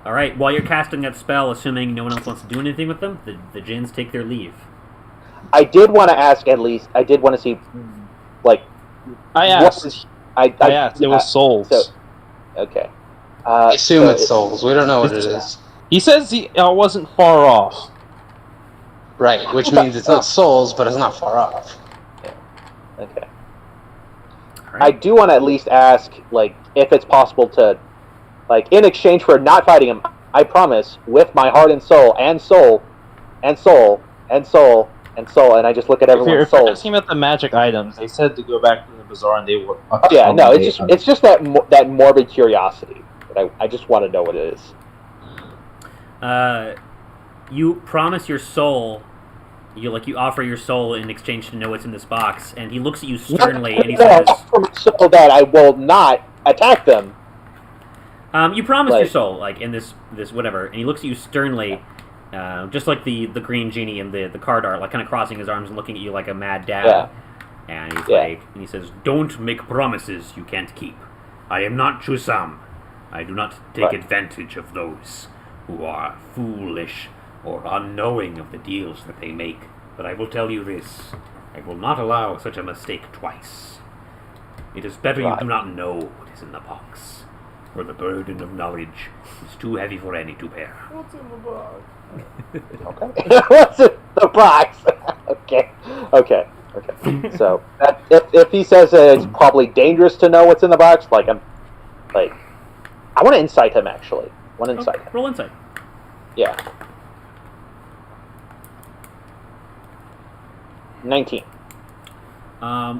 All right. While you're casting that spell, assuming no one else wants to do anything with them, the djinns take their leave. I did want to ask at least. I did want to see, like. I asked. I asked. It was souls. So, okay. I assume it's souls. We don't know what it is. He says he wasn't far off. Right, which means it's not souls, but it's not far off. Okay. All I right. do want to at least ask, like, if it's possible to, like, in exchange for not fighting him, I promise, with my heart and soul, and soul, and soul, and soul, and soul, and I just look at If everyone's you're souls. asking about the magic items, they said to go back to the bazaar and they would. Oh, yeah, no, it's just that morbid curiosity. That I just want to know what it is. You promise your soul you offer your soul in exchange to know what's in this box, and he looks at you sternly and he says, so that I will not attack them. "You promised your soul, like in this whatever." And he looks at you sternly, just like the green genie in the card art, like kind of crossing his arms and looking at you like a mad dad. Yeah. And he's like, and he says, Don't make promises you can't keep. I am not Chusam. I do not take advantage of those who are foolish or unknowing of the deals that they make. But I will tell you this. I will not allow such a mistake twice. It is better you do not know what is in the box, for the burden of knowledge is too heavy for any to bear. What's in the box? Okay. What's in the box? Okay. So if he says that it's probably dangerous to know what's in the box, I want to insight him actually. roll insight. Yeah. 19.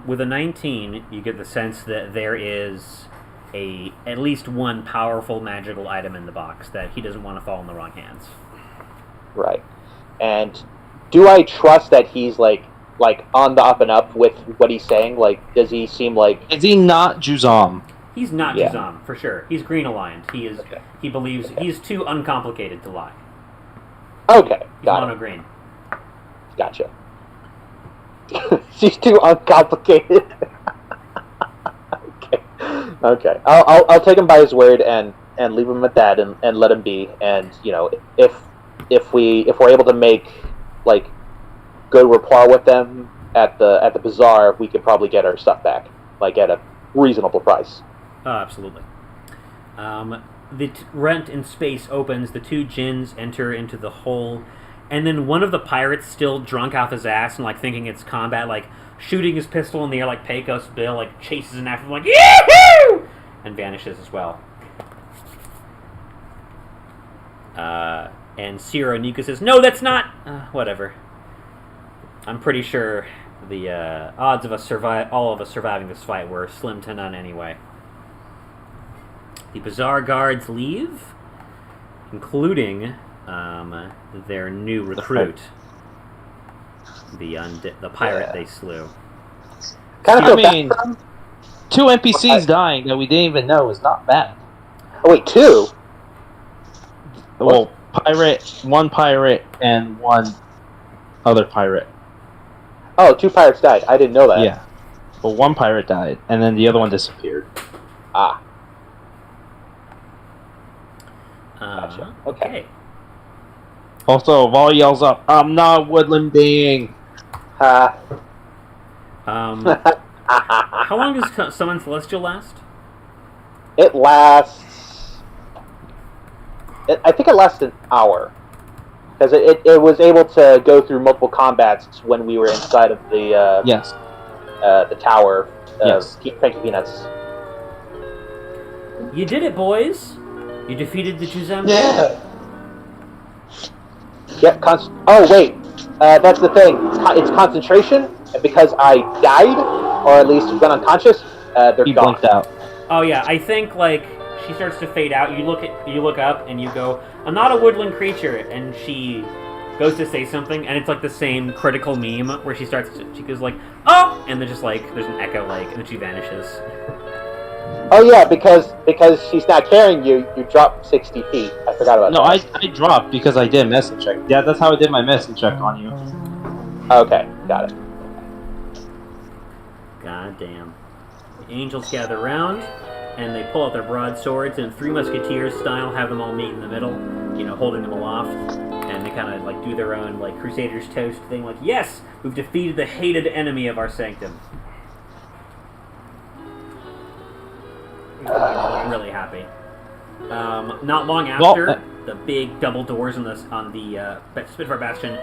With a 19, you get the sense that there is at least one powerful magical item in the box that he doesn't want to fall in the wrong hands. Right. And do I trust that he's like on the up and up with what he's saying? Like, does he seem like... Is he not Juzam? He's not Juzam, for sure. He's green aligned. He is. Okay. He believes he's too uncomplicated to lie. Okay, He's got mono it. green. Gotcha. She's too uncomplicated. Okay. I'll take him by his word and leave him at that and let him be. And if we're able to make like good rapport with them at the bazaar, we could probably get our stuff back like at a reasonable price. Oh, absolutely. The rent in space opens. The two djinns enter into the hole, and then one of the pirates, still drunk off his ass and like thinking it's combat, like shooting his pistol in the air like Pecos Bill, like chases him after him like yahoo, and vanishes as well. And Ciro Nika says, "No, that's not. Whatever. I'm pretty sure the odds of all of us surviving this fight were slim to none anyway." The bazaar guards leave, including their new recruit, the pirate they slew. I mean, 2 NPCs dying that we didn't even know is not bad. Oh wait, 2? Well, one pirate and one other pirate. Oh, 2 pirates died. I didn't know that. Yeah. Well, one pirate died, and then the other one disappeared. Ah. Gotcha. Okay. Also, Vol yells up, "I'm not a woodland being!" Ha. How long does Summon Celestial last? It lasts... I think it lasts an hour. Because it was able to go through multiple combats when we were inside of the Yes. The tower of Yes. Cranky Peanuts. You did it, boys! You defeated the Juzam. Yeah. Yep. Oh wait, that's the thing. It's concentration, and because I died, or at least went unconscious, they're He gone. blinked out. Oh yeah, I think like she starts to fade out. You look up and you go, "I'm not a woodland creature," and she goes to say something, and it's like the same critical meme where she goes like, "Oh," and then just like there's an echo like, and then she vanishes. Oh yeah, because she's not carrying you, you drop 60 feet. I forgot about that. No, I dropped because I did a medicine check. Yeah, that's how I did my medicine check on you. Okay, got it. God damn. The angels gather round, and they pull out their broadswords, and Three Musketeers style have them all meet in the middle, holding them aloft, and they kind of like do their own like Crusaders toast thing, like, "Yes, we've defeated the hated enemy of our sanctum." Really happy. Not long after, the big double doors on the Spitfire Bastion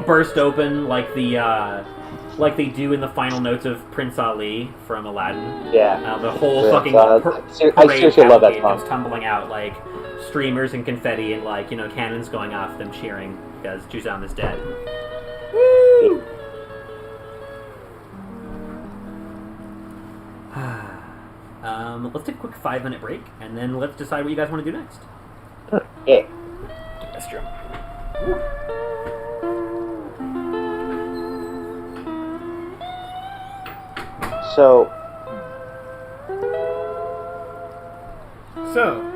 burst open like they do in the final notes of Prince Ali from Aladdin. Yeah. The whole Yeah, fucking I parade seriously love that cavalcade song. goes tumbling out, like streamers and confetti and cannons going off, them cheering because Juzam is dead. Woo! Let's take a quick 5-minute break, and then let's decide what you guys want to do next. Yeah. That's true. So, So,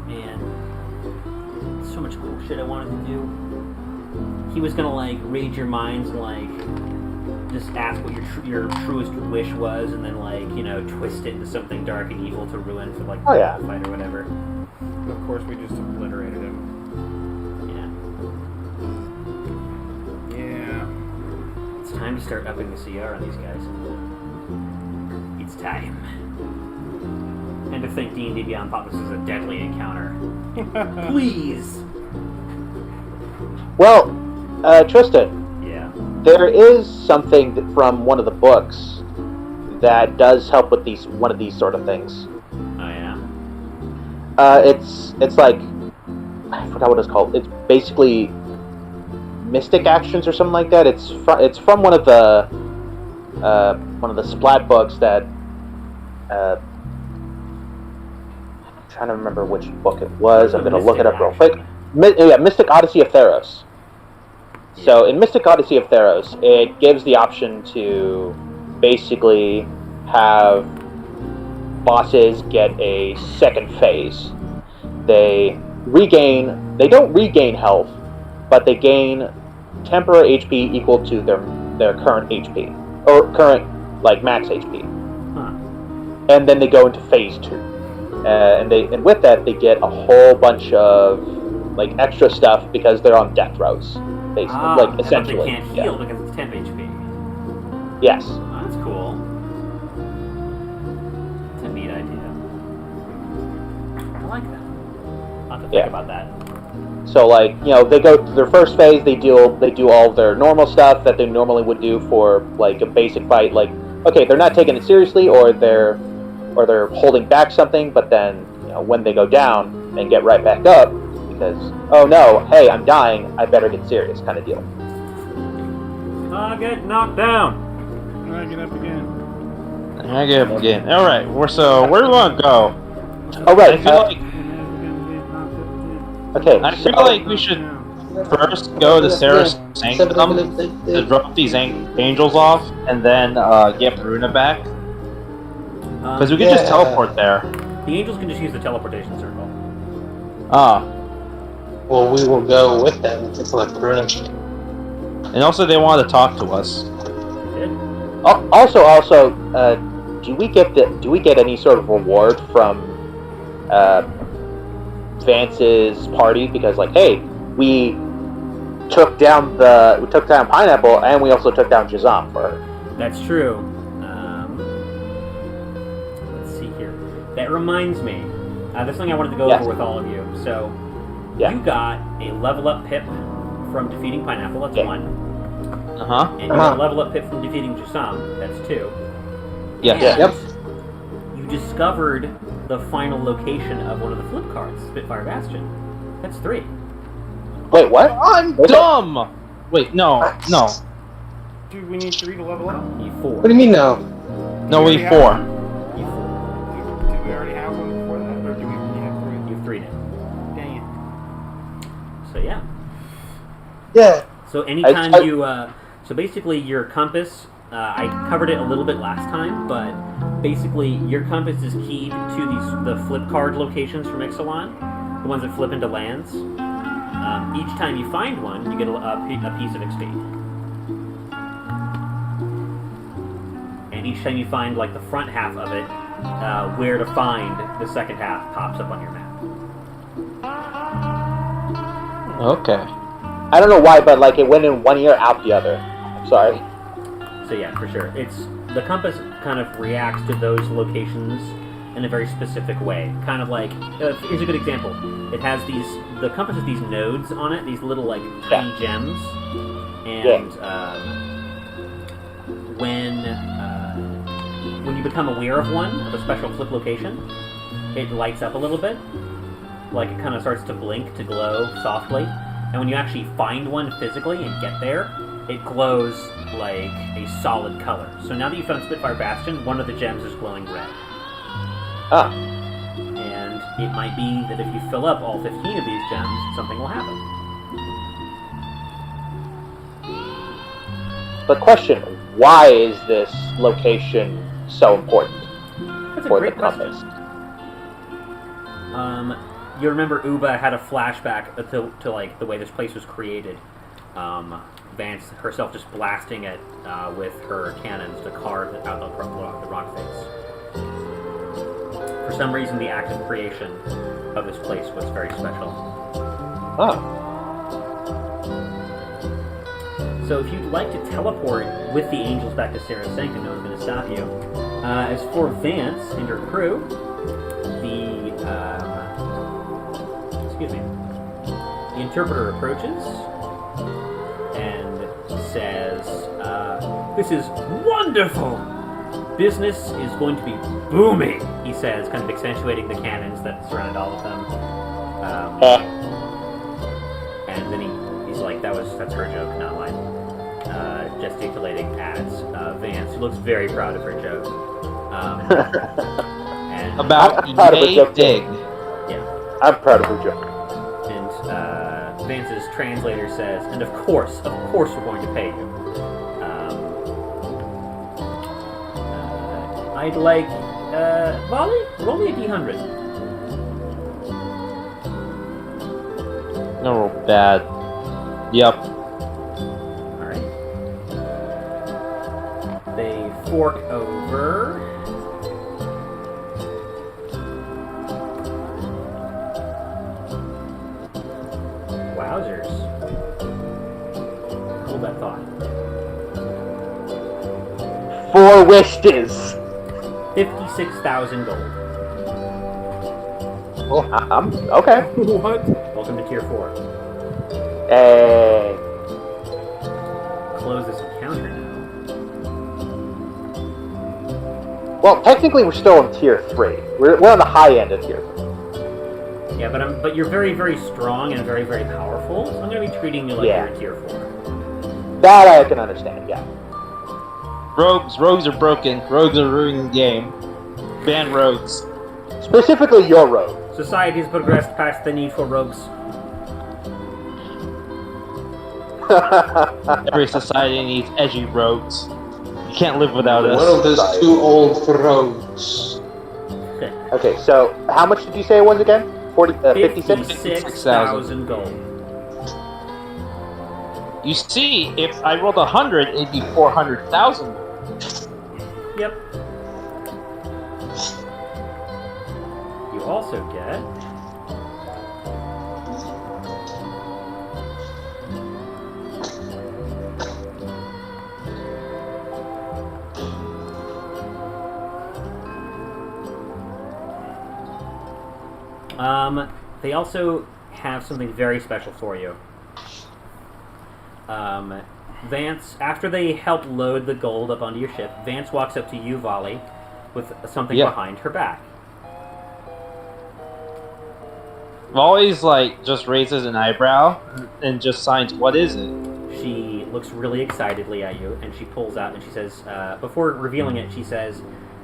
Man, so much cool shit I wanted to do. He was gonna like read your minds and like just ask what your truest wish was, and then like twist it into something dark and evil to ruin for like Oh, yeah. the fight or whatever. of course, we just obliterated him. Yeah, Yeah. it's time to start upping the CR on these guys. It's time. And to think D&D Beyond thought this was a deadly encounter. Please. well, Tristan, Yeah. there is something from one of the books that does help with one of these sort of things. Oh yeah. It's like, I forgot what it's called. It's basically mystic actions or something like that. It's from one of the Splat books that. I'm trying to remember which book it was. I'm going to look it up real quick. Mystic Odyssey of Theros. So in Mystic Odyssey of Theros, it gives the option to basically have bosses get a second phase. They don't regain health, but they gain temporary HP equal to their current HP, or current like max HP. Huh. And then they go into phase 2. And with that they get a whole bunch of like extra stuff because they're on death rows, basically, like essentially. But they can't heal because it's 10 HP. Yes. Oh, that's cool. It's a neat idea. I like that. I'll have to think about that. So like, they go through their first phase, they do all their normal stuff that they normally would do for like a basic fight, like okay, they're not taking it seriously or they're holding back something, but then when they go down and get right back up because oh no, hey, I'm dying, I better get serious kind of deal. I get knocked down. I get up again. I get up again. All right. So where do we want to go? All right. I feel like Okay. I feel like we should first go to Sarah's sanctum to drop these angels off, and then get Bruna back. Because we could just teleport there. The angels can just use the teleportation circle. Ah. Well, we will go with them to collect Bruna. And also they wanted to talk to us. Did? Also, do we get any sort of reward from Vance's party? Because like, hey, we took down Pineapple, and we also took down Jazam for her. That's true. Let's see here. That reminds me. There's something I wanted to go over with all of you. So, you got a level up pip from defeating Pineapple. That's 1. Uh-huh. And you got a level up pip from defeating Jasam. That's 2. Yes. And Yep. you discovered the final location of one of the flip cards, Spitfire Bastion. That's 3. Wait, what? I'm dumb! Wait, no. Dude, we need 3 to level up. You 4. What do you mean no? No, we Yeah. 4. You 4. Did we already have one before that, or do we have 3? You have 3 now. Dang it. So yeah. Yeah. So anytime so basically your compass, I covered it a little bit last time, but basically your compass is keyed to the flip card locations from Ixalan, the ones that flip into lands. Each time you find one, you get a piece of XP. And and each time you find like the front half of it, where to find the second half pops up on your map. Okay. I don't know why, but like it went in one ear, out the other. I'm sorry. So yeah, for sure. The compass kind of reacts to those locations in a very specific way. Kind of like, here's a good example. The compass has these nodes on it, these little like tiny gems, and when you become aware of one, of a special flip location, it lights up a little bit. Like it kind of starts to blink, to glow softly. And when you actually find one physically and get there, it glows like a solid color. So now that you've found Spitfire Bastion, one of the gems is glowing red. Ah. And it might be that if you fill up all 15 of these gems, something will happen. The question, why is this location so important That's a for great the compass? You remember Uba had a flashback to like the way this place was created. Vance herself just blasting it with her cannons to carve out the rock face. For some reason, the act of creation of this place was very special. Oh. So if you'd like to teleport with the angels back to Sarah's Sanctum, no one's going to stop you. As for Vance and her crew, the interpreter approaches and says, "This is wonderful! Business is going to be booming," he says, kind of accentuating the cannons that surrounded all of them. And then he's like, that's her joke, not mine. Gesticulating at Vance, who looks very proud of her joke. And About I'm proud of her yay joke, too. dig. yeah. I'm proud of her joke. And Vance's translator says, "And of course we're going to pay you. I'd like, Volley, roll me a D100. No, bad. Yep. Alright. They fork over. Wowzers. Hold that thought. 4 wishes. 56,000 gold. Oh, I'm okay. What? Welcome to tier 4. Hey. Close this encounter now. Well, technically, we're still in tier 3. We're on the high end of tier 3. Yeah, but you're very, very strong and very, very powerful, so I'm going to be treating you like Yeah. you're a tier 4. That I can understand. Yeah. Rogues are broken. Rogues are ruining the game. Ban rogues. Specifically, your rogue. Society has progressed past the need for rogues. Every society needs edgy rogues. You can't live without The us. world is too old for rogues. Okay, so how much did you say it was again? 56? 56,000 gold. You see, if I rolled 100, it'd be 400,000. Yep. You also get... they also have something very special for you. Vance, after they help load the gold up onto your ship, Vance walks up to you, Volley, with something Yeah. behind her back. Always, just raises an eyebrow and just signs, "What is it?" She looks really excitedly at you, and she pulls out, and she says, before revealing it, she says,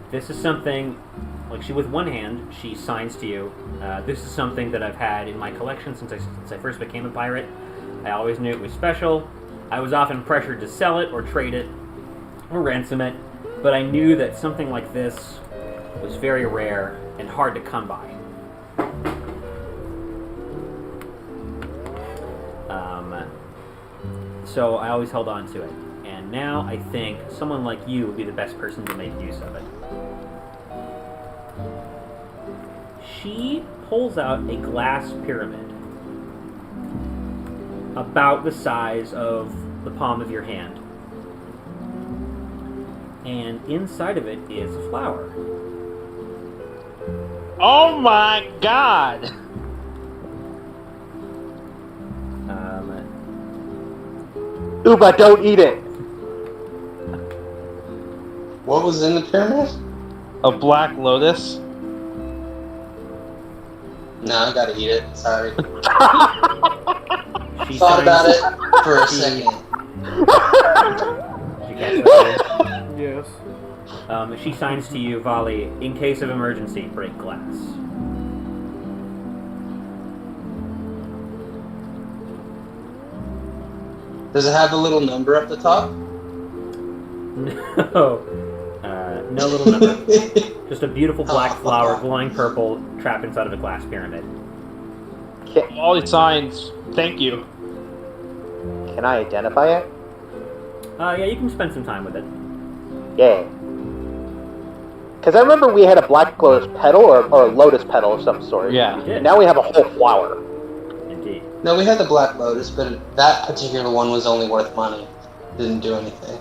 "This is something," with one hand, she signs to you, "This is something that I've had in my collection since I first became a pirate. I always knew it was special. I was often pressured to sell it, or trade it, or ransom it, but I knew that something like this was very rare and hard to come by. So I always held on to it. And now I think someone like you would be the best person to make use of it. She pulls out a glass pyramid about the size of the palm of your hand. And inside of it is a flower. Oh my god! Uba, don't eat it. What was in the pyramid? A black lotus? No, I gotta eat it. Sorry. She Thought about signs- it for a second. Did you catch that? Yes. She signs to you, Volley, in case of emergency, break glass. Does it have a little number at the top? No. No little number. Just a beautiful black flower, glowing purple, trapped inside of a glass pyramid. All the signs. Thank you. Can I identify it? Yeah, you can spend some time with it. Yeah. Because I remember we had a black lotus petal or a lotus petal of some sort. Yeah. You did. And now we have a whole flower. Indeed. No, we had the Black Lotus, but that particular one was only worth money. Didn't do anything.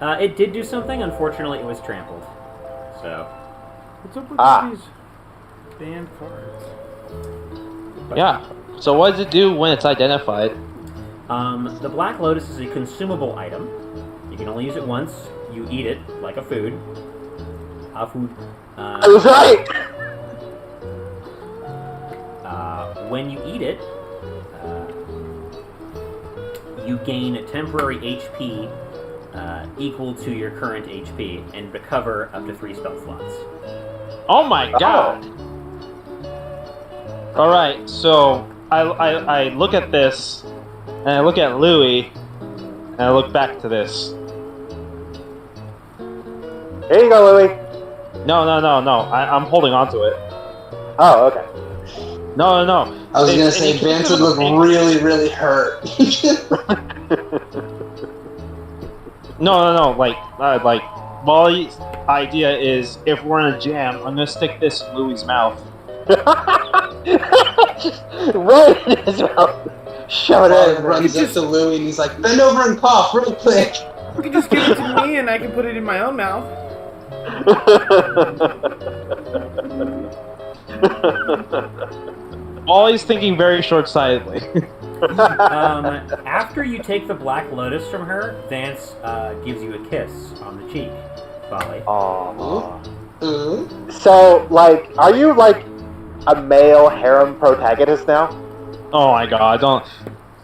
It did do something. Unfortunately, it was trampled. So. What's up with these banned cards? Yeah. So what does it do when it's identified? The Black Lotus is a consumable item. You can only use it once. You eat it like a food. I was right! When you eat it, you gain temporary HP equal to your current HP and recover up to 3 spell slots. Oh my god! Alright, so I look at this, and I look at Louis, and I look back to this. Here you go, Louie. No. I'm holding on to it. Oh, okay. No. I was gonna And say he Vance keeps would look it- really, really hurt. No. Like Molly's idea is if we're in a jam, I'm gonna stick this in Louis' mouth. Right in his mouth. Shove it Paul in. runs up to Louie and he's like, bend over and cough real quick. You can just give it to me and I can put it in my own mouth. Molly's thinking very short-sightedly. After you take the Black Lotus from her, Vance gives you a kiss on the cheek, Volley. Aww. Ooh. So, like, are you like a male harem protagonist now? Oh my god, don't.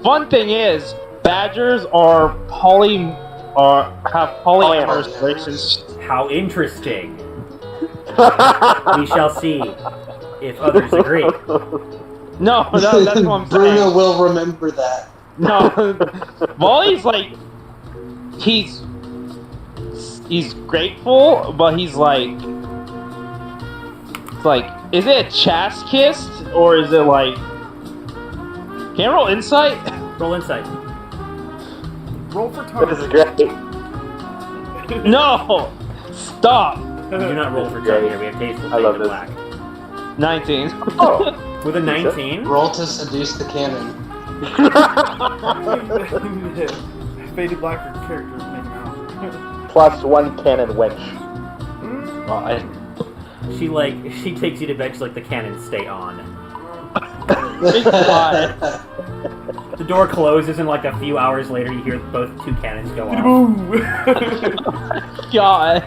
Fun thing is, badgers are have polyamorous relationships. How interesting. We shall see if others agree. No, that's what I'm Bruno saying. will remember that. No, Molly's like, he's grateful, but he's like, it's like, is it a chast kiss or is it like? Can I roll insight? Roll insight. Roll for This is time. great. No, stop. We do not roll for time here. We have tasteful I love fade to this. black. 19. Oh. With a 19, Roll to seduce the cannon. Faded black for characters name out. +1 cannon winch. Well, she takes you to bed. She's like, the cannons stay on. The door closes, and like a few hours later, you hear both 2 cannons go off. God.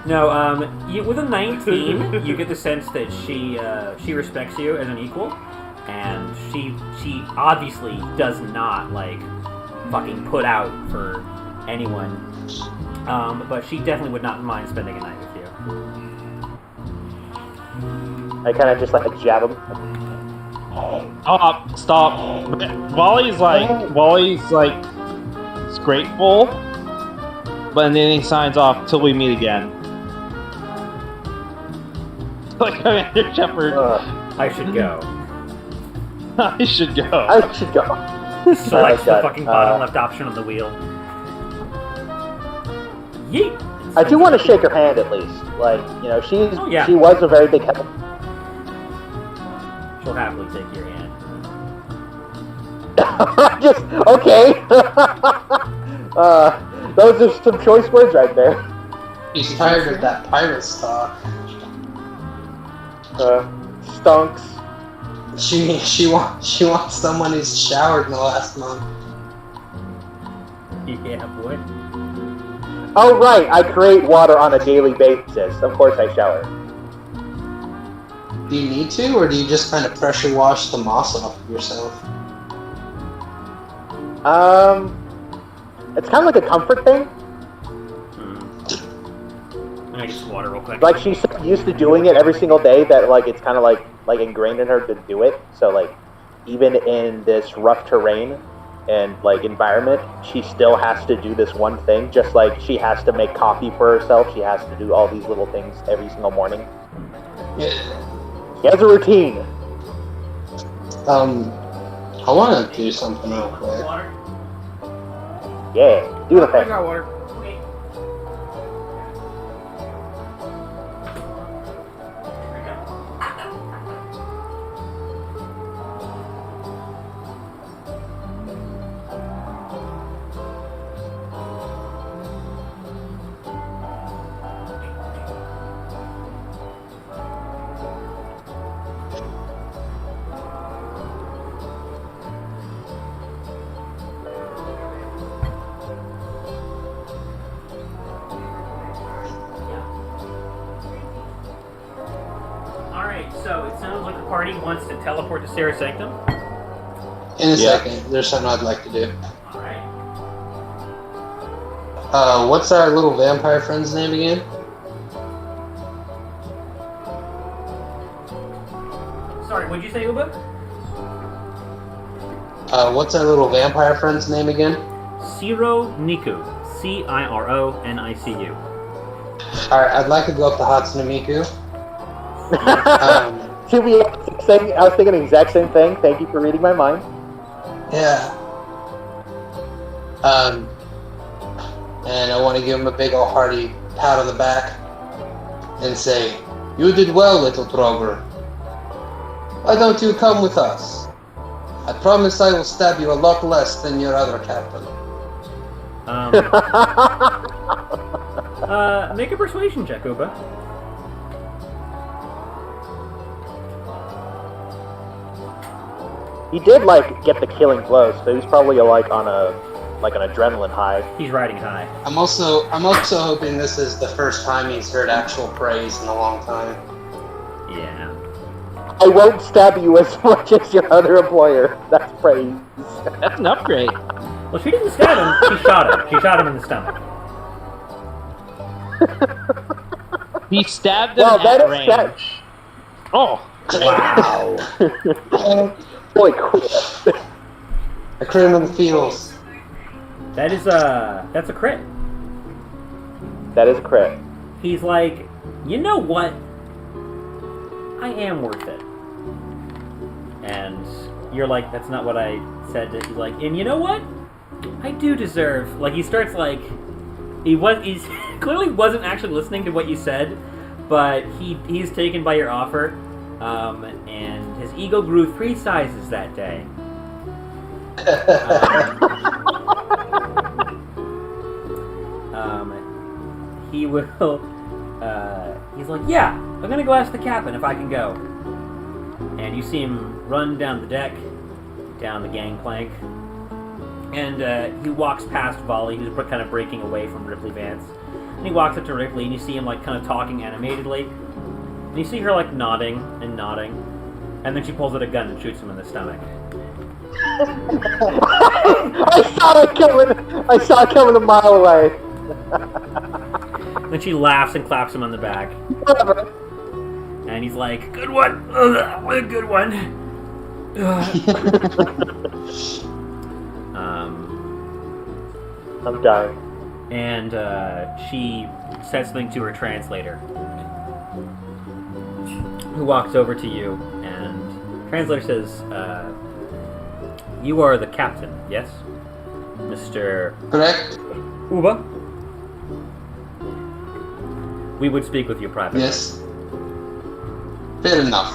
No, with a 19, you get the sense that she respects you as an equal, and she obviously does not like fucking put out for anyone. But she definitely would not mind spending a night with you. I kind of just like jab him. Stop. Wally's like, he's grateful, but then he signs off till we meet again. Like, Commander Shepard, I should go. I should go. I should go. Selects the God. fucking bottom left option on the wheel. Yeet! I do want to shake her hand at least. Like, you know, she was a very big help. She'll happily take your hand. Just okay. Those are some choice words right there. He's tired of that pirate stock. Stunks. She wants someone who's showered in the last month. Yeah, boy. Oh right, I create water on a daily basis. Of course, I shower. Do you need to, or do you just kind of pressure wash the moss off of yourself? It's kind of like a comfort thing. Let me get some water real quick. Like she's so used to doing it every single day that like it's kind of like ingrained in her to do it. So like even in this rough terrain and like environment, she still has to do this one thing. Just like she has to make coffee for herself, she has to do all these little things every single morning. Yeah. She has a routine. I want to do something real quick. Water? Yeah, do the I thing. got water. Okay. Alright, so it sounds like the party wants to teleport to Sarah Sanctum. In a second, there's something I'd like to do. Alright. What's our little vampire friend's name again? Sorry, what'd you say, Uba? What's our little vampire friend's name again? Ciro Niku. Cironicu. Alright, I'd like to go up to Hatsune Miku. To be saying, I was thinking the exact same thing. Thank you for reading my mind. Yeah. And I want to give him a big old hearty pat on the back and say, "You did well, little Trover. Why don't you come with us? I promise I will stab you a lot less than your other captain." Make a persuasion check, Uba. He did like get the killing blows, so he's probably like on an adrenaline high. He's riding high. I'm also hoping this is the first time he's heard actual praise in a long time. Yeah. I won't stab you as much as your other employer. That's praise. That's an upgrade. Well, she didn't stab him. She shot him. She shot him in the stomach. He stabbed him Well, that at is range. that. Oh, Wow. Holy crap. I crit him in the feels. That's a crit. That is a crit. He's like, you know what? I am worth it. And you're like, that's not what I said. He's like, and you know what? I do deserve. Like he starts like, he's clearly wasn't actually listening to what you said, but he's taken by your offer, and his ego grew 3 sizes that day. He will. He's like, yeah, I'm gonna go ask the captain if I can go. And you see him run down the deck, down the gangplank, and he walks past Volley, who's kind of breaking away from Ripley Vance. And he walks up to Ripley, and you see him like kind of talking animatedly. And you see her like nodding and nodding, and then she pulls out a gun and shoots him in the stomach. I saw it coming a mile away. Then she laughs and claps him on the back. Whatever. And he's like, good one! Ugh, what a good one! I'm dying. And she says something to her translator, who walks over to you, and translator says, You are the captain, yes? Mr. Correct? Uba? We would speak with you privately. Yes. Fair enough.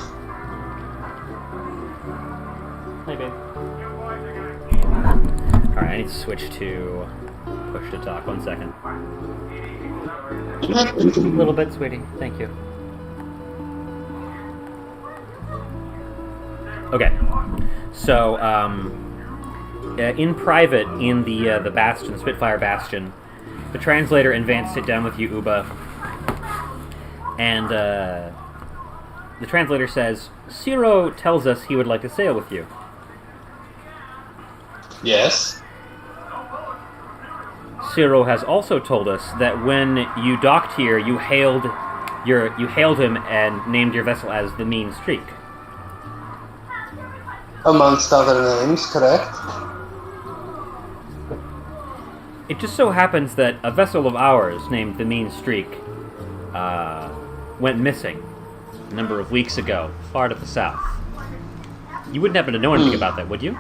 Hi, babe. Alright, I need to switch to push to talk. 1 second. A little bit, sweetie. Thank you. Okay. So, in private, in the Bastion, Spitfire Bastion, the translator and Vance sit down with you, Uba, and the translator says, Ciro tells us he would like to sail with you. Yes. Ciro has also told us that when you docked here, you hailed him and named your vessel as the Mean Streak. Amongst other names, correct? It just so happens that a vessel of ours named the Mean Streak went missing a number of weeks ago, far to the south. You wouldn't happen to know anything about that, would you?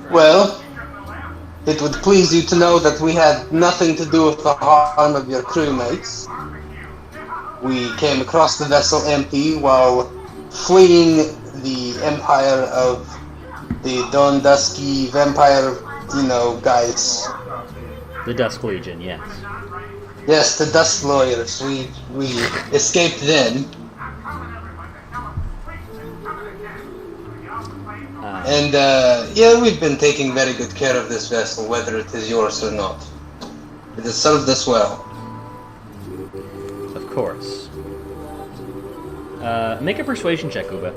Well, it would please you to know that we had nothing to do with the harm of your crewmates. We came across the vessel empty while fleeing the empire of the Don Dusky vampire, guys. The Dusk Legion, yes. Yes, the Dusk Lawyers. We escaped then. And, we've been taking very good care of this vessel, whether it is yours or not. It has served us well. Of course. Make a persuasion check, Uba.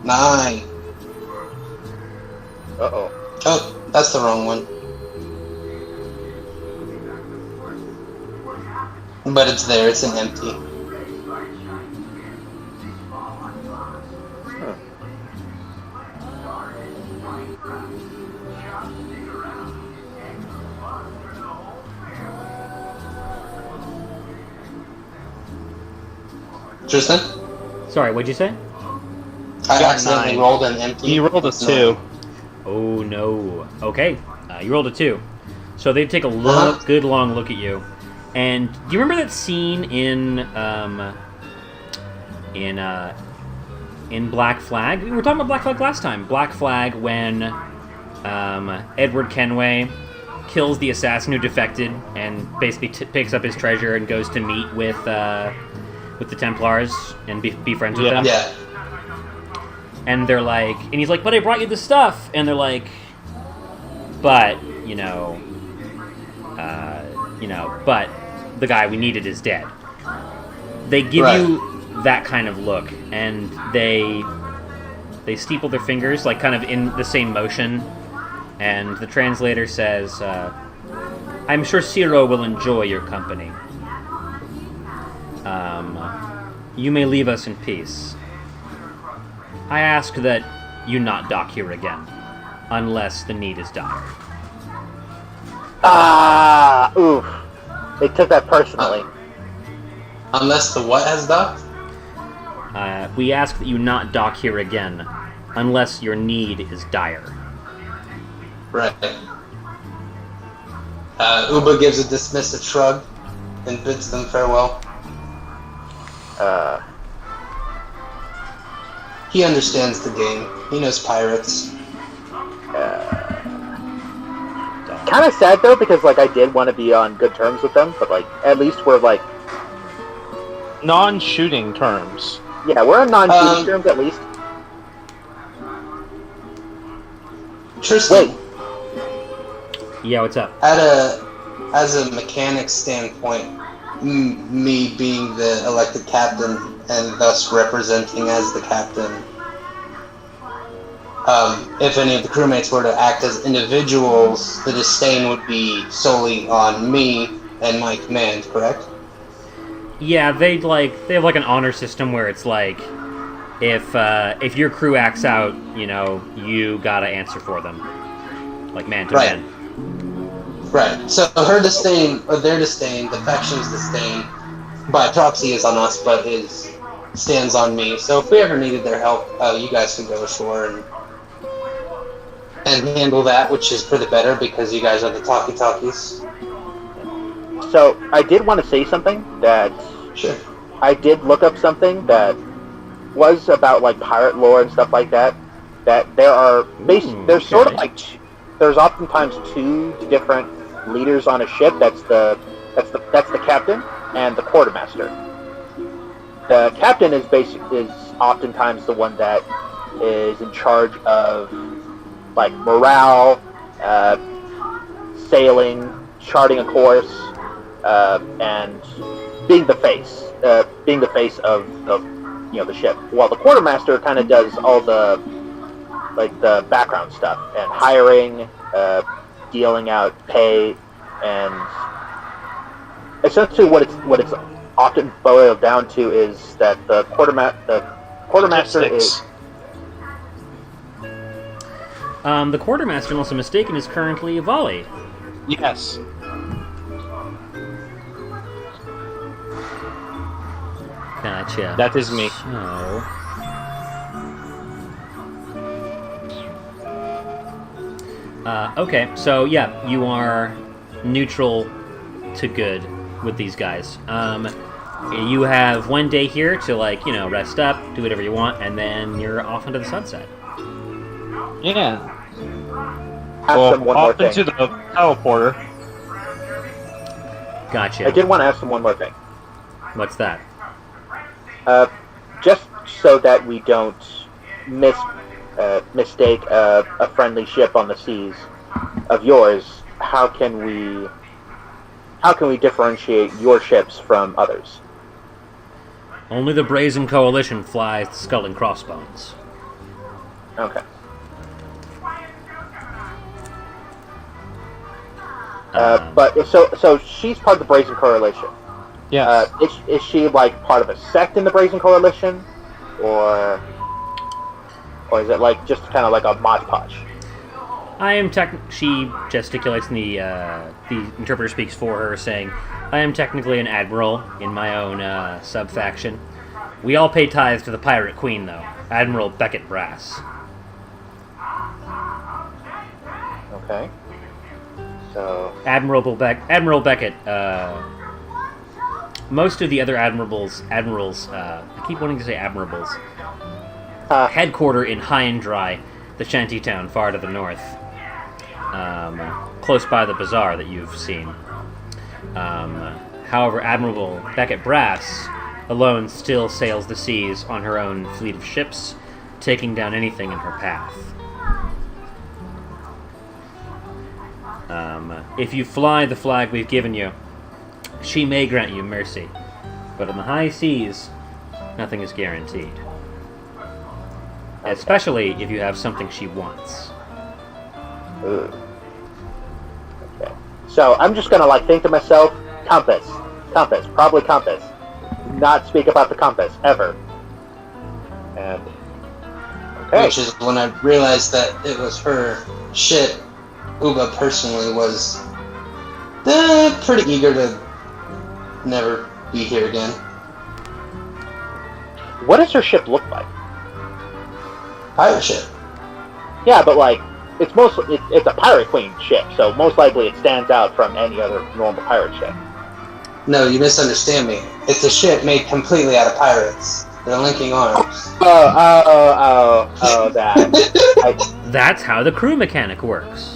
Nine. Uh-oh. Oh, that's the wrong one. But it's there, it's an empty. Tristan? Sorry, what'd you say? I Got accidentally 9. rolled an empty. He rolled a 2. Oh no. Okay, you rolled a 2. So they take a good long look at you. And do you remember that scene in Black Flag? We were talking about Black Flag last time. Black Flag, when Edward Kenway kills the assassin who defected and basically picks up his treasure and goes to meet with the Templars and be friends with them. Yeah. And they're like, and he's like, but I brought you the stuff. And they're like, but, but the guy we needed is dead. They give you that kind of look, and they steeple their fingers, like kind of in the same motion. And the translator says, I'm sure Ciro will enjoy your company. You may leave us in peace. I ask that you not dock here again, unless the need is dire. Oof. They took that personally. Unless the what has docked? We ask that you not dock here again, unless your need is dire. Right. Uba gives a dismissive shrug and bids them farewell. He understands the game. He knows pirates. Kind of sad though, because I did want to be on good terms with them, but at least we're Non-shooting terms. yeah, we're on non-shooting terms at least. Tristan, Wait. Yeah, what's up? as a mechanic standpoint, me being the elected captain and thus representing as the captain, if any of the crewmates were to act as individuals, the disdain would be solely on me and my command, correct? Yeah, they have an honor system where it's if your crew acts out, you gotta answer for them, like man to Right. man. Right. So her disdain, or their disdain, the faction's disdain, by proxy is on us, but is stands on me. So if we ever needed their help, you guys could go ashore and handle that, which is for the better because you guys are the talkies. So I did want to say something that Sure. I did look up something that was about like pirate lore and stuff like that. That there are there's sort of okay. like there's oftentimes two different leaders on a ship. That's the captain and the quartermaster. The captain is oftentimes the one that is in charge of like morale, sailing, charting a course, and being the face of the ship. While the quartermaster kind of does all the background stuff and hiring, dealing out pay, and essentially what it's often boiled down to is that the quartermaster is. The quartermaster, unless I'm mistaken, is currently Volley. Yes. Gotcha. That is me. Okay, so yeah, you are neutral to good with these guys. You have one day here to rest up, do whatever you want, and then you're off into the sunset. Yeah. Ask them one more off thing. into the teleporter. Gotcha. I did want to ask them one more thing. What's that? Just so that we don't mistake a friendly ship on the seas of yours, how can we differentiate your ships from others? Only the Brazen Coalition flies the Skull and Crossbones. Okay. But so she's part of the Brazen Coalition. Yes. Is she like part of a sect in the Brazen Coalition, or is it like just kind of like a Mod Podge? She gesticulates, and the interpreter speaks for her, saying, "I am technically an admiral in my own sub-faction. We all pay tithes to the Pirate Queen, though, Admiral Beckett Brass." Okay. So Admiral Beckett. Most of the other admirals. I keep wanting to say admirables. Headquarter in High and Dry, the shantytown far to the north, close by the bazaar that you've seen. However, Admiral Beckett Brass alone still sails the seas on her own fleet of ships, taking down anything in her path. If you fly the flag we've given you, she may grant you mercy, but on the high seas, nothing is guaranteed. Especially if you have something she wants. okay. So I'm just gonna think to myself, compass, probably compass. Not speak about the compass ever. And okay. Which is when I realized that it was her shit. Uba personally was pretty eager to never be here again. What does her ship look like? Pirate ship. Yeah, but it's mostly it's a Pirate Queen ship, so most likely it stands out from any other normal pirate ship. No, you misunderstand me. It's a ship made completely out of pirates. They're linking arms. Oh, that. That's how the crew mechanic works.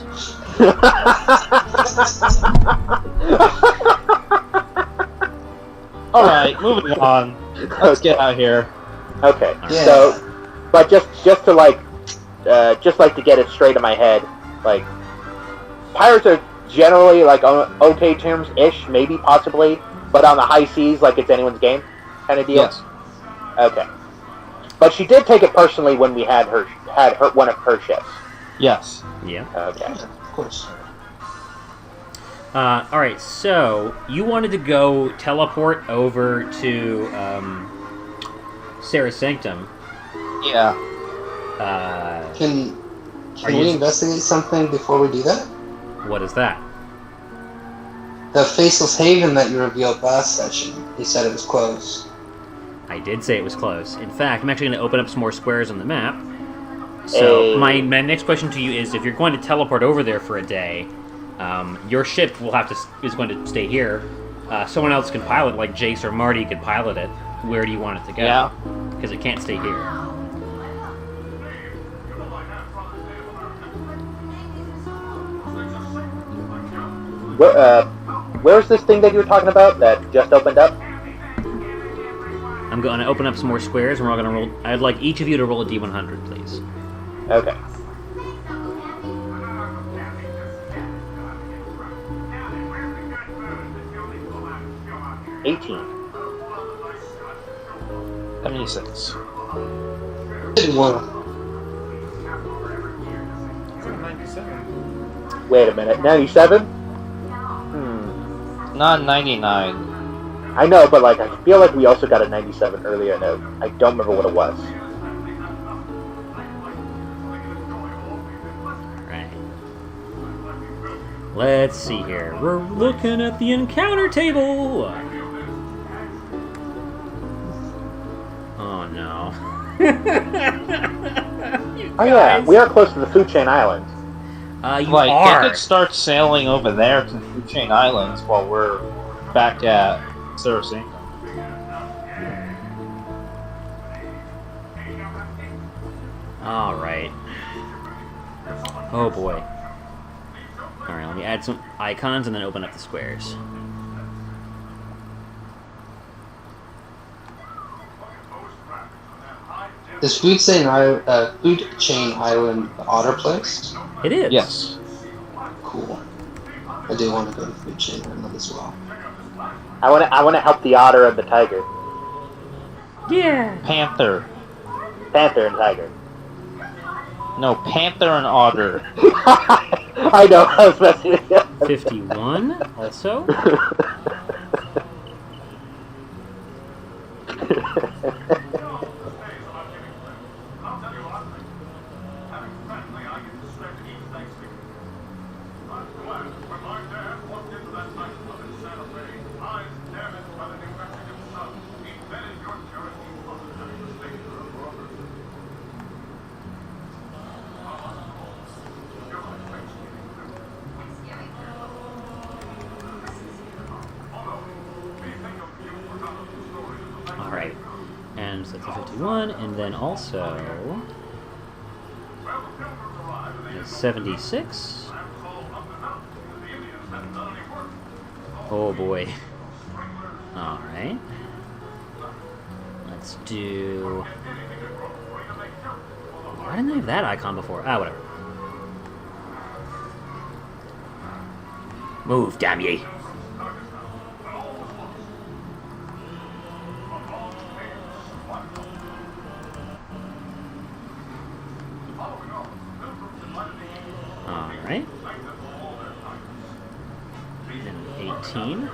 Alright, moving on. Let's get out of here. Okay, Yeah. so, but just to get it straight in my head, pirates are generally on okay terms-ish, maybe, possibly, but on the high seas, it's anyone's game kind of deal? Yes. Okay. But she did take it personally when we had one of her ships. Yes. Yeah. Okay. Of course. Alright, so you wanted to go teleport over to Sarah's Sanctum. Yeah. Can Are we you- investigate something before we do that? What is that? The Faceless Haven that you revealed last session. You said it was closed. I did say it was close. In fact, I'm actually going to open up some more squares on the map. So my next question to you is: if you're going to teleport over there for a day, your ship is going to stay here. Someone else can pilot, like Jace or Marty could pilot it. Where do you want it to go? Yeah. Because it can't stay here. Where's this thing that you were talking about that just opened up? I'm going to open up some more squares, and we're all going to roll. I'd like each of you to roll a d100, please. Okay. $18. 76. Did one. It's a 97. Wait a minute. 97? Not 99. I know, but like I feel like we also got a 97 earlier, and I don't remember what it was. Right. Let's see here. We're looking at the encounter table. Oh no. Oh yeah, we are close to the Food Chain Island. You Like, are. they could start sailing over there to the Food Chain Islands while we're back at Cersei. All right. Oh boy. All right. Let me add some icons and then open up the squares. Is Food Chain Island the Otter place? It is. Yes. Cool. I do want to go to Food Chain Island as well. I want to help the otter and the tiger, Yeah. Panther. panther and tiger. No, Panther and Otter. I know. I was messing with you. 51 also. All right. And so that's a 51, and then also 76. Oh boy. All right. Let's do. Why didn't I have that icon before? Ah, whatever. Move, damn ye. Alright. And 18.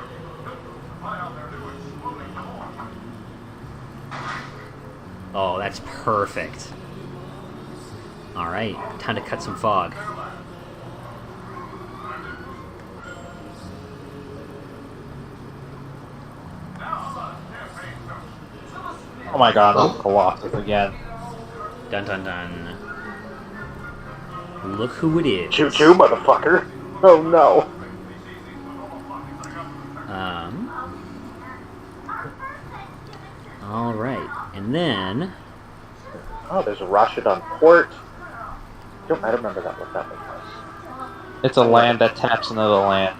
Oh, that's perfect. Alright, time to cut some fog. Oh my god, I'm Colossus again. Dun dun dun. Look who it is. Choo choo, motherfucker. Oh no. Alright, and then. Oh, there's a Rashidon port. I don't remember what that one was. It's a land that taps another land.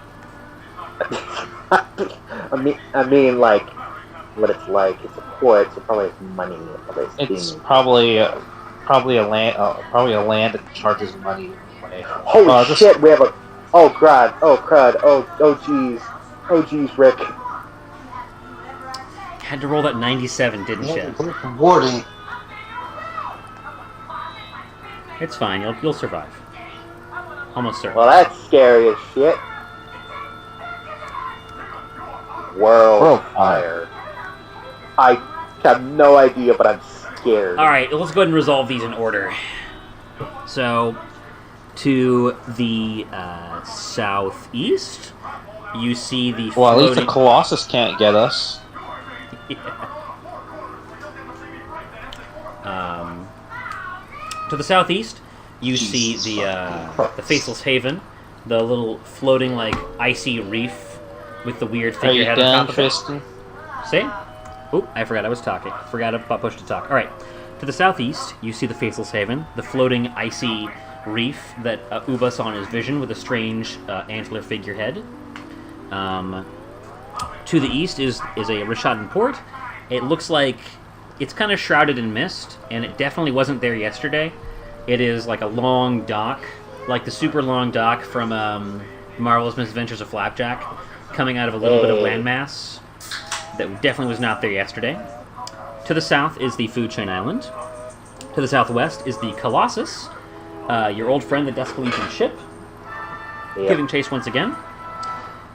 I mean, like, what it's like. It's a port, so probably it's money. It's probably a land that charges money. Holy shit, we have a... Oh, crud. Oh, crud. Oh, jeez. Oh, jeez, Rick. Had to roll that 97, didn't you? Warding. It's fine, you'll survive. Almost certain. Well, that's scary as shit. World Fire. I have no idea, but I'm scared. All right, let's go ahead and resolve these in order. So, to the southeast, you see the Well, at least the floating... Colossus can't get us. To the southeast, you see the Faceless Haven, the little floating, like, icy reef with the weird Are you figurehead on done, top of Tristan? it. See? Oop, I forgot I was talking. Forgot about push to talk. All right. To the southeast, you see the Faceless Haven, the floating icy reef that Ubas on his vision with a strange antler figurehead. To the east is a Rishadan port. It looks like it's kind of shrouded in mist, and it definitely wasn't there yesterday. It is like a long dock, like the super long dock from Marvelous Misadventures of Flapjack, coming out of a little bit of landmass that definitely was not there yesterday. To the south is the Food Chain Island. To the southwest is the Colossus, your old friend, the Dusk Legion ship, giving chase once again.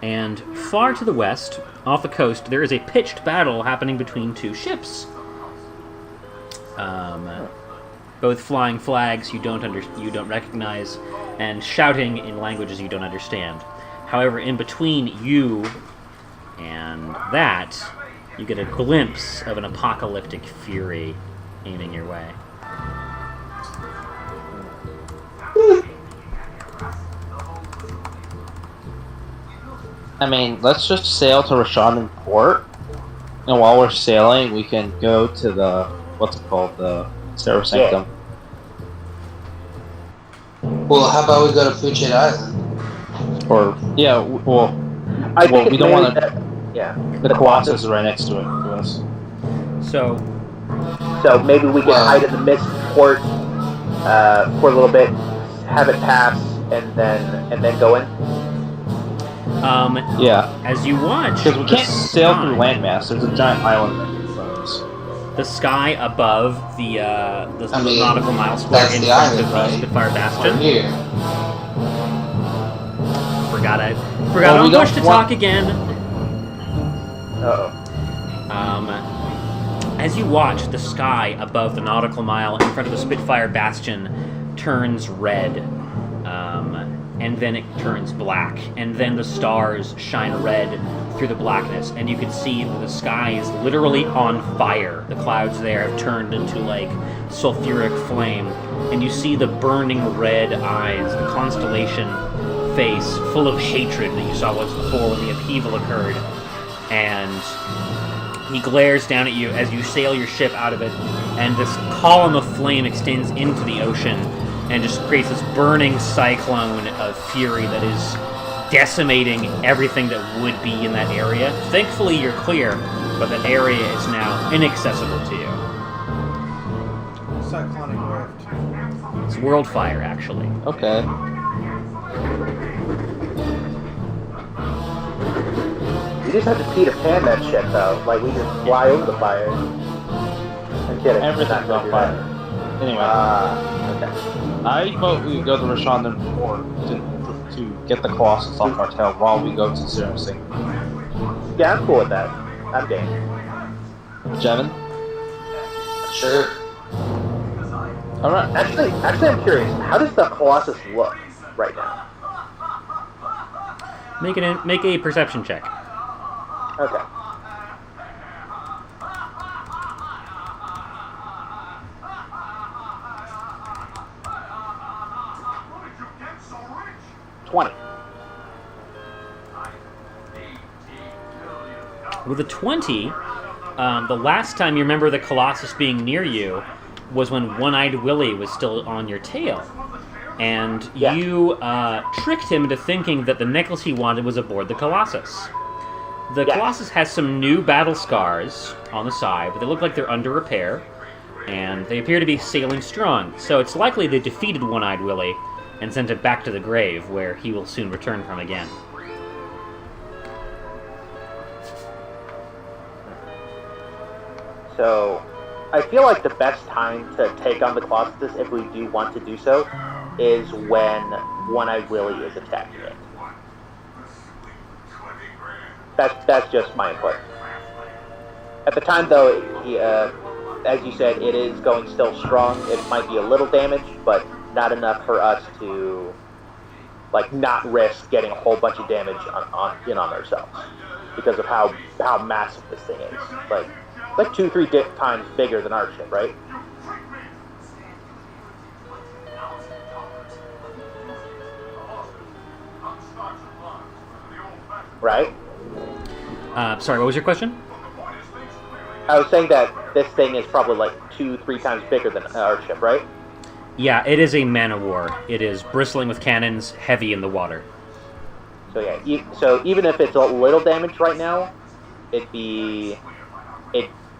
And far to the west, off the coast, there is a pitched battle happening between two ships. Both flying flags you don't recognize, and shouting in languages you don't understand. However, in between you and that, you get a glimpse of an apocalyptic fury aiming your way. I mean, let's just sail to Rishadan Port, and while we're sailing, we can go to the, what's it called, the Server Sanctum. Well, how about we go to Fuchet Island? Or, yeah, well, I think we don't want to... Yeah. The Colossus is right next to us. So maybe we can hide in the mist port for a little bit, have it pass, and then go in. Yeah. As you watch, Because we can't sail through landmass. There's a giant island right in front of us. the sky above the mean, nautical mile square that's in the front island, of the right? Spitfire Bastion. Right here. Forgot Well, on we don't push to want- talk again. Uh-oh. As you watch, the sky above the nautical mile in front of the Spitfire Bastion turns red, and then it turns black, and then the stars shine red through the blackness, and you can see that the sky is literally on fire. The clouds there have turned into like sulfuric flame, and you see the burning red eyes, the constellation face full of hatred that you saw once before when the upheaval occurred, and he glares down at you as you sail your ship out of it, and this column of flame extends into the ocean and just creates this burning cyclone of fury that is decimating everything that would be in that area. Thankfully, you're clear, but that area is now inaccessible to you. Cyclonic rift. It's world fire, actually. Okay. You just have to Peter Pan that shit, though. Like, we just fly over the fire. I'm kidding. Everything's Not on do fire. that. Anyway, Okay. I vote we go to Rishadan Port to get the Colossus off our tail while we go to Serum Sanctum. Yeah, I'm cool with that. I'm game. Jevin? Sure. Alright. Actually, I'm curious. How does the Colossus look right now? Make a perception check. Okay. With a 20, the last time you remember the Colossus being near you was when One-Eyed Willie was still on your tail. And Yeah. you tricked him into thinking that the necklace he wanted was aboard the Colossus. The Yeah. Colossus has some new battle scars on the side, but they look like they're under repair, and they appear to be sailing strong. So it's likely they defeated One-Eyed Willie and sent him back to the grave, where he will soon return from again. So, I feel like the best time to take on the Colossus, if we do want to do so, is when One-Eyed Willie is attacking it. That's just my input. At the time, though, as you said, it is going still strong. It might be a little damaged, but not enough for us to like not risk getting a whole bunch of damage on ourselves because of how massive this thing is. Like 2-3 times bigger than our ship, right? Right? Sorry, what was your question? I was saying that this thing is probably like 2-3 times bigger than our ship, right? Yeah, it is a man of war. It is bristling with cannons, heavy in the water. So yeah, so even if it's a little damaged right now, it'd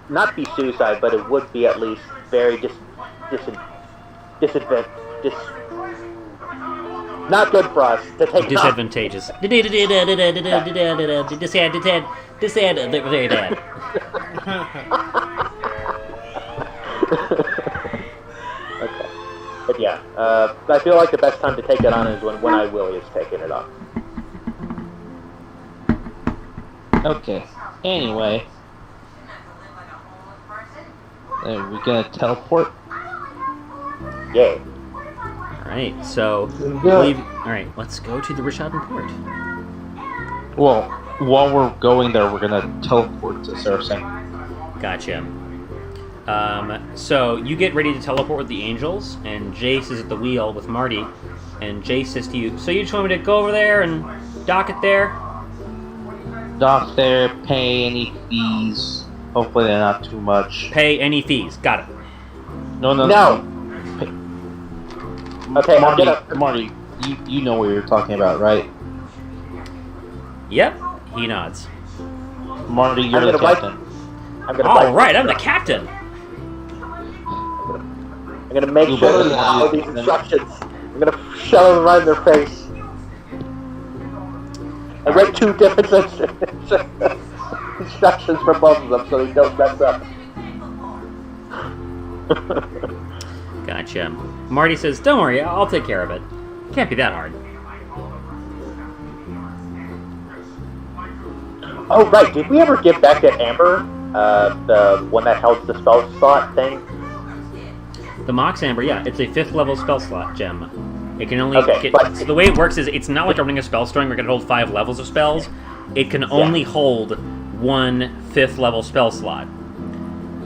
not be suicide, but it would be at least very not good for us to take disadvantageous. Okay. But yeah, I feel like the best time to take it on is when I Willie is taking it on. Okay. Anyway. Are we gonna teleport? Yeah. Alright, so alright, let's go to the Rishadan port. Well, while we're going there, we're gonna teleport to Saracen. Gotcha. So you get ready to teleport with the angels, and Jace is at the wheel with Marty, and Jace says to you, so you just want me to go over there and dock it there? Dock there, pay any fees. Hopefully they're not too much. Pay any fees. Got it. No. Okay, Marty, you know what you're talking about, right? Yep. He nods. Marty, you're the captain. Alright, I'm the captain. I'm gonna make sure that all these instructions. I'm gonna shove them right in their face. I read 2 different instructions for both of them so they don't mess up. Gotcha. Marty says, don't worry, I'll take care of it. Can't be that hard. Oh, right. Did we ever give back that Amber? The one that held the spell slot thing? The Mox Amber, yeah, it's a 5th level spell slot gem. It can only so the way it works is it's not like opening a spell string where it can hold 5 levels of spells. It can only hold 1 5th level spell slot.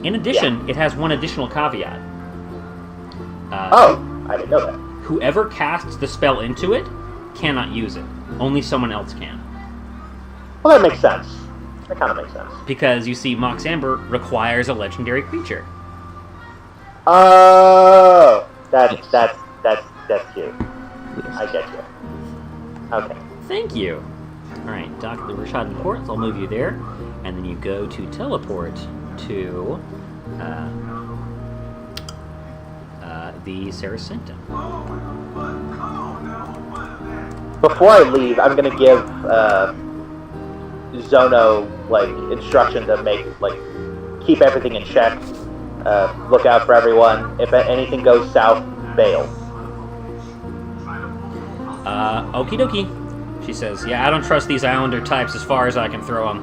In addition, it has one additional caveat. I didn't know that. Whoever casts the spell into it cannot use it. Only someone else can. Well, that makes sense. That kind of makes sense. Because, you see, Mox Amber requires a legendary creature. Oh! That's cute. I get you. Okay. Thank you. Alright, dock at the Rishadan port, so I'll move you there. And then you go to teleport to the Saracentum. Before I leave, I'm gonna give Zono instruction to keep everything in check. Look out for everyone. If anything goes south, bail. Okie dokie. She says, yeah, I don't trust these Islander types as far as I can throw them.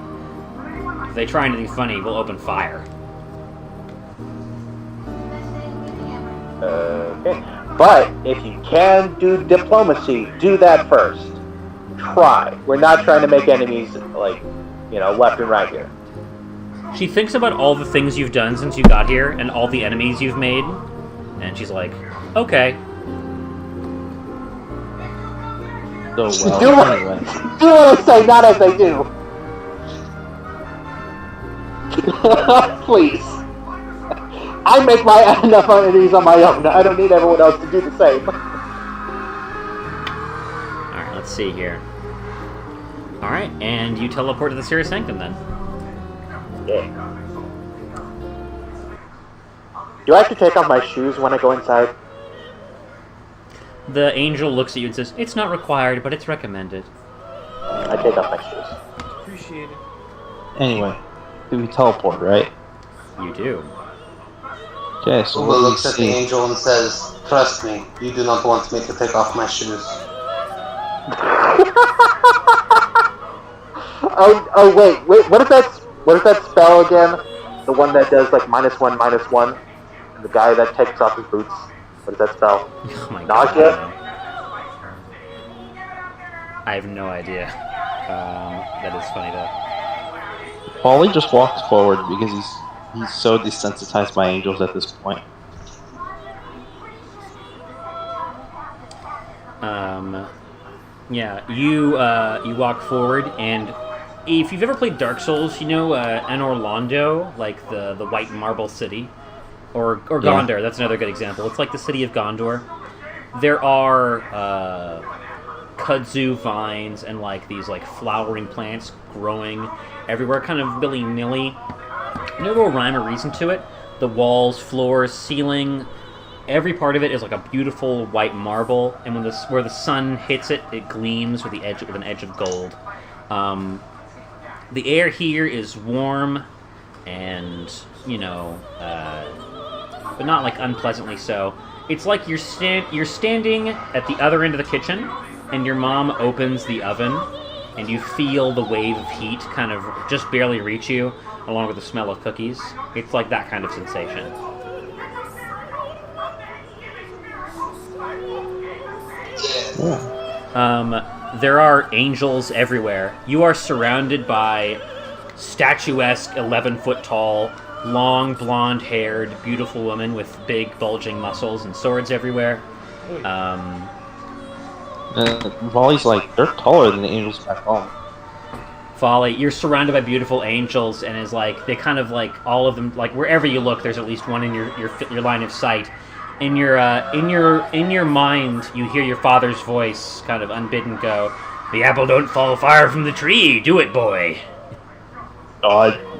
If they try anything funny, we'll open fire. Okay. But if you can do diplomacy, do that first. Try. We're not trying to make enemies, left and right here. She thinks about all the things you've done since you got here and all the enemies you've made, and she's like, okay. So, Do what I say, not as I do. Please. I make enough enemies on my own. I don't need everyone else to do the same. Alright, let's see here. Alright, and you teleport to the Sirius Sanctum then. Yeah. Do I have to take off my shoes when I go inside? The angel looks at you and says, it's not required, but it's recommended. I take off my shoes. Appreciate it. Anyway, we teleport, right? You do. Okay, so Uba looks at the angel and says, trust me, you do not want me to take off my shoes. Oh, wait, what is that spell again? The one that does like -1/-1, and the guy that takes off his boots. What does that spell? Oh my Nausea? god. I have no idea. That is funny though. Polly just walks forward because he's so desensitized by angels at this point. Yeah, you walk forward, and if you've ever played Dark Souls, you know Anor Londo, like the white marble city, or Gondor. That's another good example. It's like the city of Gondor. There are kudzu vines and like these like flowering plants growing everywhere, kind of willy-nilly. No real rhyme or reason to it. The walls, floors, ceiling, every part of it is like a beautiful white marble, and where the sun hits it, it gleams with an edge of gold. The air here is warm, and but not like unpleasantly so. It's like you're standing at the other end of the kitchen, and your mom opens the oven, and you feel the wave of heat kind of just barely reach you, along with the smell of cookies. It's like that kind of sensation. There are angels everywhere. You are surrounded by statuesque, 11-foot tall, long, blonde-haired, beautiful women with big, bulging muscles and swords everywhere. Volley's like, they're taller than the angels back home. Folly, you're surrounded by beautiful angels, and is like they kind of like all of them, like wherever you look, there's at least one in your line of sight. In your mind, you hear your father's voice, kind of unbidden, go, "The apple don't fall far from the tree, do it, boy?"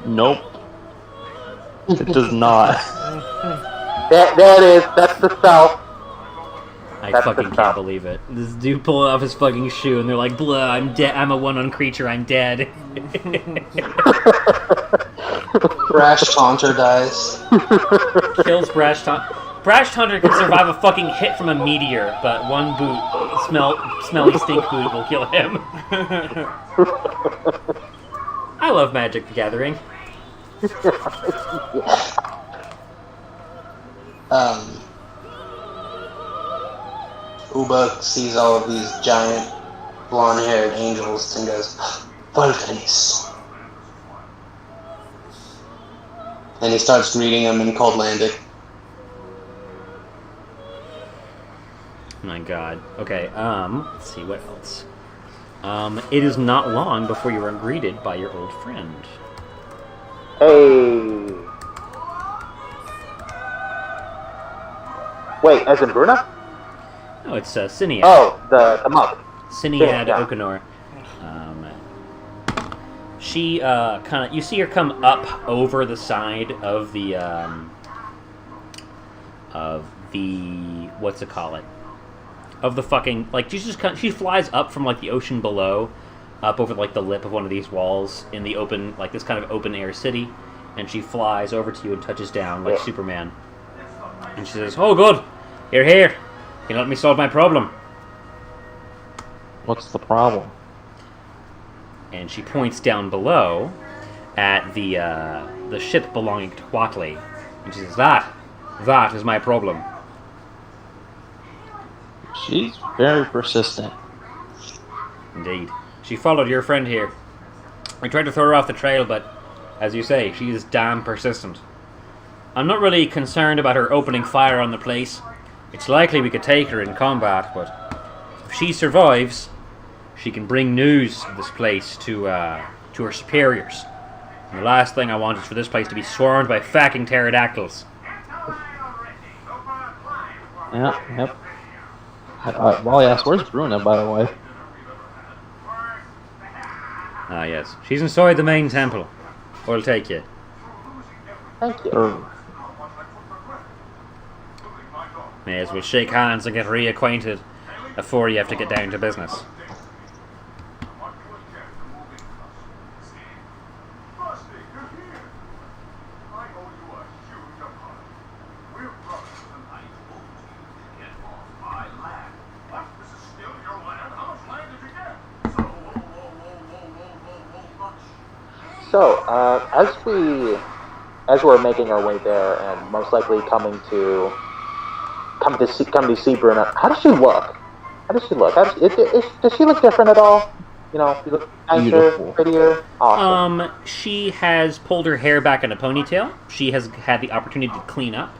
Nope. It does not. There it is. That's the spell. I fucking can't believe it. This dude pulled off his fucking shoe, and they're like, "Blah, I'm dead. I'm a 1/1 creature. I'm dead." Brash Taunter dies. Kills Brash Taunter. Brash Taunter can survive a fucking hit from a meteor, but one boot, smelly stink boot, will kill him. I love Magic the Gathering. Uba sees all of these giant blonde-haired angels and goes, "Vulcanis." And he starts greeting them in Coldlandic. My god. Okay, let's see, what else? It is not long before you are greeted by your old friend. Hey. Wait, as in Bruna? No, it's Cinead. Oh, the monk. Cinead Yeah. Okanor. She kind of, you see her come up over the side of the what's it call it? Of the fucking, like, she flies up from like the ocean below, up over like the lip of one of these walls in the open, like this kind of open air city, and she flies over to you and touches down like Superman. And she says, "Oh, good, you're here. Can you let me solve my problem?" What's the problem? And she points down below at the ship belonging to Watley, and she says, "That is my problem." She's very persistent. Indeed. She followed your friend here. I tried to throw her off the trail, but, as you say, she is damn persistent. I'm not really concerned about her opening fire on the place. It's likely we could take her in combat, but if she survives, she can bring news of this place to her superiors. And the last thing I want is for this place to be swarmed by fucking pterodactyls. Yeah, yep. Wally asks, "Where's Bruna, by the way?" Ah, yes. She's inside the main temple. I'll take you. Thank you. May as well shake hands and get reacquainted before you have to get down to business. So, as we as we're making our way there, and most likely coming to see Bruna, how does she look? How does she look? Does she look different at all? You know, she look nicer, Beautiful. prettier. Awesome. She has pulled her hair back in a ponytail. She has had the opportunity to clean up.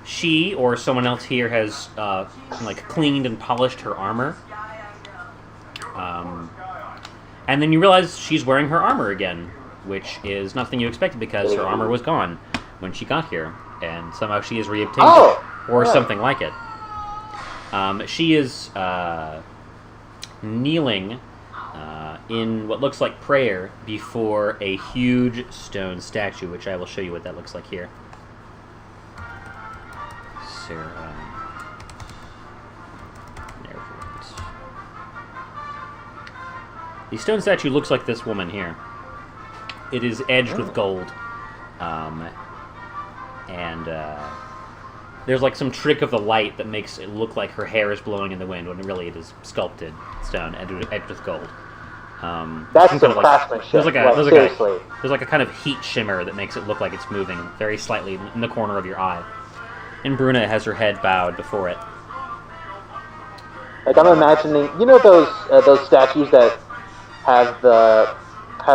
She or someone else here has cleaned and polished her armor. And then you realize she's wearing her armor again, which is nothing you expected because her armor was gone when she got here, and somehow she has reobtained it, or something like it. She is kneeling in what looks like prayer before a huge stone statue, which I will show you what that looks like here. Sarah. The stone statue looks like this woman here. It is edged with gold. There's like some trick of the light that makes it look like her hair is blowing in the wind when really it is sculpted stone edged with gold. That's some craftsmanship. There's seriously. There's like a kind of heat shimmer that makes it look like it's moving very slightly in the corner of your eye. And Bruna has her head bowed before it. Like I'm imagining, you know those statues that have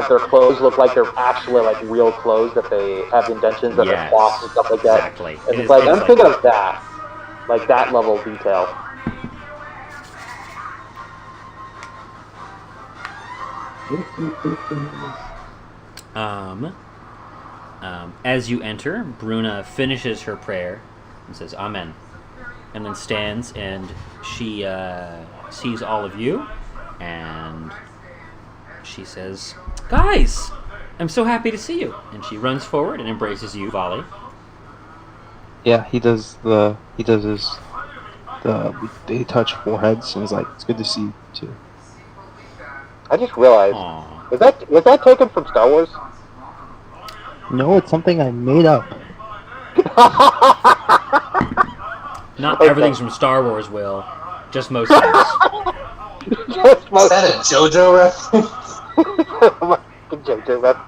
their clothes look like they're actually like real clothes, that they have indentions that are cloth and stuff like that. Exactly. And it's like I'm thinking of that, like that level of detail. As you enter, Bruna finishes her prayer and says Amen, and then stands and she sees all of you, and she says, "Guys, I'm so happy to see you." And she runs forward and embraces you, Volley. Yeah, he touch foreheads and he's like, "It's good to see you too." I just realized, was that taken from Star Wars? No, it's something I made up. Not everything's from Star Wars, Will. Just most things. Is that a JoJo reference? JoJo reference.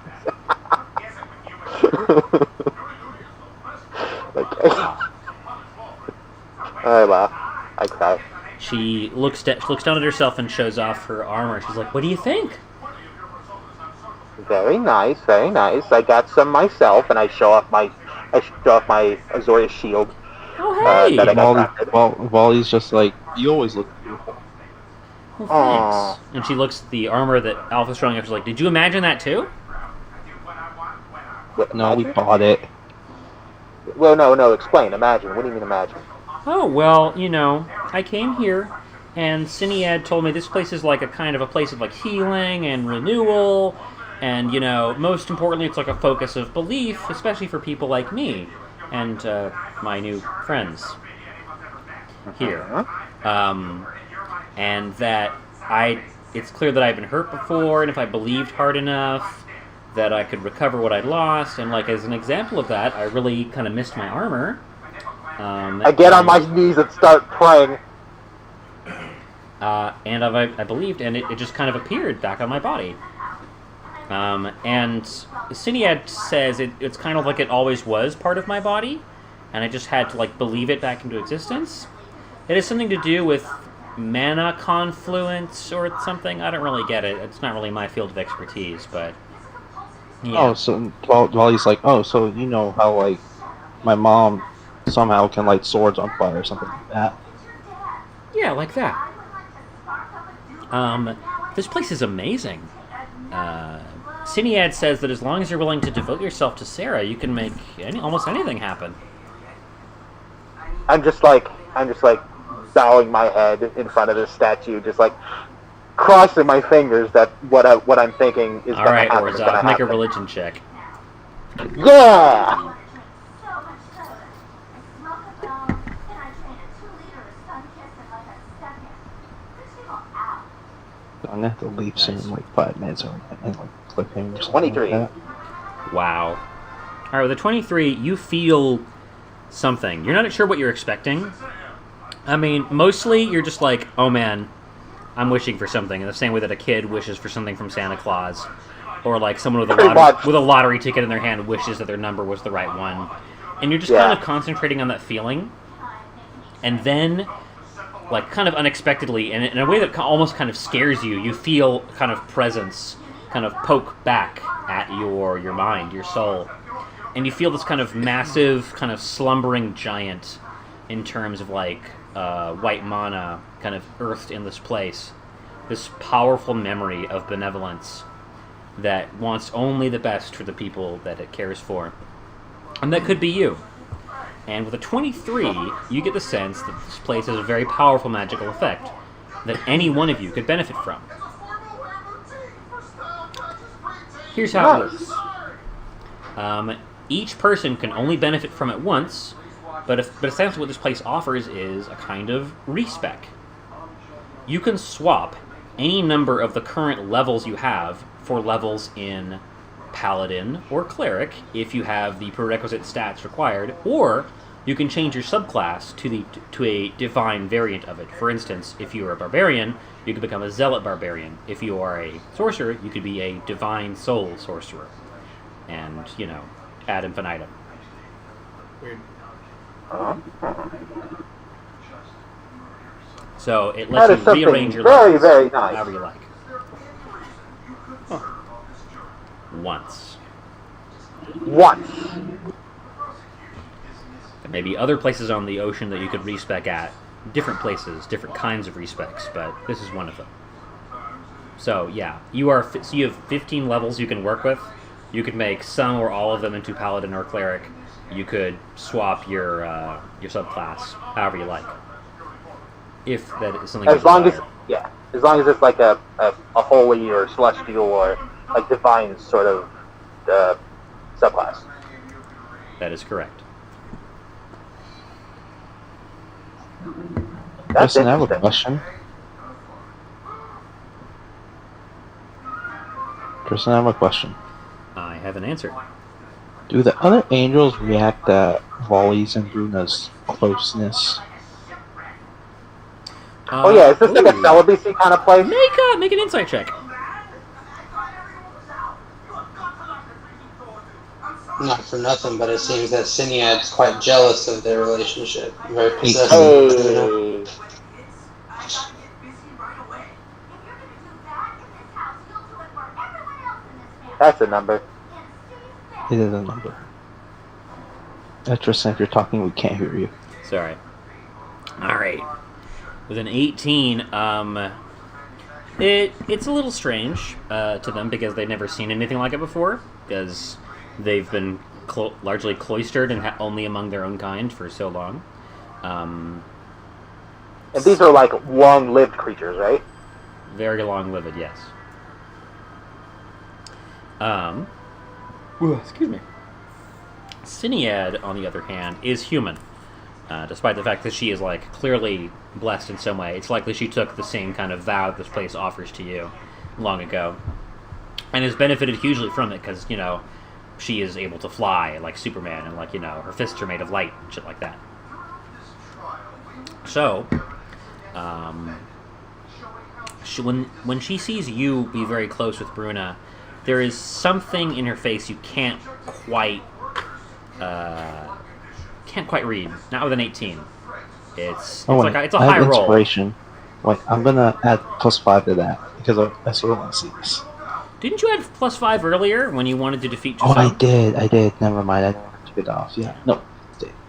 I laugh. I cry. She looks down at herself and shows off her armor. She's like, "What do you think?" Very nice, very nice. I got some myself, and I show off my Azorius shield. Oh, hey! That I got crafted. Volley's just like, "You always look beautiful." Well, thanks. And she looks at the armor that Alpha's showing up. She's like, "Did you imagine that too?" No, we bought it. Well, no. Explain. Imagine. What do you mean imagine? Oh, well, I came here, and Cinead told me this place is like a kind of a place of like healing and renewal, and most importantly, it's like a focus of belief, especially for people like me and my new friends here. And that it's clear that I've been hurt before, and if I believed hard enough, that I could recover what I'd lost. And like as an example of that, I really kind of missed my armor. I get on my knees and start praying. And I believed, and it just kind of appeared back on my body. And Cinead says it's kind of like it always was part of my body, and I just had to like believe it back into existence. It has something to do with mana confluence or something. I don't really get it. It's not really my field of expertise, but yeah. Oh, so Volley's like, "Oh, so you know how like my mom somehow can light swords on fire or something like that." Yeah, like that. This place is amazing. Cinead says that as long as you're willing to devote yourself to Sarah, you can make almost anything happen. I'm just like bowing my head in front of this statue, just like crossing my fingers that what I'm thinking is going to happen. All right, Orzhov, make a religion check. Yeah. I'm gonna have to leave soon in like 5 minutes and like clip him or something. 23. Like that. Wow. All right, with a 23, you feel something. You're not sure what you're expecting. I mean, mostly you're just like, oh man, I'm wishing for something in the same way that a kid wishes for something from Santa Claus, or like someone with Pretty much. a lottery ticket in their hand wishes that their number was the right one, and you're just Yeah. kind of concentrating on that feeling, and then, like kind of unexpectedly, and in a way that almost kind of scares you, you feel kind of presence kind of poke back at your mind, your soul, and you feel this kind of massive, kind of slumbering giant in terms of like white mana kind of earthed in this place, this powerful memory of benevolence that wants only the best for the people that it cares for. And that could be you. And with a 23, you get the sense that this place has a very powerful magical effect that any one of you could benefit from. Here's how it works. Each person can only benefit from it once, but essentially what this place offers is a kind of respec. You can swap any number of the current levels you have for levels in Paladin or Cleric if you have the prerequisite stats required, or you can change your subclass to a divine variant of it. For instance, if you are a Barbarian, you could become a Zealot Barbarian. If you are a Sorcerer, you could be a Divine Soul Sorcerer. And, ad infinitum. Weird. So it That lets is you something rearrange your very, levels very nice. however you like. Once. There may be other places on the ocean that you could respec at. Different places, different kinds of respecs, but this is one of them. So yeah, you have 15 levels you can work with. You could make some or all of them into Paladin or Cleric. You could swap your subclass however you like. If that is something. As long as it's like a holy or celestial or like divine sort of subclass. That is correct. That's Listen, I have a interesting. question. Tristan, I have a question. I have an answer. Do the other angels react to Volley's and Bruna's closeness? Oh yeah, is this like a celibacy kind of place? Make an insight check. Not for nothing, but it seems that Cinead's quite jealous of their relationship. Very possessive. Hey. That's a number. It is a number. Tristan, if you're talking, we can't hear you. Sorry. All right. With an 18, it's a little strange to them because they've never seen anything like it before, because they've been largely cloistered and only among their own kind for so long. And these are like long-lived creatures, right? Very long-lived, yes. Excuse me. Cinead, on the other hand, is human. Despite the fact that she is like clearly blessed in some way, it's likely she took the same kind of vow this place offers to you long ago, and has benefited hugely from it because she is able to fly like Superman, and like her fists are made of light, shit like that. So, when she sees you be very close with Bruna, there is something in her face you can't quite read. Not with an 18. It's a I high have roll. inspiration. Wait, I'm gonna add +5 to that because I sort of want to see this. Didn't you add +5 earlier when you wanted to defeat Oh, I Jazam? did. Never mind. I took it off. Yeah. No,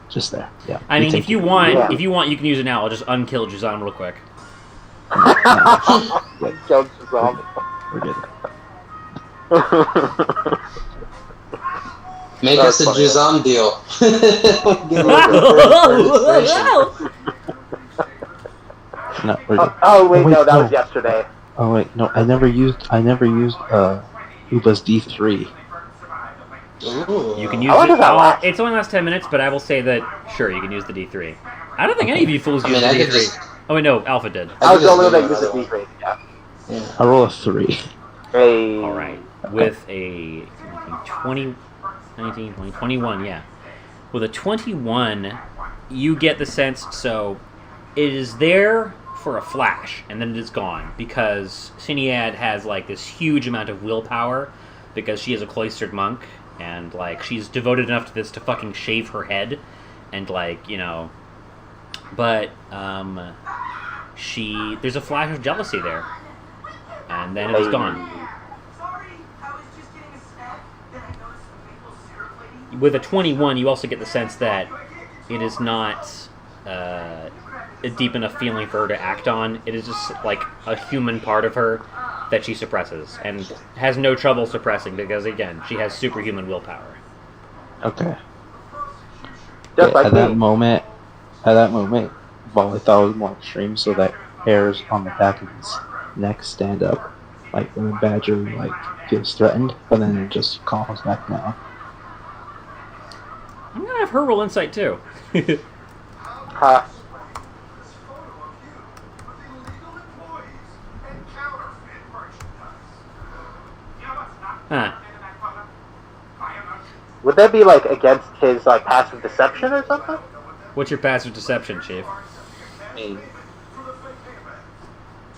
just there. Yeah. I mean, take if you it. want, Yeah. you can use it now. I'll just unkill Jazam real quick. Killed Shazam. We're good. Make That's us a funny. Juzam deal. Give No, we're good. Oh wait, wait, no, that no. was yesterday. Oh wait, no, I never used Uba's D3. You can use I wonder it. if that lasts. It only lasts 10 minutes, but I will say that sure you can use the D3. I don't think any of you fools I use mean, the I D3. could just- Oh wait, no, Alpha did. I was the only one that do used the another D3. Yeah. Yeah. I roll a 3. Hey. All right, with a 20, 19, 20, 21, yeah. With a 21, you get the sense. So it is there for a flash, and then it is gone, because Siniad has, like, this huge amount of willpower, because she is a cloistered monk, and, like, she's devoted enough to this to fucking shave her head, and, like, you know... But, there's a flash of jealousy there, and then it is gone. With a 21, you also get the sense that it is not a deep enough feeling for her to act on. It is just like a human part of her that she suppresses, and has no trouble suppressing because, again, she has superhuman willpower. Okay. Just like at that moment, Volley thought it was more extreme, so that hairs on the back of his neck stand up, like when a badger like feels threatened, but then it just calms back down. I'm gonna have her roll insight too. Huh. Huh. Would that be like against his like passive deception or something? What's your passive deception, Chief?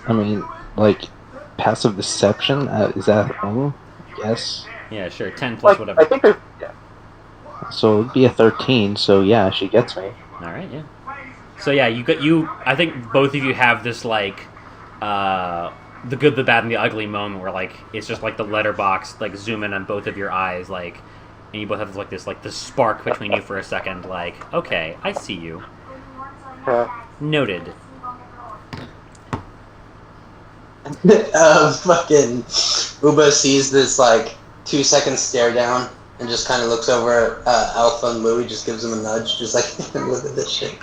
I mean, like, passive deception? Is that a thing? Yes. Yeah, sure. 10 plus Like, whatever. I think there's. Yeah. So it'd be a 13, so yeah, she gets me. Alright, yeah. So yeah, I think both of you have this, like, the good, the bad, and the ugly moment where, like, it's just like the letterbox, like, zoom in on both of your eyes, like, and you both have, like, this spark between you for a second, like, okay, I see you. Noted. Fucking Uba sees this, like, 2-second stare down and just kind of looks over at Alpha and Louie, just gives him a nudge, just like, look at this shit.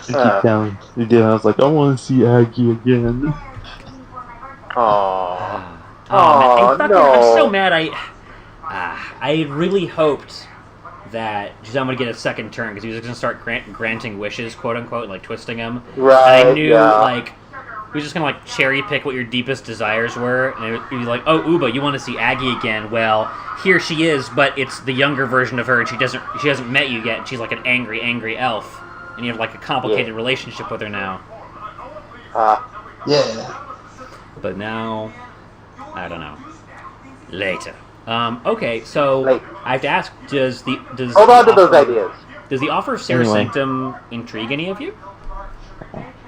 Deep down, I was like, I want to see Aggie again. Aww. Oh, man, no. I'm so mad. I really hoped that Giselle would get a second turn because he was going to start granting wishes, quote unquote, like twisting them. Right. And I knew, yeah. like, he was just going to, like, cherry pick what your deepest desires were. And he'd be like, oh, Uba, you want to see Aggie again? Well, here she is, but it's the younger version of her, and she hasn't met you yet. And she's like an angry elf, and you have like a complicated relationship with her now. Yeah. But now, I don't know. Later. Okay, so Like, I have to ask: does hold on to those ideas. Does the offer of Sarah Anyway. Sanctum intrigue any of you?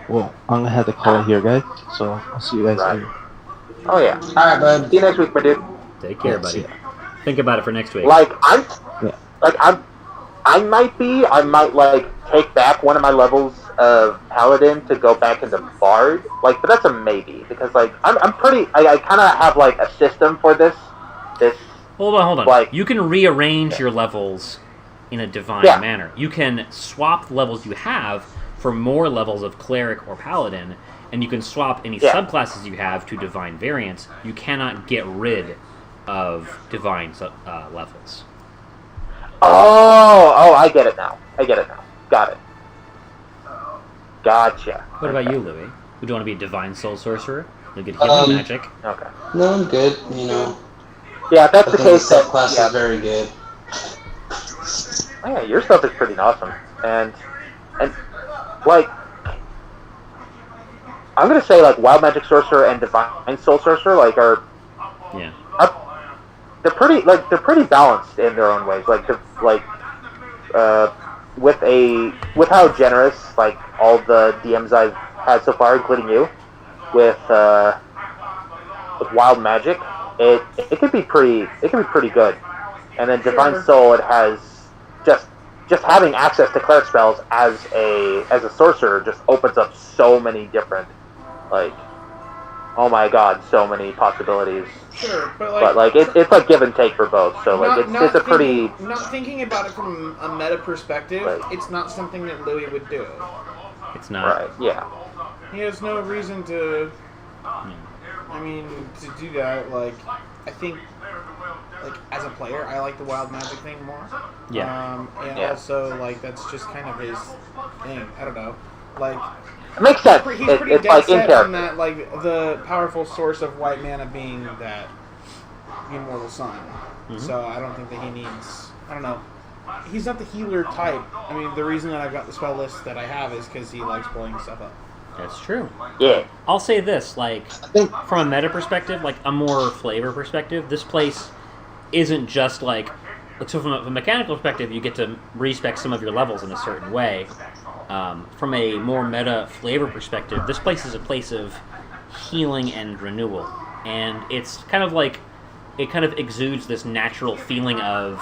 Well, I'm gonna have to call it here, guys. So I'll see you guys Right. later. Oh yeah. Alright, bud. See you next week, my dude. Take care, Yeah, buddy. see ya. Think about it for next week. Like Yeah. I might like take back one of my levels of Paladin to go back into Bard. Like, but that's a maybe because like I'm pretty. I kind of have like a system for this. Hold on. Like, You can rearrange your levels in a divine Yeah. manner. You can swap the levels you have for more levels of Cleric or Paladin, and you can swap any subclasses you have to divine variants. You cannot get rid of divine levels. Oh, I get it now. Got it. Gotcha. What about you, Louis? Would you want to be a divine soul sorcerer? You'll get healing magic. Okay. No, I'm good, you know. Yeah, if that's I the think case. the subclass Yeah. is very good. Oh, yeah, your stuff is pretty awesome, and like I'm gonna say like wild magic sorcerer and divine soul sorcerer like are Yeah. they're pretty balanced in their own ways. Like with how generous like all the DMs I've had so far, including you, with wild magic, it could be pretty good. And then divine soul, it has just having access to cleric spells as a sorcerer just opens up so many different, like, oh my god, so many possibilities. Sure, But like it's like give and take for both. So like it's a pretty Not thinking about it from a meta perspective, Right. it's not something that Louis would do. It's not. right. Yeah. He has no reason to. I mean, to do that. Like, I think, like as a player, I like the wild magic thing more. Yeah. And Yeah. also, like, that's just kind of his thing. I don't know. Like, It makes sense. he's pretty It's dead like in set on character. that, like the powerful source of white mana being that immortal sun. Mhm. So I don't think that he needs. I don't know. he's not the healer type. I mean, the reason that I've got the spell list that I have is because he likes blowing stuff up. That's true. Yeah. I'll say this, like, from a meta perspective, like a more flavor perspective, this place isn't just like, so from a mechanical perspective, you get to respec some of your levels in a certain way. From a more meta flavor perspective, this place is a place of healing and renewal, and it's kind of like, it kind of exudes this natural feeling of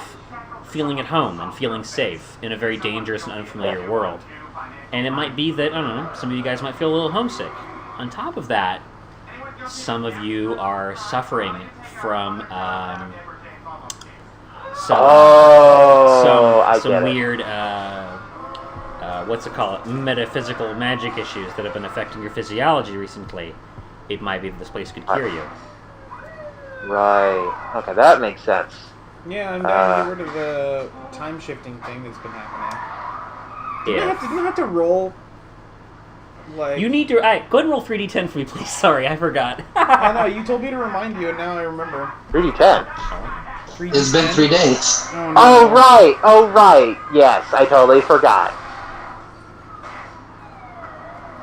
feeling at home and feeling safe in a very dangerous and unfamiliar world. And it might be that, I don't know, some of you guys might feel a little homesick. On top of that, some of you are suffering from some weird, what's it called, metaphysical magic issues that have been affecting your physiology recently. It might be that this place could cure you. Right. Okay, that makes sense. Yeah, I'm down to get rid of the time shifting thing that's been happening. Didn't I have to roll? Like, you need to. Go ahead and roll 3d10 for me, please. Sorry, I forgot. I know, you told me to remind you, and now I remember. 3d10. 3d10? It's been 3 days. Oh, no. Oh, right. Yes, I totally forgot.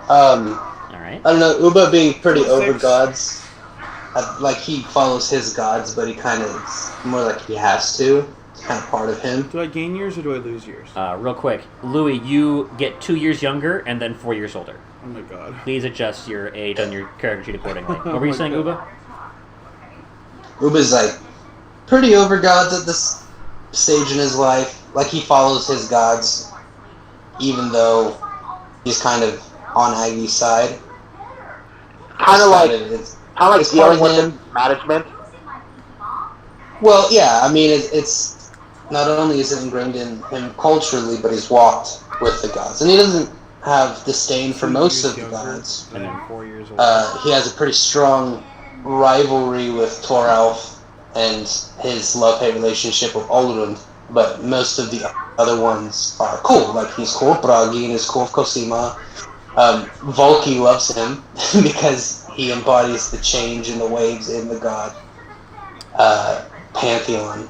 Alright. I don't know, Uba being pretty 6. over gods. Like, he follows his gods, but he kind of, it's more like he has to. It's kind of part of him. Do I gain years or do I lose years? Real quick. Louis, you get 2 years younger and then 4 years older. Oh my god. Please adjust your age on your character sheet accordingly. What were you saying, Uba? Uba's, like, pretty over gods at this stage in his life. Like, he follows his gods, even though he's kind of on Aggie's side. Kind of like dealing with him. the management. Well, yeah, I mean, it's not only is it ingrained in him culturally, but he's walked with the gods. And he doesn't have disdain for most of the gods. And then 4 years old. He has a pretty strong rivalry with Toralf and his love-hate relationship with Olrund, but most of the other ones are cool. Like, he's cool with Bragi and he's cool with Cosima. Volky loves him because he embodies the change in the waves in the god pantheon.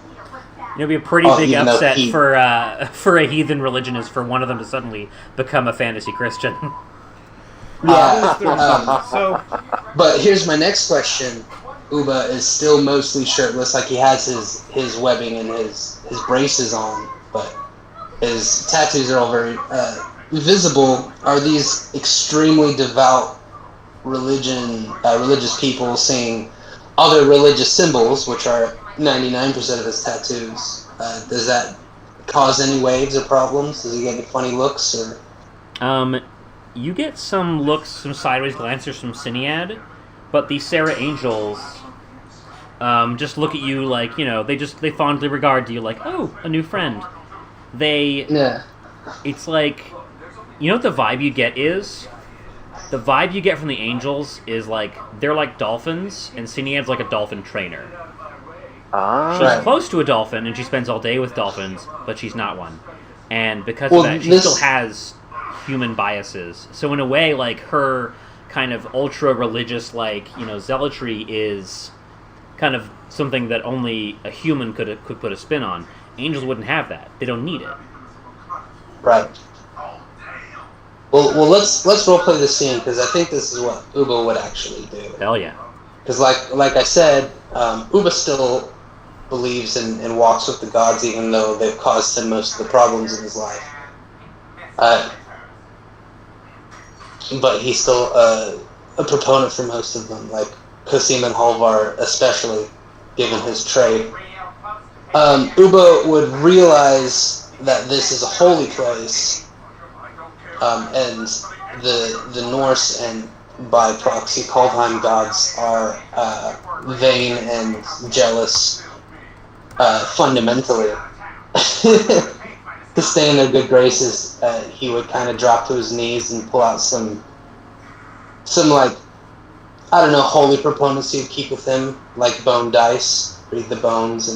It'll be a pretty big even though upset for a heathen religion is for one of them to suddenly become a fantasy Christian. So, But here's my next question. Uba is still mostly shirtless, like he has his webbing and his braces on, but his tattoos are all very visible. Are these extremely devout religious people seeing other religious symbols, which are 99% of his tattoos? Does that cause any waves or problems? Does he get any funny looks? Or You get some looks, some sideways glances from Cinead, but the Sarah Angels just look at you like, you know, they fondly regard you like, oh, a new friend. It's like, you know what the vibe you get is? The vibe you get from the Angels is like, they're like dolphins, and Cinead's like a dolphin trainer. She's close to a dolphin, and she spends all day with dolphins, but she's not one. And because of that, she still has human biases. So in a way, like, her kind of ultra-religious, like, you know, zealotry is kind of something that only a human could put a spin on. Angels wouldn't have that. They don't need it. Right. Well, let's roleplay this scene, because I think this is what Uba would actually do. Hell yeah. Because like I said, Uba still believes and walks with the gods, even though they've caused him most of the problems in his life. But he's still a proponent for most of them, like Cosima and Halvar especially, given his trade. Uba would realize that this is a holy place, and the Norse and by proxy Kaldheim gods are vain and jealous fundamentally. To stay in their good graces, he would kind of drop to his knees and pull out some like, I don't know, holy proponents he'd keep with him, like bone dice, read the bones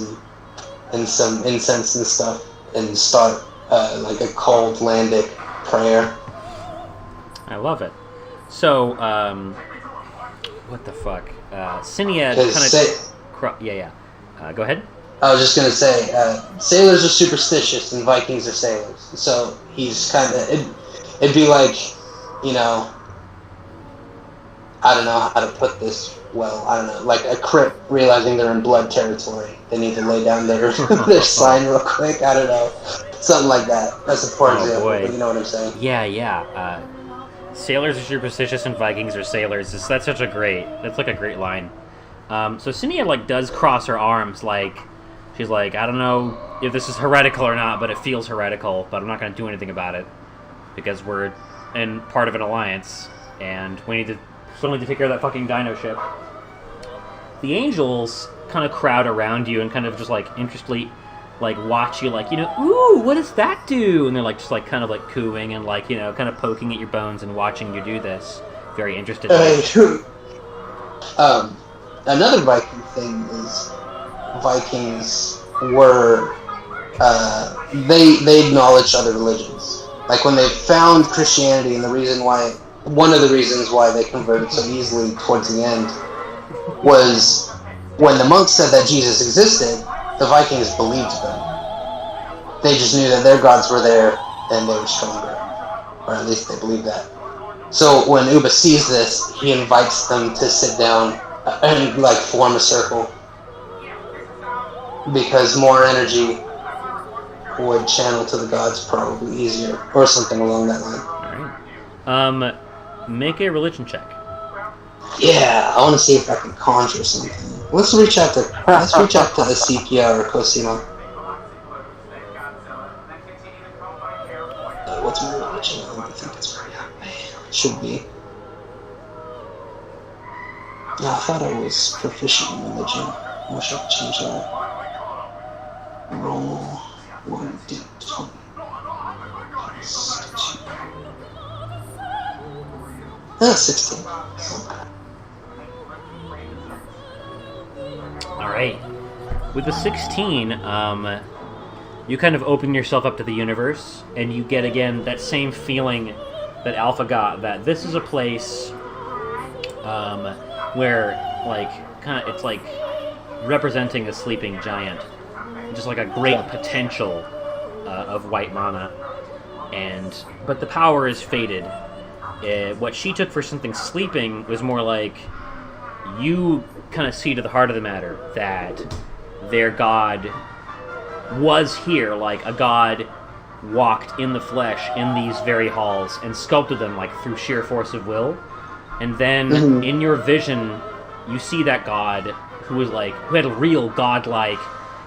and some incense and stuff, and start like a cold landic prayer. I love it. So, what the fuck? Cinead kind of... Go ahead. I was just gonna say, sailors are superstitious and Vikings are sailors. So he's kind of it'd be like, you know, I don't know how to put this well. I don't know, like a crypt realizing they're in blood territory. They need to lay down their their sign real quick. I don't know, something like that. That's a poor example, boy. but you know what I'm saying. Yeah. Sailors are superstitious and Vikings are sailors. That's such a great. That's like a great line. So Cinia like does cross her arms, like she's like, I don't know if this is heretical or not, but it feels heretical. But I'm not going to do anything about it because we're in part of an alliance, and we still need to take care of that fucking dino ship. The angels kind of crowd around you and kind of just like interestedly like watch you, like, you know, ooh, what does that do? And they're like just like kind of like cooing and like, you know, kind of poking at your bones and watching you do this. Very interested. Another Viking thing is Vikings were they acknowledged other religions. Like when they found Christianity, and one of the reasons why they converted so easily towards the end was when the monks said that Jesus existed, the Vikings believed them. They just knew that their gods were there and they were stronger, or at least they believed that. So when Uba sees this, he invites them to sit down and like form a circle, because more energy would channel to the gods probably easier, or something along that line. Alright. Make a religion check. Yeah, I want to see if I can conjure something. Let's reach out to Asipia or Cosima. What's my religion? I don't think it's very high. It should be. I thought I was proficient in religion. I wish I could change that. Roll 1d20. Plus 2. 16. Alright. With the 16, you kind of open yourself up to the universe, and you get, again, that same feeling that Alpha got, that this is a place where, like, it's like representing a sleeping giant. Just like a great potential of white mana. But the power is faded. What she took for something sleeping was more like, you kind of see to the heart of the matter that their god was here, like a god walked in the flesh in these very halls and sculpted them like through sheer force of will. And then in your vision, you see that god who had a real godlike,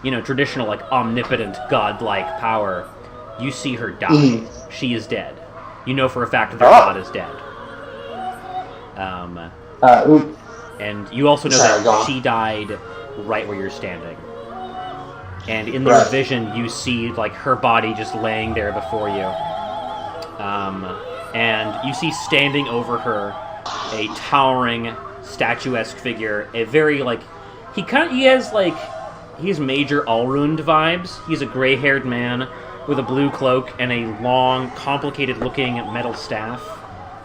you know, traditional like omnipotent godlike power. You see her die. She is dead. You know for a fact that their god is dead. And you also know that she died right where you're standing. And in your vision, you see like her body just laying there before you. And you see standing over her a towering, statuesque figure. A very like he has Major Alrund vibes. He's a gray-haired man with a blue cloak and a long, complicated-looking metal staff.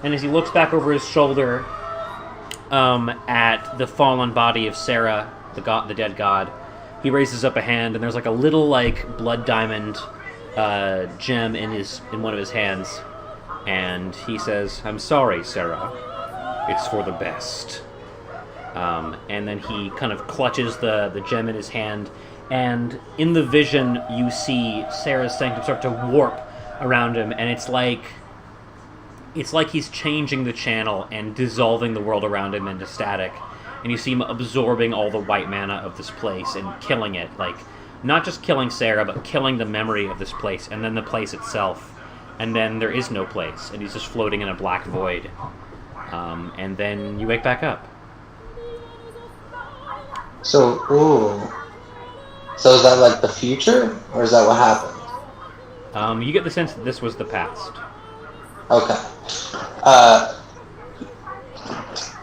And as he looks back over his shoulder at the fallen body of Sarah, the dead god, he raises up a hand, and there's like a little like blood diamond gem in one of his hands, and he says, "I'm sorry, Sarah. It's for the best." And then he kind of clutches the gem in his hand, and in the vision you see Sarah's sanctum start to warp around him, and it's like he's changing the channel and dissolving the world around him into static. And you see him absorbing all the white mana of this place and killing it. Like, not just killing Sarah, but killing the memory of this place, and then the place itself. And then there is no place, and he's just floating in a black void. And then you wake back up. So is that like the future, or is that what happened? You get the sense that this was the past. Okay.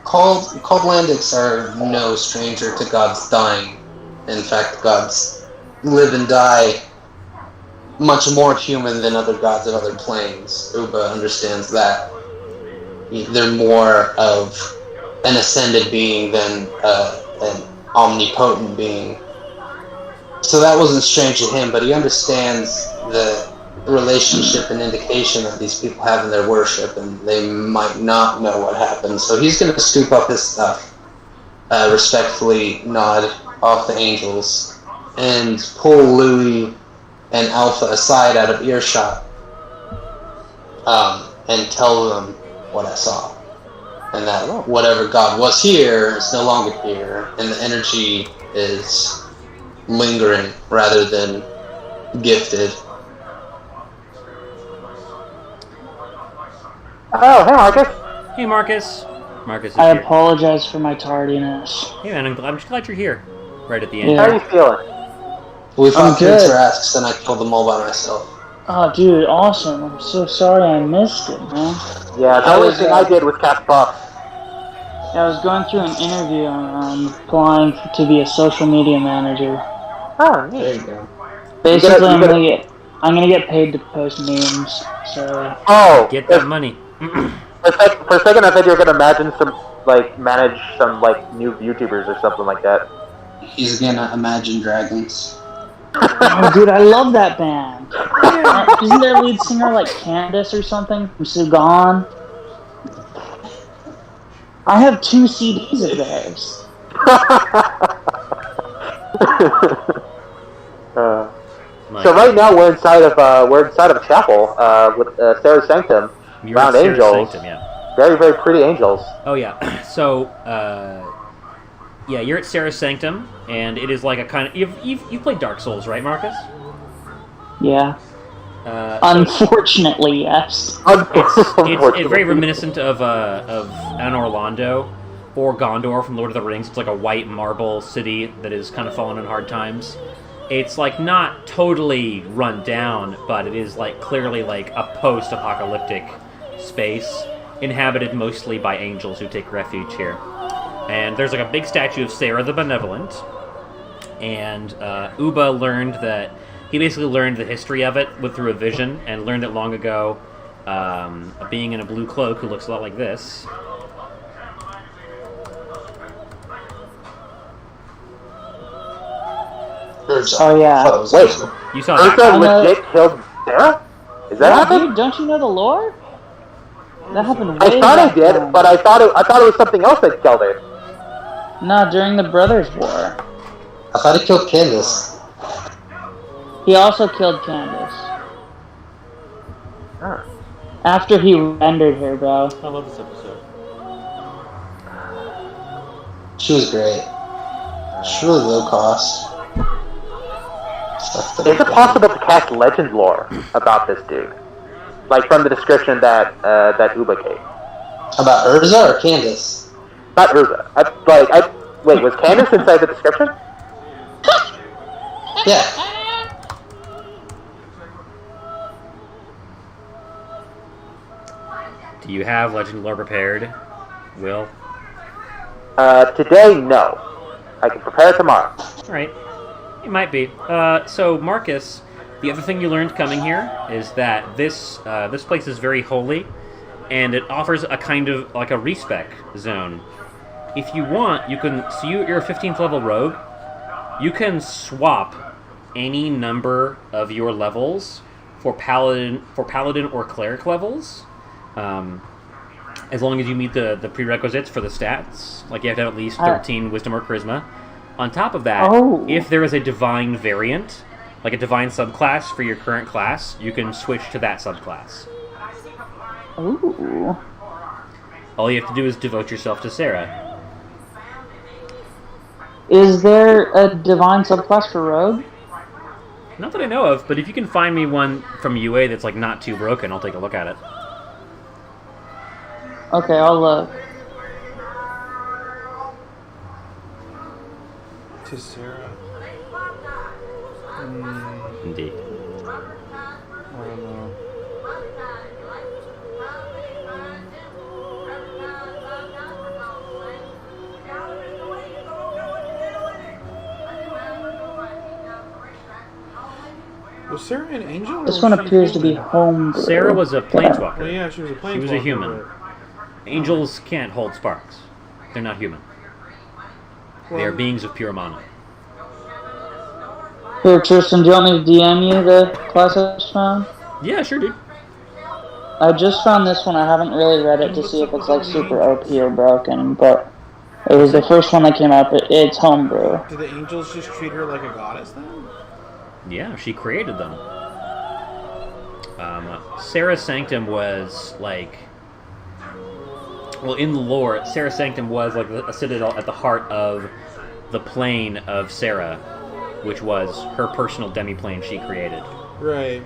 Coldlandics are no stranger to gods dying. In fact, gods live and die much more human than other gods of other planes. Uba understands that. They're more of an ascended being than an omnipotent being. So that wasn't strange to him, but he understands the relationship and indication that these people have in their worship, and they might not know what happened. So he's going to scoop up his stuff, respectfully nod off the angels, and pull Louis and Alpha aside out of earshot, and tell them what I saw. And that whatever God was here is no longer here, and the energy is lingering rather than gifted. Oh, hey, Marcus. Hey, Marcus. Marcus is I here. apologize for my tardiness. Hey, man, I'm just glad you're here. Right at the end. Yeah. How are you feeling? We fought good. through Tarasks, and I killed them all by myself. Oh, dude, awesome. I'm so sorry I missed it, man. Yeah, the only thing I did was cast buff. I was going through an interview and applying to be a social media manager. Oh, There neat. you go. Basically, You gotta- I'm gonna get paid to post memes. So Oh, Get that money. for a second I thought you were gonna manage some new YouTubers or something like that. He's gonna imagine dragons. oh, dude, I love that band. Isn't their lead singer like Candace or something from Sugan? I have 2 CDs of theirs. So right now we're inside of a chapel with Sarah's Sanctum, You're round at Sarah's angels, Sanctum, yeah. very very pretty angels. Oh yeah. So, yeah, you're at Sarah's Sanctum, and it is like a kind of you've played Dark Souls, right, Marcus? Yeah. So Unfortunately, yes. it's very reminiscent of an Orlando or Gondor from Lord of the Rings. It's like a white marble city that is kind of fallen on hard times. It's like not totally run down, but it is like clearly like a post-apocalyptic space inhabited mostly by angels who take refuge here. And there's like a big statue of Sarah the Benevolent, and Uba learned that he basically learned the history of it through a vision, and learned it long ago. A being in a blue cloak who looks a lot like this. Oh, yeah. Wait, You saw that? Urza legit killed Sarah? Is that Yeah, happened? dude, don't you know the lore? That happened way I thought I back did, then. but I thought it was something else that killed her. No, during the Brothers' War. I thought he killed Candace. He also killed Candace. Huh. After he rendered her, bro. I love this episode. She was great. She's really low cost. Is it possible to cast legend lore about this dude? Like from the description that Uba gave. About Urza or Candace? Not Urza. Wait, was Candace inside the description? Yeah. Do you have legend lore prepared, Will? Today, no. I can prepare tomorrow. Alright. It might be. So, Marcus, the other thing you learned coming here is that this place is very holy, and it offers a kind of, like a respec zone. If you want, you can... So you're a 15th level rogue. You can swap any number of your levels for paladin or cleric levels. As long as you meet the prerequisites for the stats. Like, you have to have at least 13 wisdom or charisma. On top of that, if there is a divine variant, like a divine subclass for your current class, you can switch to that subclass. Ooh. All you have to do is devote yourself to Sarah. Is there a divine subclass for rogue? Not that I know of, but if you can find me one from UA that's like not too broken, I'll take a look at it. Okay, I'll look. To Sarah. Indeed. I don't know. Was Sarah an angel? Or This was one she appears to be human? home. Sarah was a planeswalker. Well, yeah, she was a plane. She was a human. Angels can't hold sparks. They're not human. They are beings of pure mana. Here, Tristan, do you want me to DM you the class I just found? Yeah, sure, dude. I just found this one. I haven't really read it to see if it's like super OP or broken, but it was the first one that came up. It's homebrew. Do the angels just treat her like a goddess then? Yeah, she created them. Sarah Sanctum was like, well, in the lore, Sarah Sanctum was like a citadel at the heart of the plane of Sarah, which was her personal demi-plane she created. Right.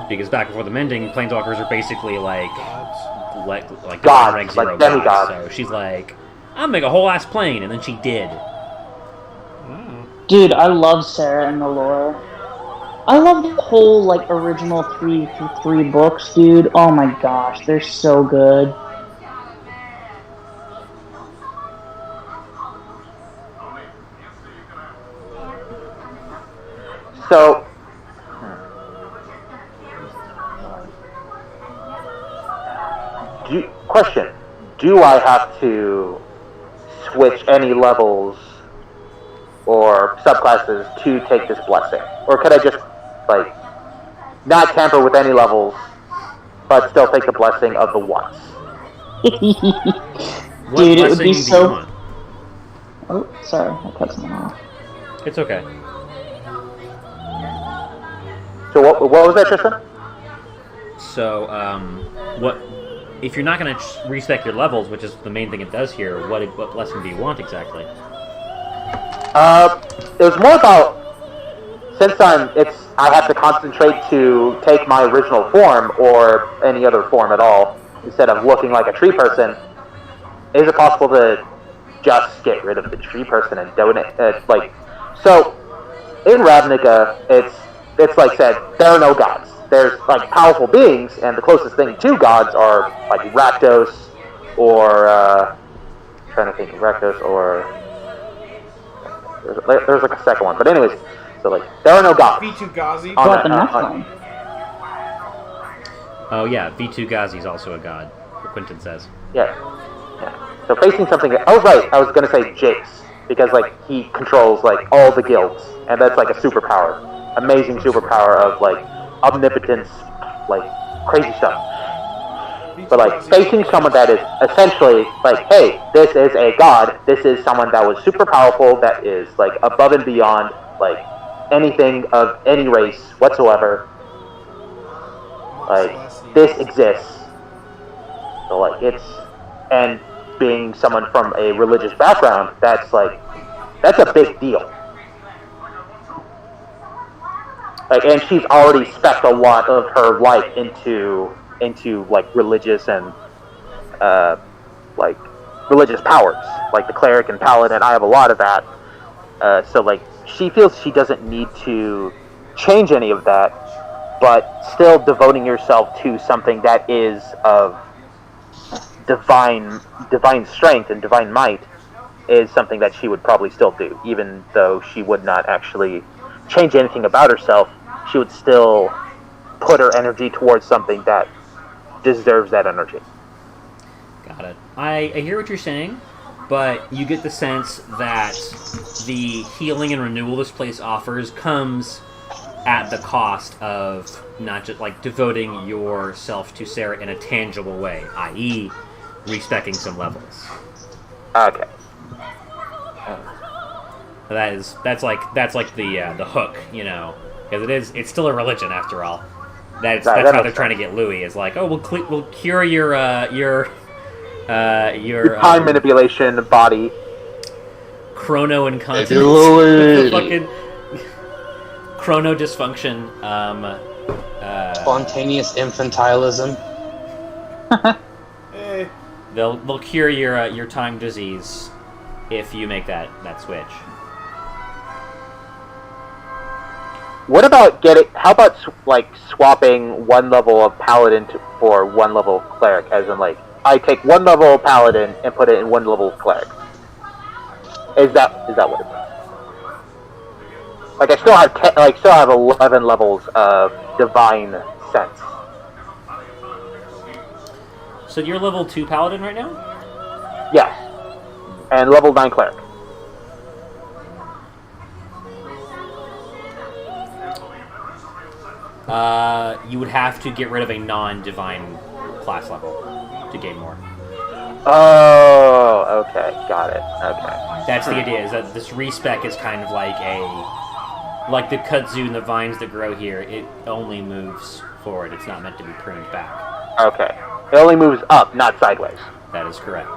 Because back before the mending, planeswalkers are basically like Gods. like Gods, rank like 0 demigods. gods. So she's like, I'll make a whole ass plane, and then she did. Dude, I love Sarah in the lore. I love the whole like original three books, dude. Oh my gosh, they're so good. So, question: do I have to switch any levels or subclasses to take this blessing, or could I just like not tamper with any levels, but still take the blessing of the once? What Dude, it would blessing be do you so. want? Oh, sorry, I cut someone off. It's okay. So what was that, Tristan? So, what if you're not going to respec your levels, which is the main thing it does here? What blessing do you want exactly? It was more about since I have to concentrate to take my original form or any other form at all instead of looking like a tree person. Is it possible to just get rid of the tree person and donate? So in Ravnica, it's like said there are no gods. There's like powerful beings, and the closest thing to gods are like Rakdos or trying to think of Rakdos or. There's like a second one, but anyways, so like there are no gods. V2 Ghazi. Got the next one. Oh yeah, V2 Ghazi is also a god. Quentin says. Yeah. So facing something. Oh right, I was gonna say Jace because like he controls like all the guilds, and that's like a superpower, amazing superpower of like omnipotence, like crazy stuff. But like facing someone that is essentially like, hey, this is a god. This is someone that was super powerful. That is like above and beyond like anything of any race whatsoever. Like this exists. So like and being someone from a religious background, that's a big deal. Like, and she's already spent a lot of her life into like religious and like religious powers, like the cleric and paladin. I have a lot of that. So like she feels she doesn't need to change any of that, but still devoting yourself to something that is of divine strength and divine might is something that she would probably still do, even though she would not actually change anything about herself. She would still put her energy towards something that deserves that energy. Got it. I hear what you're saying, but you get the sense that the healing and renewal this place offers comes at the cost of not just like devoting yourself to Sarah in a tangible way, i.e., respecing some levels. Okay. That's like the hook, you know, because it's still a religion after all. That's how they're trying to get Louis is like, oh, we'll cure your time manipulation body, chrono incontinence, Louis. fucking chrono dysfunction, Spontaneous infantilism. Hey. They'll cure your time disease if you make that switch. What about how about like swapping one level of paladin for one level of cleric? As in, like, I take one level of paladin and put it in one level of cleric. Is that what it is? Like, I still have 11 levels of divine sense. So you're level 2 paladin right now? Yes, and level 9 cleric. You would have to get rid of a non-divine class level to gain more. Oh, okay, got it. Okay. That's the idea, is that this respec is kind of like like the kudzu and the vines that grow here, it only moves forward. It's not meant to be pruned back. Okay. It only moves up, not sideways. That is correct.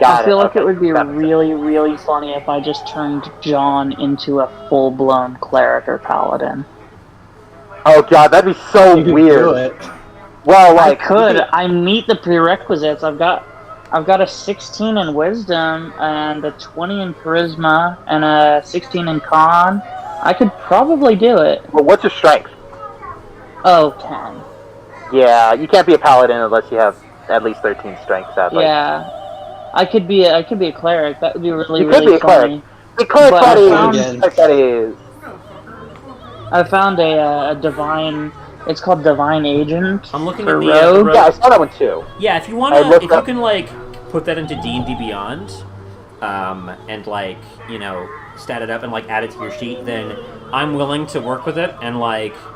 I feel like it would be really, really funny if I just turned John into a full-blown cleric or paladin. Oh god, that'd be so You could weird. do it. Well, I like could. I meet the prerequisites. I've got a 16 in wisdom and a 20 in charisma and a 16 in con. I could probably do it. Well, what's your strength? Oh, 10. Yeah, you can't be a paladin unless you have at least 13 strength, sadly. Yeah. I could be a cleric. That would be really, You could really be a cleric. funny. The cleric But that is. I found a divine. It's called divine agent. I'm looking for at the rogue. rogue. Yeah, I saw that one too. Yeah, if you I wanna, looked if you up- can like put that into D&D Beyond, and like stat it up and like add it to your sheet, then I'm willing to work with it and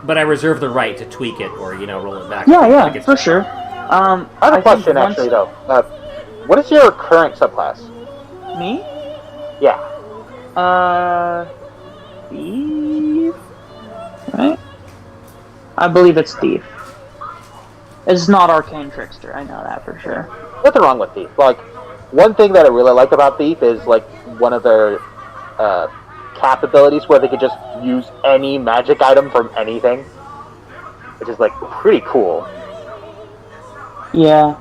but I reserve the right to tweak it or roll it back. Yeah, Like it's for sure. I have a question actually though. What is your current subclass? Me? Yeah. Thief? Right? I believe it's thief. It's not arcane trickster. I know that for sure. Nothing wrong with Thief. Like, one thing that I really like about Thief is like one of their cap abilities where they could just use any magic item from anything, which is like pretty cool. Yeah.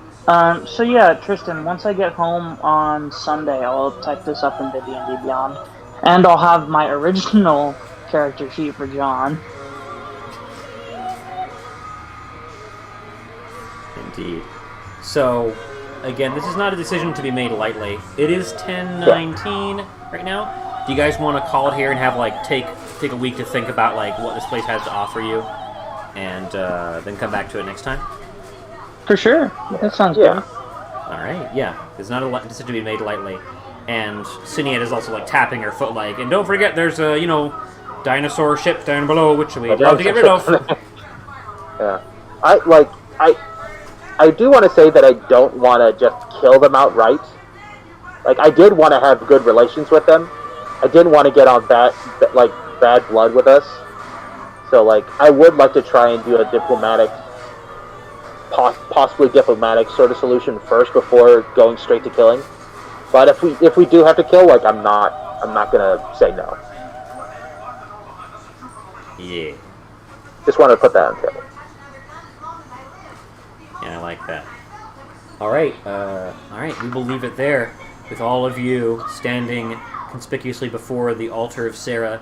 So yeah, Tristan. Once I get home on Sunday, I'll type this up into D&D Beyond, and I'll have my original character sheet for John. Indeed. So, again, this is not a decision to be made lightly. It is 10:19 right now. Do you guys want to call it here and have take a week to think about what this place has to offer you, and then come back to it next time? For sure. That sounds Yeah. good. All right. Yeah, it's not a decision to be made lightly. And Cinead is also tapping her foot and don't forget, there's a dinosaur ship down below which we'd love to get rid of. Yeah. I do want to say that I don't want to just kill them outright. Like, I did want to have good relations with them. I didn't want to get on bad blood with us. So, I would like to try and do a diplomatic, possibly diplomatic sort of solution first before going straight to killing. But if we do have to kill, I'm not gonna say no. Yeah. Just wanted to put that on the table. Yeah, I like that. All right. We will leave it there with all of you standing conspicuously before the altar of Sarah,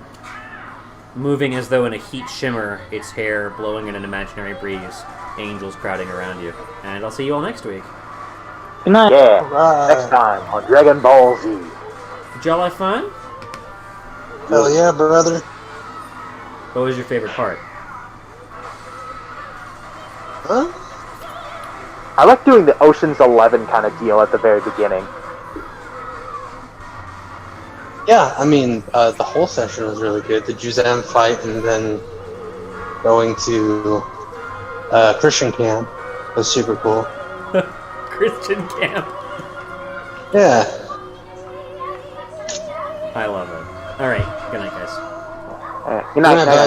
moving as though in a heat shimmer, its hair blowing in an imaginary breeze, angels crowding around you. And I'll see you all next week. Good night. Yeah. Right. Next time on Dragon Ball Z. Did y'all have fun? Hell yeah, brother. What was your favorite part? Huh? I like doing the Ocean's 11 kind of deal at the very beginning. Yeah, I mean, the whole session was really good. The Juzam fight and then going to Christian camp was super cool. Christian camp. Yeah. I love it. All right. Good night, guys. Good night, Good night, guys.